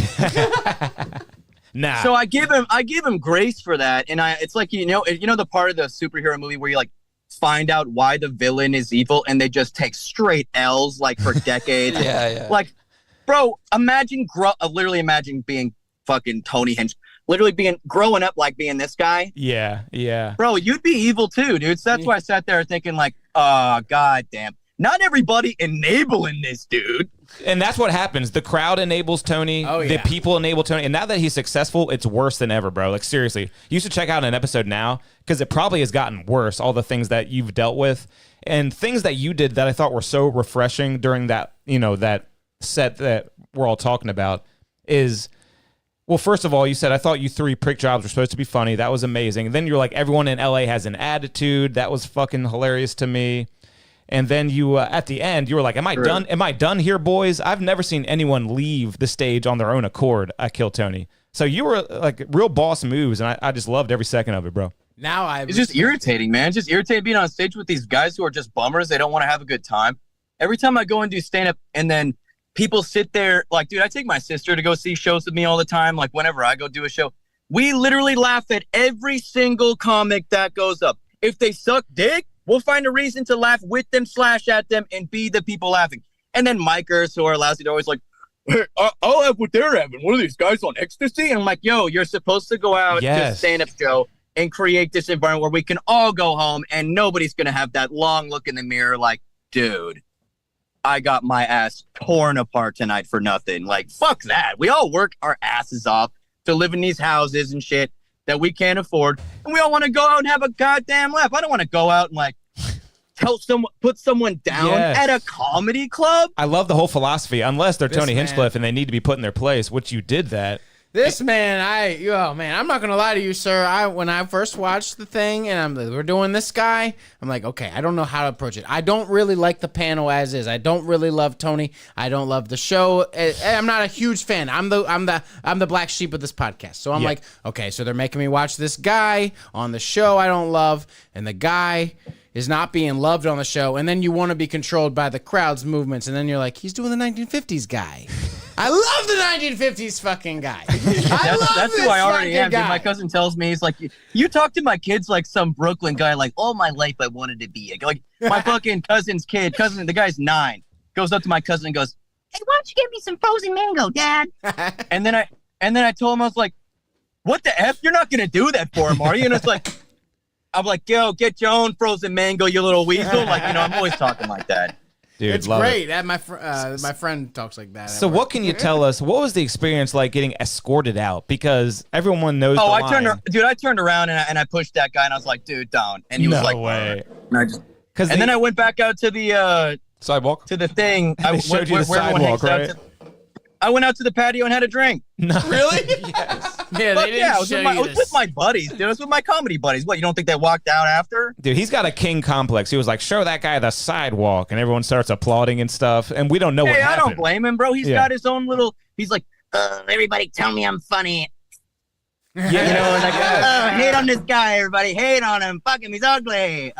Nah. So I give him grace for that, and it's like you know the part of the superhero movie where you like find out why the villain is evil, and they just take straight L's like for decades. Yeah. Like, bro, literally imagine being fucking Tony Hinch, literally growing up like being this guy. Yeah. Bro, you'd be evil too, dude. So that's why I sat there thinking like, oh goddamn, not everybody enabling this dude. And that's what happens. The crowd enables Tony. Oh, yeah. The people enable Tony. And now that he's successful, it's worse than ever, bro. Like, seriously. You should check out an episode now because it probably has gotten worse, all the things that you've dealt with. And things that you did that I thought were so refreshing during that, that set that we're all talking about is, well, first of all, you said, I thought you 3 prick jobs were supposed to be funny. That was amazing. And then you're like, everyone in LA has an attitude. That was fucking hilarious to me. And then you, at the end, you were like, am I done? Am I done here, boys? I've never seen anyone leave the stage on their own accord at Kill Tony. So you were like real boss moves, and I just loved every second of it, bro. It's just irritating, man. It's just irritating being on stage with these guys who are just bummers. They don't want to have a good time. Every time I go and do stand-up, and then people sit there, like, dude, I take my sister to go see shows with me all the time. Like, whenever I go do a show, we literally laugh at every single comic that goes up. If they suck dick, we'll find a reason to laugh with them, / at them, and be the people laughing. And then micers who are lousy, they're always like, hey, I'll have what they're having. What are these guys on ecstasy? And I'm like, yo, you're supposed to go out to a stand-up show and create this environment where we can all go home and nobody's going to have that long look in the mirror like, dude, I got my ass torn apart tonight for nothing. Like, fuck that. We all work our asses off to live in these houses and shit that we can't afford, and we all want to go out and have a goddamn laugh. I don't want to go out and like put someone down at a comedy club. I love the whole philosophy, unless they're Tony Hinchcliffe and they need to be put in their place, which you did that. This man, I'm not gonna lie to you, sir. When I first watched the thing and we're doing this guy, I'm like, okay, I don't know how to approach it. I don't really like the panel as is. I don't really love Tony. I don't love the show. I'm not a huge fan. I'm the black sheep of this podcast. So I'm like, okay, so they're making me watch this guy on the show I don't love, and the guy is not being loved on the show, and then you want to be controlled by the crowd's movements, and then you're like, he's doing the 1950s guy. I love the 1950s fucking guy. That's who I already am. Dude, my cousin tells me, he's like, you talk to my kids like some Brooklyn guy, like, all my life I wanted to be. Like, my fucking cousin's kid, the guy's 9, goes up to my cousin and goes, hey, why don't you get me some frozen mango, Dad? and then I told him, I was like, what the F? You're not going to do that for him, are you? And it's like, I'm like, yo, get your own frozen mango, you little weasel. Like, I'm always talking like that. Dude, it's great. My friend talks like that. So what can you tell us? What was the experience like getting escorted out? Because everyone knows. Oh, I turned around and I pushed that guy and I was like, dude, don't. And he was like, way. And then I went back out to the sidewalk, to the thing. I showed you the sidewalk, right? I went out to the patio and had a drink. No. Really? Yes. Yeah, I was with my buddies, dude. I was with my comedy buddies. What, you don't think they walked out after? Dude, he's got a king complex. He was like, show that guy the sidewalk. And everyone starts applauding and stuff. And we don't know what happened. I don't blame him, bro. He's got his own little, he's like, everybody tell me I'm funny. Yeah. Hate on this guy, everybody. Hate on him. Fuck him. He's ugly.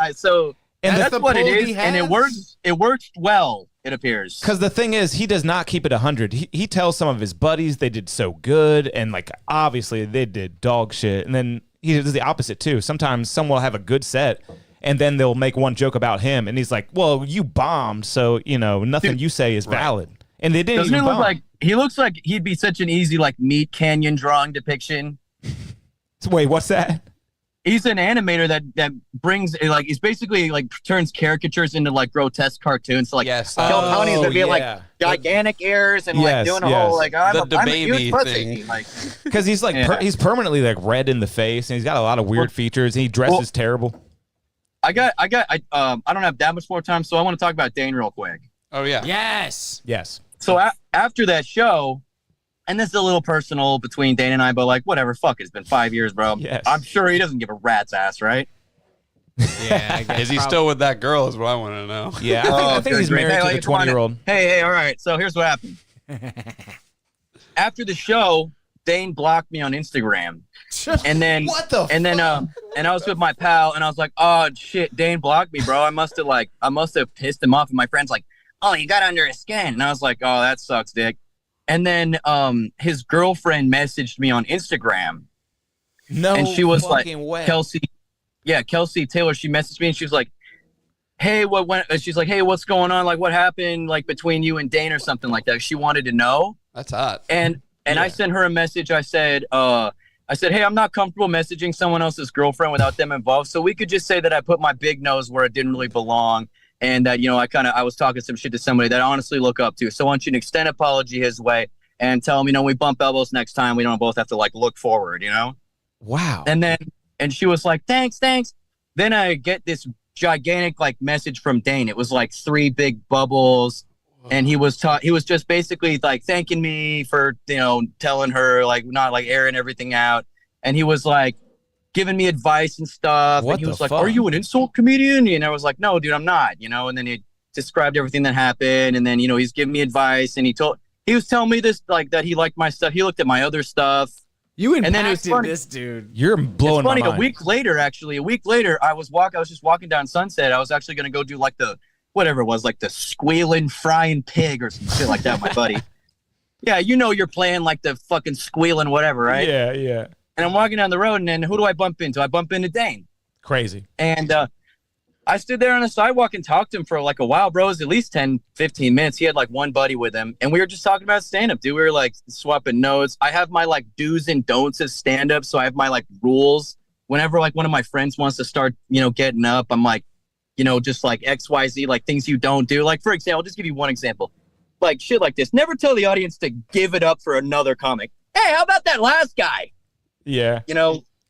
And that's what it is. And it works. It works well, it appears. Because the thing is, he does not keep it 100. He tells some of his buddies they did so good, and like obviously they did dog shit. And then he does the opposite too. Sometimes someone will have a good set, and then they'll make one joke about him, and he's like, "Well, you bombed, so nothing you say is valid." And they didn't. Doesn't he look like he looks like he'd be such an easy like meat canyon drawing depiction? Wait, what's that? he's an animator that brings like he's basically like turns caricatures into like grotesque cartoons. So like Yes. ponies would be yeah. like gigantic ears and like Yes, doing a yes. whole like I'm The a baby huge pussy. thing. Like Because he's like he's permanently like red in the face, and he's got a lot of weird features, and he dresses terrible. I don't have that much more time, so I want to talk about Dane real quick. Oh yeah. Yes. Yes. So after that show, and this is a little personal between Dane and I, but like whatever, fuck it, it's been 5 years, bro. Yes. I'm sure he doesn't give a rat's ass, right? Yeah. I guess Is he still with that girl? Is what I want to know. Yeah, I think he's good, great. married Hey, to like, the come on. 20-year-old. Hey, all right. So here's what happened. After the show, Dane blocked me on Instagram. And then and I was with my pal and I was like, oh shit, Dane blocked me, bro. I must have pissed him off. And my friend's like, oh, you got under his skin. And I was like, oh, that sucks, dick. And then his girlfriend messaged me on Instagram. No, And she was like, fucking way. Kelsey Taylor, she messaged me and she was like, hey, what's going on? Like, what happened like between you and Dane or something like that? She wanted to know. That's hot. And I sent her a message. I said, hey, I'm not comfortable messaging someone else's girlfriend without them involved. So we could just say that I put my big nose where it didn't really belong. And that, I was talking some shit to somebody that I honestly look up to. So I want you to extend apology his way and tell him, we bump elbows next time. We don't both have to like look forward, Wow. And she was like, thanks. Then I get this gigantic like message from Dane. It was like 3 big bubbles. And he was just basically like thanking me for, telling her like not like airing everything out. And he was like giving me advice and stuff. What and he was the like, fuck? are you an insult comedian? And I was like, no, dude, I'm not, And then he described everything that happened. And then, he's giving me advice and he was telling me this, like that he liked my stuff. He looked at my other stuff. You And then it was impacted funny. this dude. You're blowing It's funny. my mind. A week later, I was just walking down Sunset. I was actually going to go do like the, whatever it was, like the squealing frying pig or some shit like that, my buddy. Yeah, you're playing like the fucking squealing whatever, right? Yeah. And I'm walking down the road, and then who do I bump into? I bump into Dane. Crazy. And I stood there on the sidewalk and talked to him for like a while, bro. It was at least 10, 15 minutes. He had like one buddy with him, and we were just talking about stand-up, dude. We were like swapping notes. I have my like do's and don'ts of stand-up, so I have my like rules. Whenever like one of my friends wants to start, getting up, I'm like, just like XYZ, like things you don't do. Like, for example, I'll just give you one example. Like shit like this. Never tell the audience to give it up for another comic. Hey, how about that last guy? Yeah.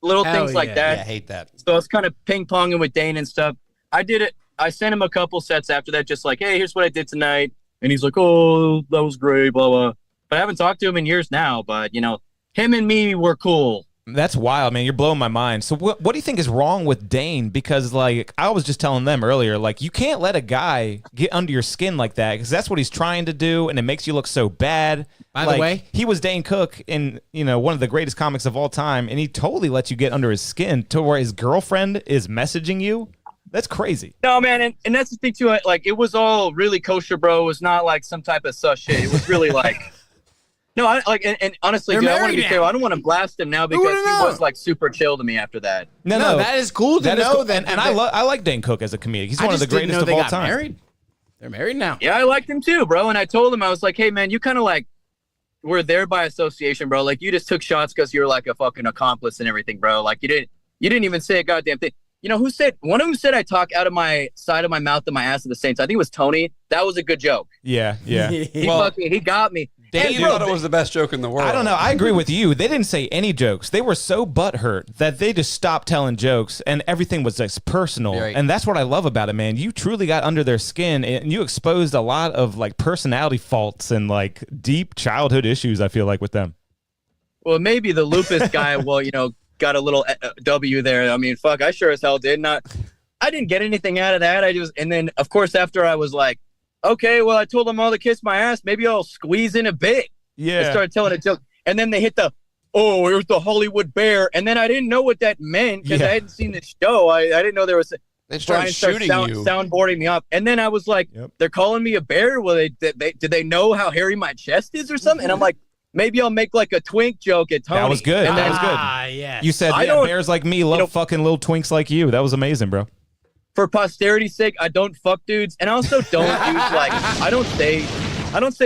Little Hell things like yeah. that. Yeah, I hate that. So I was kind of ping-ponging with Dane and stuff. I did it. I sent him a couple sets after that, just like, hey, here's what I did tonight. And he's like, oh, that was great, blah, blah. But I haven't talked to him in years now. But, him and me were cool. That's wild, man. You're blowing my mind. So what do you think is wrong with Dane? Because like I was just telling them earlier, like you can't let a guy get under your skin like that because that's what he's trying to do, and it makes you look so bad. By the way, he was Dane Cook in one of the greatest comics of all time, and he totally lets you get under his skin to where his girlfriend is messaging you. That's crazy. No, man, and that's the thing too. Like it was all really kosher, bro. It was not like some type of sus shit. It was really like. No, I like, and honestly, They're dude, I want to married be now. clear. I don't want to blast him now because would've he known? was like super chill to me after that. No, that is cool to know cool. that. And I like Dane Cook as a comedian. He's one of the greatest of all time. Married. They're married now. Yeah, I liked him too, bro. And I told him, I was like, hey, man, you kind of like were there by association, bro. Like you just took shots because you're like a fucking accomplice and everything, bro. Like you didn't even say a goddamn thing. Who said, one of them said I talk out of my side of my mouth and my ass at the same time. I think it was Tony. That was a good joke. Yeah. He got me. Dane Hey, bro, thought it was the best joke in the world. I don't know. I agree with you. They didn't say any jokes. They were so butthurt that they just stopped telling jokes, and everything was just personal. Right. And that's what I love about it, man. You truly got under their skin, and you exposed a lot of like personality faults and like deep childhood issues. I feel like with them. Well, maybe the lupus guy, got a little W there. I mean, fuck, I sure as hell did not. I didn't get anything out of that. And then, of course, after I was like, okay, well, I told them all to kiss my ass. Maybe I'll squeeze in a bit. Yeah. I started telling a joke. And then they hit here's the Hollywood Bear. And then I didn't know what that meant because I hadn't seen the show. I didn't know there was. They started shooting you. Soundboarding me up. And then I was like, they're calling me a bear. Well, did they know how hairy my chest is or something? And I'm like, maybe I'll make like a twink joke at Tony. That was good. And That then, was good. Yes. You said bears like me love fucking little twinks like you. That was amazing, bro. for posterity's sake, I don't fuck dudes, and I also don't use like I don't say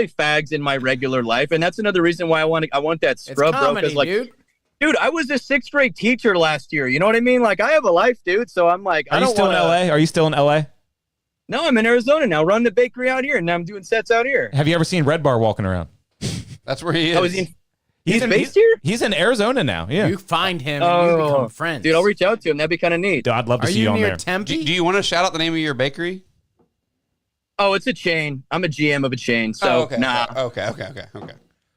fags in my regular life, and that's another reason why I want that scrub, bro. Because like, Dude, I was a 6th grade teacher last year. You know what I mean? Like, I have a life, dude. So I'm like, Are you still in LA? Are you still in LA? No, I'm in Arizona now. Running the bakery out here, and now I'm doing sets out here. Have you ever seen Red Bar walking around? That's where he is. Oh, he's based here? He's in Arizona now. Yeah. You find him and you become friends. Dude, I'll reach out to him. That'd be kind of neat. Dude, I'd love to Are see you on near there. Tempe? Do you want to shout out the name of your bakery? Oh, it's a chain. I'm a GM of a chain. So, Oh, okay. nah. Okay.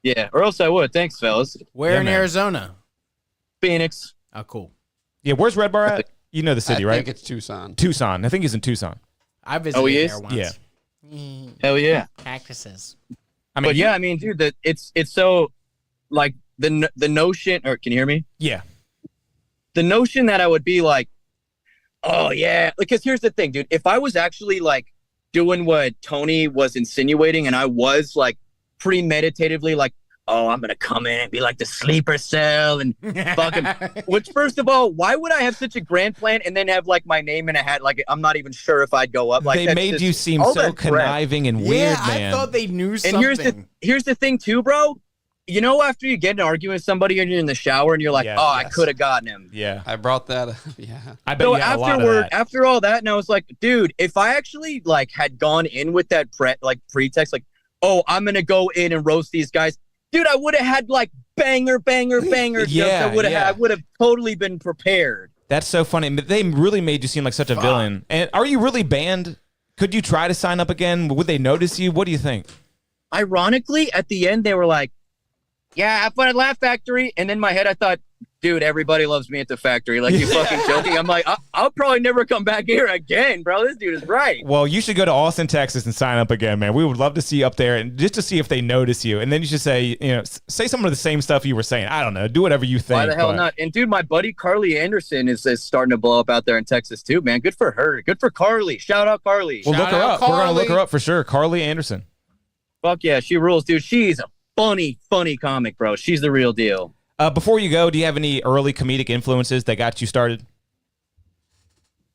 Yeah, or else I would. Thanks, fellas. Where Yeah, in man. Arizona? Phoenix. Oh, cool. Yeah, where's Red Bar at? You know the city, I right? think it's Tucson. Tucson. I think he's in Tucson. I visited Oh, he there is? once. Yeah. Hell yeah. Cactuses. I mean, But yeah, I mean, dude, it's so like the notion. Or can you hear me? yeah. The notion that I would be like, oh yeah, because here's the thing, dude. If I was actually like doing what Tony was insinuating, and I was like premeditatively like, oh, I'm gonna come in and be like the sleeper cell and fucking. Which, first of all, why would I have such a grand plan and then have like my name in a hat? Like, I'm not even sure if I'd go up. Like, They that's made just- you seem all so that crap. conniving and weird, Yeah, man. I thought they knew And something. here's the thing too, bro. You know, after you get in an argument with somebody and you're in the shower and you're like, Yes, oh, I yes. could have gotten him. Yeah. I brought that up. Yeah. I bet So you had a lot of afterward, that. after all that, and I was like, dude, if I actually like had gone in with that pretext, like, oh, I'm gonna go in and roast these guys, dude, I would have had like banger jokes. Yeah, I would have totally been prepared. That's so funny. They really made you seem like such a villain. And are you really banned? Could you try to sign up again? Would they notice you? What do you think? Ironically, at the end, they were like, yeah, have fun at Laugh Factory. And in my head, I thought, dude, everybody loves me at the factory. Like, you fucking joking? I'm like, I'll probably never come back here again, bro. This dude is right. Well, you should go to Austin, Texas and sign up again, man. We would love to see you up there and just to see if they notice you. And then you should say, say some of the same stuff you were saying. I don't know. Do whatever you think. Why the hell but- not? And dude, my buddy Carly Anderson is starting to blow up out there in Texas too, man. Good for her. Good for Carly. Shout out Carly. Well, look Shout her out up. We're going to look Carly. her up for sure. Carly Anderson. Fuck yeah, she rules, dude. She's a funny comic, bro. She's the real deal. Before you go, do you have any early comedic influences that got you started?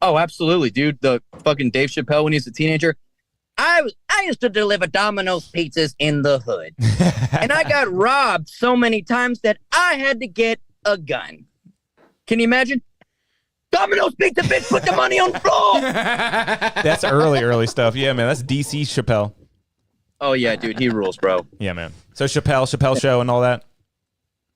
Oh, absolutely, dude. The fucking Dave Chappelle when he was a teenager. I used to deliver Domino's pizzas in the hood, and I got robbed so many times that I had to get a gun. Can you imagine? Domino's pizza, bitch, put the money on the floor. That's early stuff. Yeah, man. That's DC Chappelle. Oh yeah, dude, he rules, bro. Yeah, man. So Chappelle Show and all that.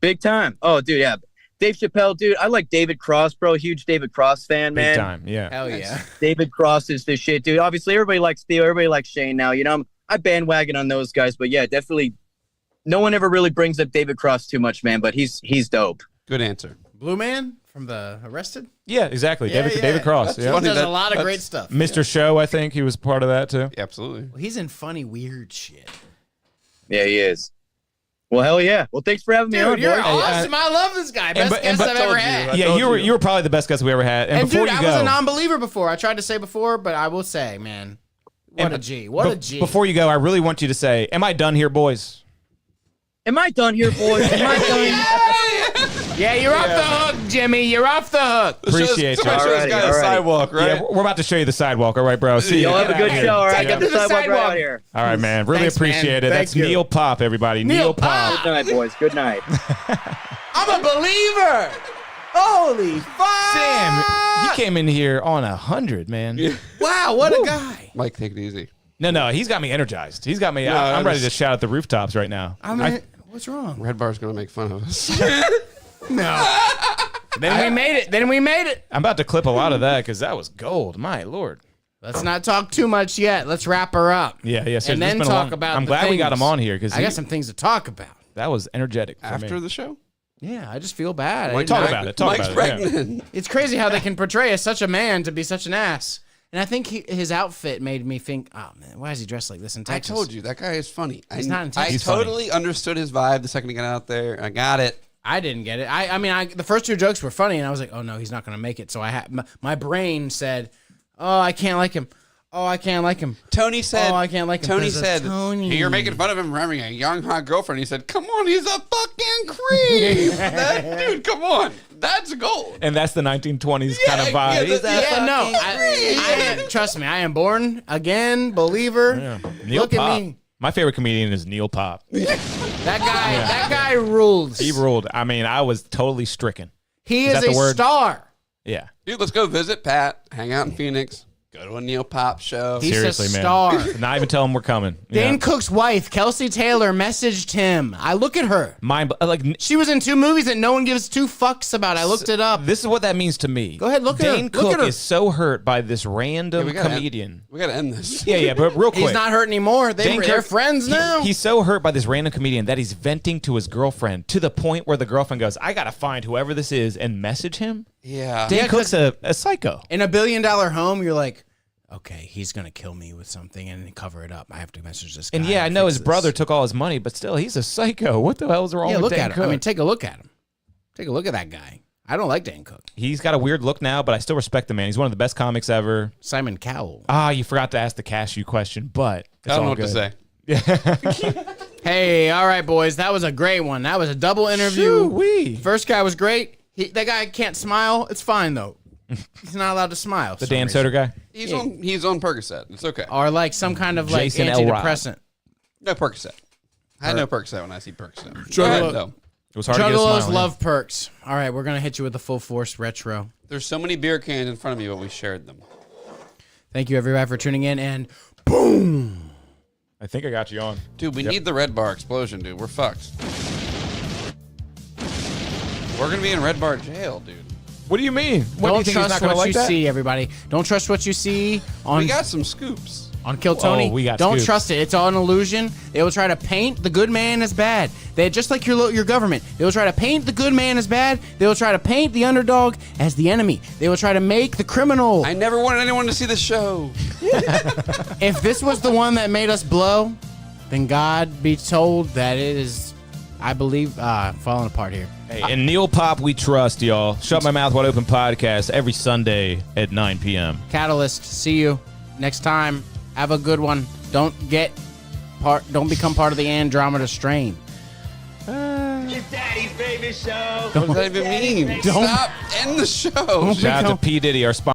Big time. Oh, dude, yeah. Dave Chappelle, dude. I like David Cross, bro. Huge David Cross fan, man. Big time. Yeah. Hell yeah. David Cross is the shit, dude. Obviously, everybody likes Theo. Everybody likes Shane now. You know, I bandwagon on those guys, but yeah, definitely. No one ever really brings up David Cross too much, man. But he's dope. Good answer. Blue Man from the Arrested? Yeah, exactly. Yeah, David Cross. That's Yeah. funny. He does that- a lot of that's- great stuff. Mr. Show, I think he was part of that too. Absolutely. Well, he's in funny, weird shit. Yeah, he is. Well, hell yeah. Well, thanks for having me on, Dude, you're boy. awesome. I love this guy. Best guest I've ever had. Yeah, you were probably the best guest we ever had. And, And before dude, you I go, was a non-believer before. I tried to say before, but I will say, man, what a G. What a G. Before you go, I really want you to say, "Am I done here, boys?" Am I done here, boys? Am I done? Yeah, you're off the hook, Jimmy. You're off the hook. Appreciate you. Show this Alrighty, guy the alrighty. sidewalk, right? Yeah, we're about to show you the sidewalk. All right, bro. See you. Y'all have a good show. All right, Take him get to the sidewalk right sidewalk. out here. All right, man. Really Thanks, man. appreciate it. Thank That's you. Neil Pop, everybody. Neil Pop. Good night, boys. Good night. I'm a believer. Holy fuck. Sam, he came in here on 100, man. Wow, what a guy. Mike, take it easy. No, he's got me energized. He's got me. No, I'm I'm ready to just- shout at the rooftops right now. I mean, what's wrong? Red Bar's gonna make fun of us. No. Then we made it. I'm about to clip a lot of that because that was gold. My lord. Let's not talk too much yet. Let's wrap her up. Yeah. So And it's then been a talk long- about I'm the glad we got things. him on here because I got some things to talk about. that was energetic for After me. the show? Yeah, I just feel bad. I Mike, didn't talk know- about it. Talk Mike's about it. Yeah. pregnant. It's crazy how they can portray such a man to be such an ass. And I think his outfit made me think, oh man, why is he dressed like this in I Texas? told you, that guy is funny. He's not in I Texas. He's funny. totally understood his vibe the second he got out there. I got it. I didn't get it. I mean, the first two jokes were funny, and I was like, oh no, he's not going to make it. So I had my brain said, oh, I can't like him. Oh, I can't like him. Tony said, Oh, I can't like him Tony 'cause of said, Tony. "Hey, you're making fun of him for having a young, hot girlfriend." He said, come on, he's a fucking creep. Dude, come on. That's gold. And that's the 1920s kind of vibe. yeah, He's the- that Yeah, no, fucking I trust me. I am born again, believer. Yeah. Neil Look Pop. at me. My favorite comedian is Neil Pop. That guy rules. He ruled. I mean, I was totally stricken. He Is is that a the word? star. Yeah. Dude, let's go visit Pat, hang out in Phoenix, go to a Neil Pop show. He's Seriously, a man. star. Not even tell him we're coming. Dane Yeah. Cook's wife, Kelsey Taylor, messaged him. I look at her. She was in 2 movies that no one gives 2 fucks about. I looked it up. This is what that means to me. Go ahead, look at her. Dane Look Cook at her. is so hurt by this random we gotta comedian. We got to end this. Yeah, but real quick. He's not hurt anymore. They're Cook- friends now. He's so hurt by this random comedian that he's venting to his girlfriend to the point where the girlfriend goes, I got to find whoever this is and message him. Yeah. Dane Cook's a psycho. In a $1 billion home, you're like, okay, he's going to kill me with something and cover it up. I have to message this guy. And yeah, I know fix his this. brother took all his money, but still, he's a psycho. What the hell is wrong Yeah, with look Dane at him. Cook? I mean, take a look at him. Take a look at that guy. I don't like Dane Cook. He's got a weird look now, but I still respect the man. He's one of the best comics ever. Simon Cowell. Ah, you forgot to ask the cashew question, but it's I don't know all what good. to say. Hey, all right, boys. That was a great one. That was a double interview. Shoo-wee. First guy was great. That guy can't smile. It's fine, though. He's not allowed to smile. The Dan Soder guy? He's on Percocet. It's okay. Or like some kind of like Jason Elrod. antidepressant. No Percocet. I had no Percocet when I see Percocet. Juggalo. Go ahead, though. It was hard to get a Juggalos smile. love perks. All right, we're going to hit you with the full force retro. There's so many beer cans in front of me, but we shared them. Thank you, everybody, for tuning in. And boom. I think I got you on. Dude, we need the Red Bar explosion, dude. We're fucked. We're going to be in Red Bar jail, dude. What do you mean? What, do you Don't think he's trust not gonna what like you that? see, everybody. Don't trust what you see on We got some scoops. on Kill Tony. Oh, we got Don't scoops. trust it. It's all an illusion. They will try to paint the good man as bad. They just like your government. They will try to paint the good man as bad. They will try to paint the underdog as the enemy. They will try to make the criminal. I never wanted anyone to see the show. If this was the one that made us blow, then God be told that it is, I believe, falling apart here. Hey, and Neil Pop, we trust, y'all. Shut My Mouth Wide Open podcast every Sunday at 9 p.m. Catalyst. See you next time. Have a good one. Don't become part of the Andromeda strain. It's Daddy's favorite show. What does that even mean? Don't- Stop. End the show. Shout out to P. Diddy, our sponsor.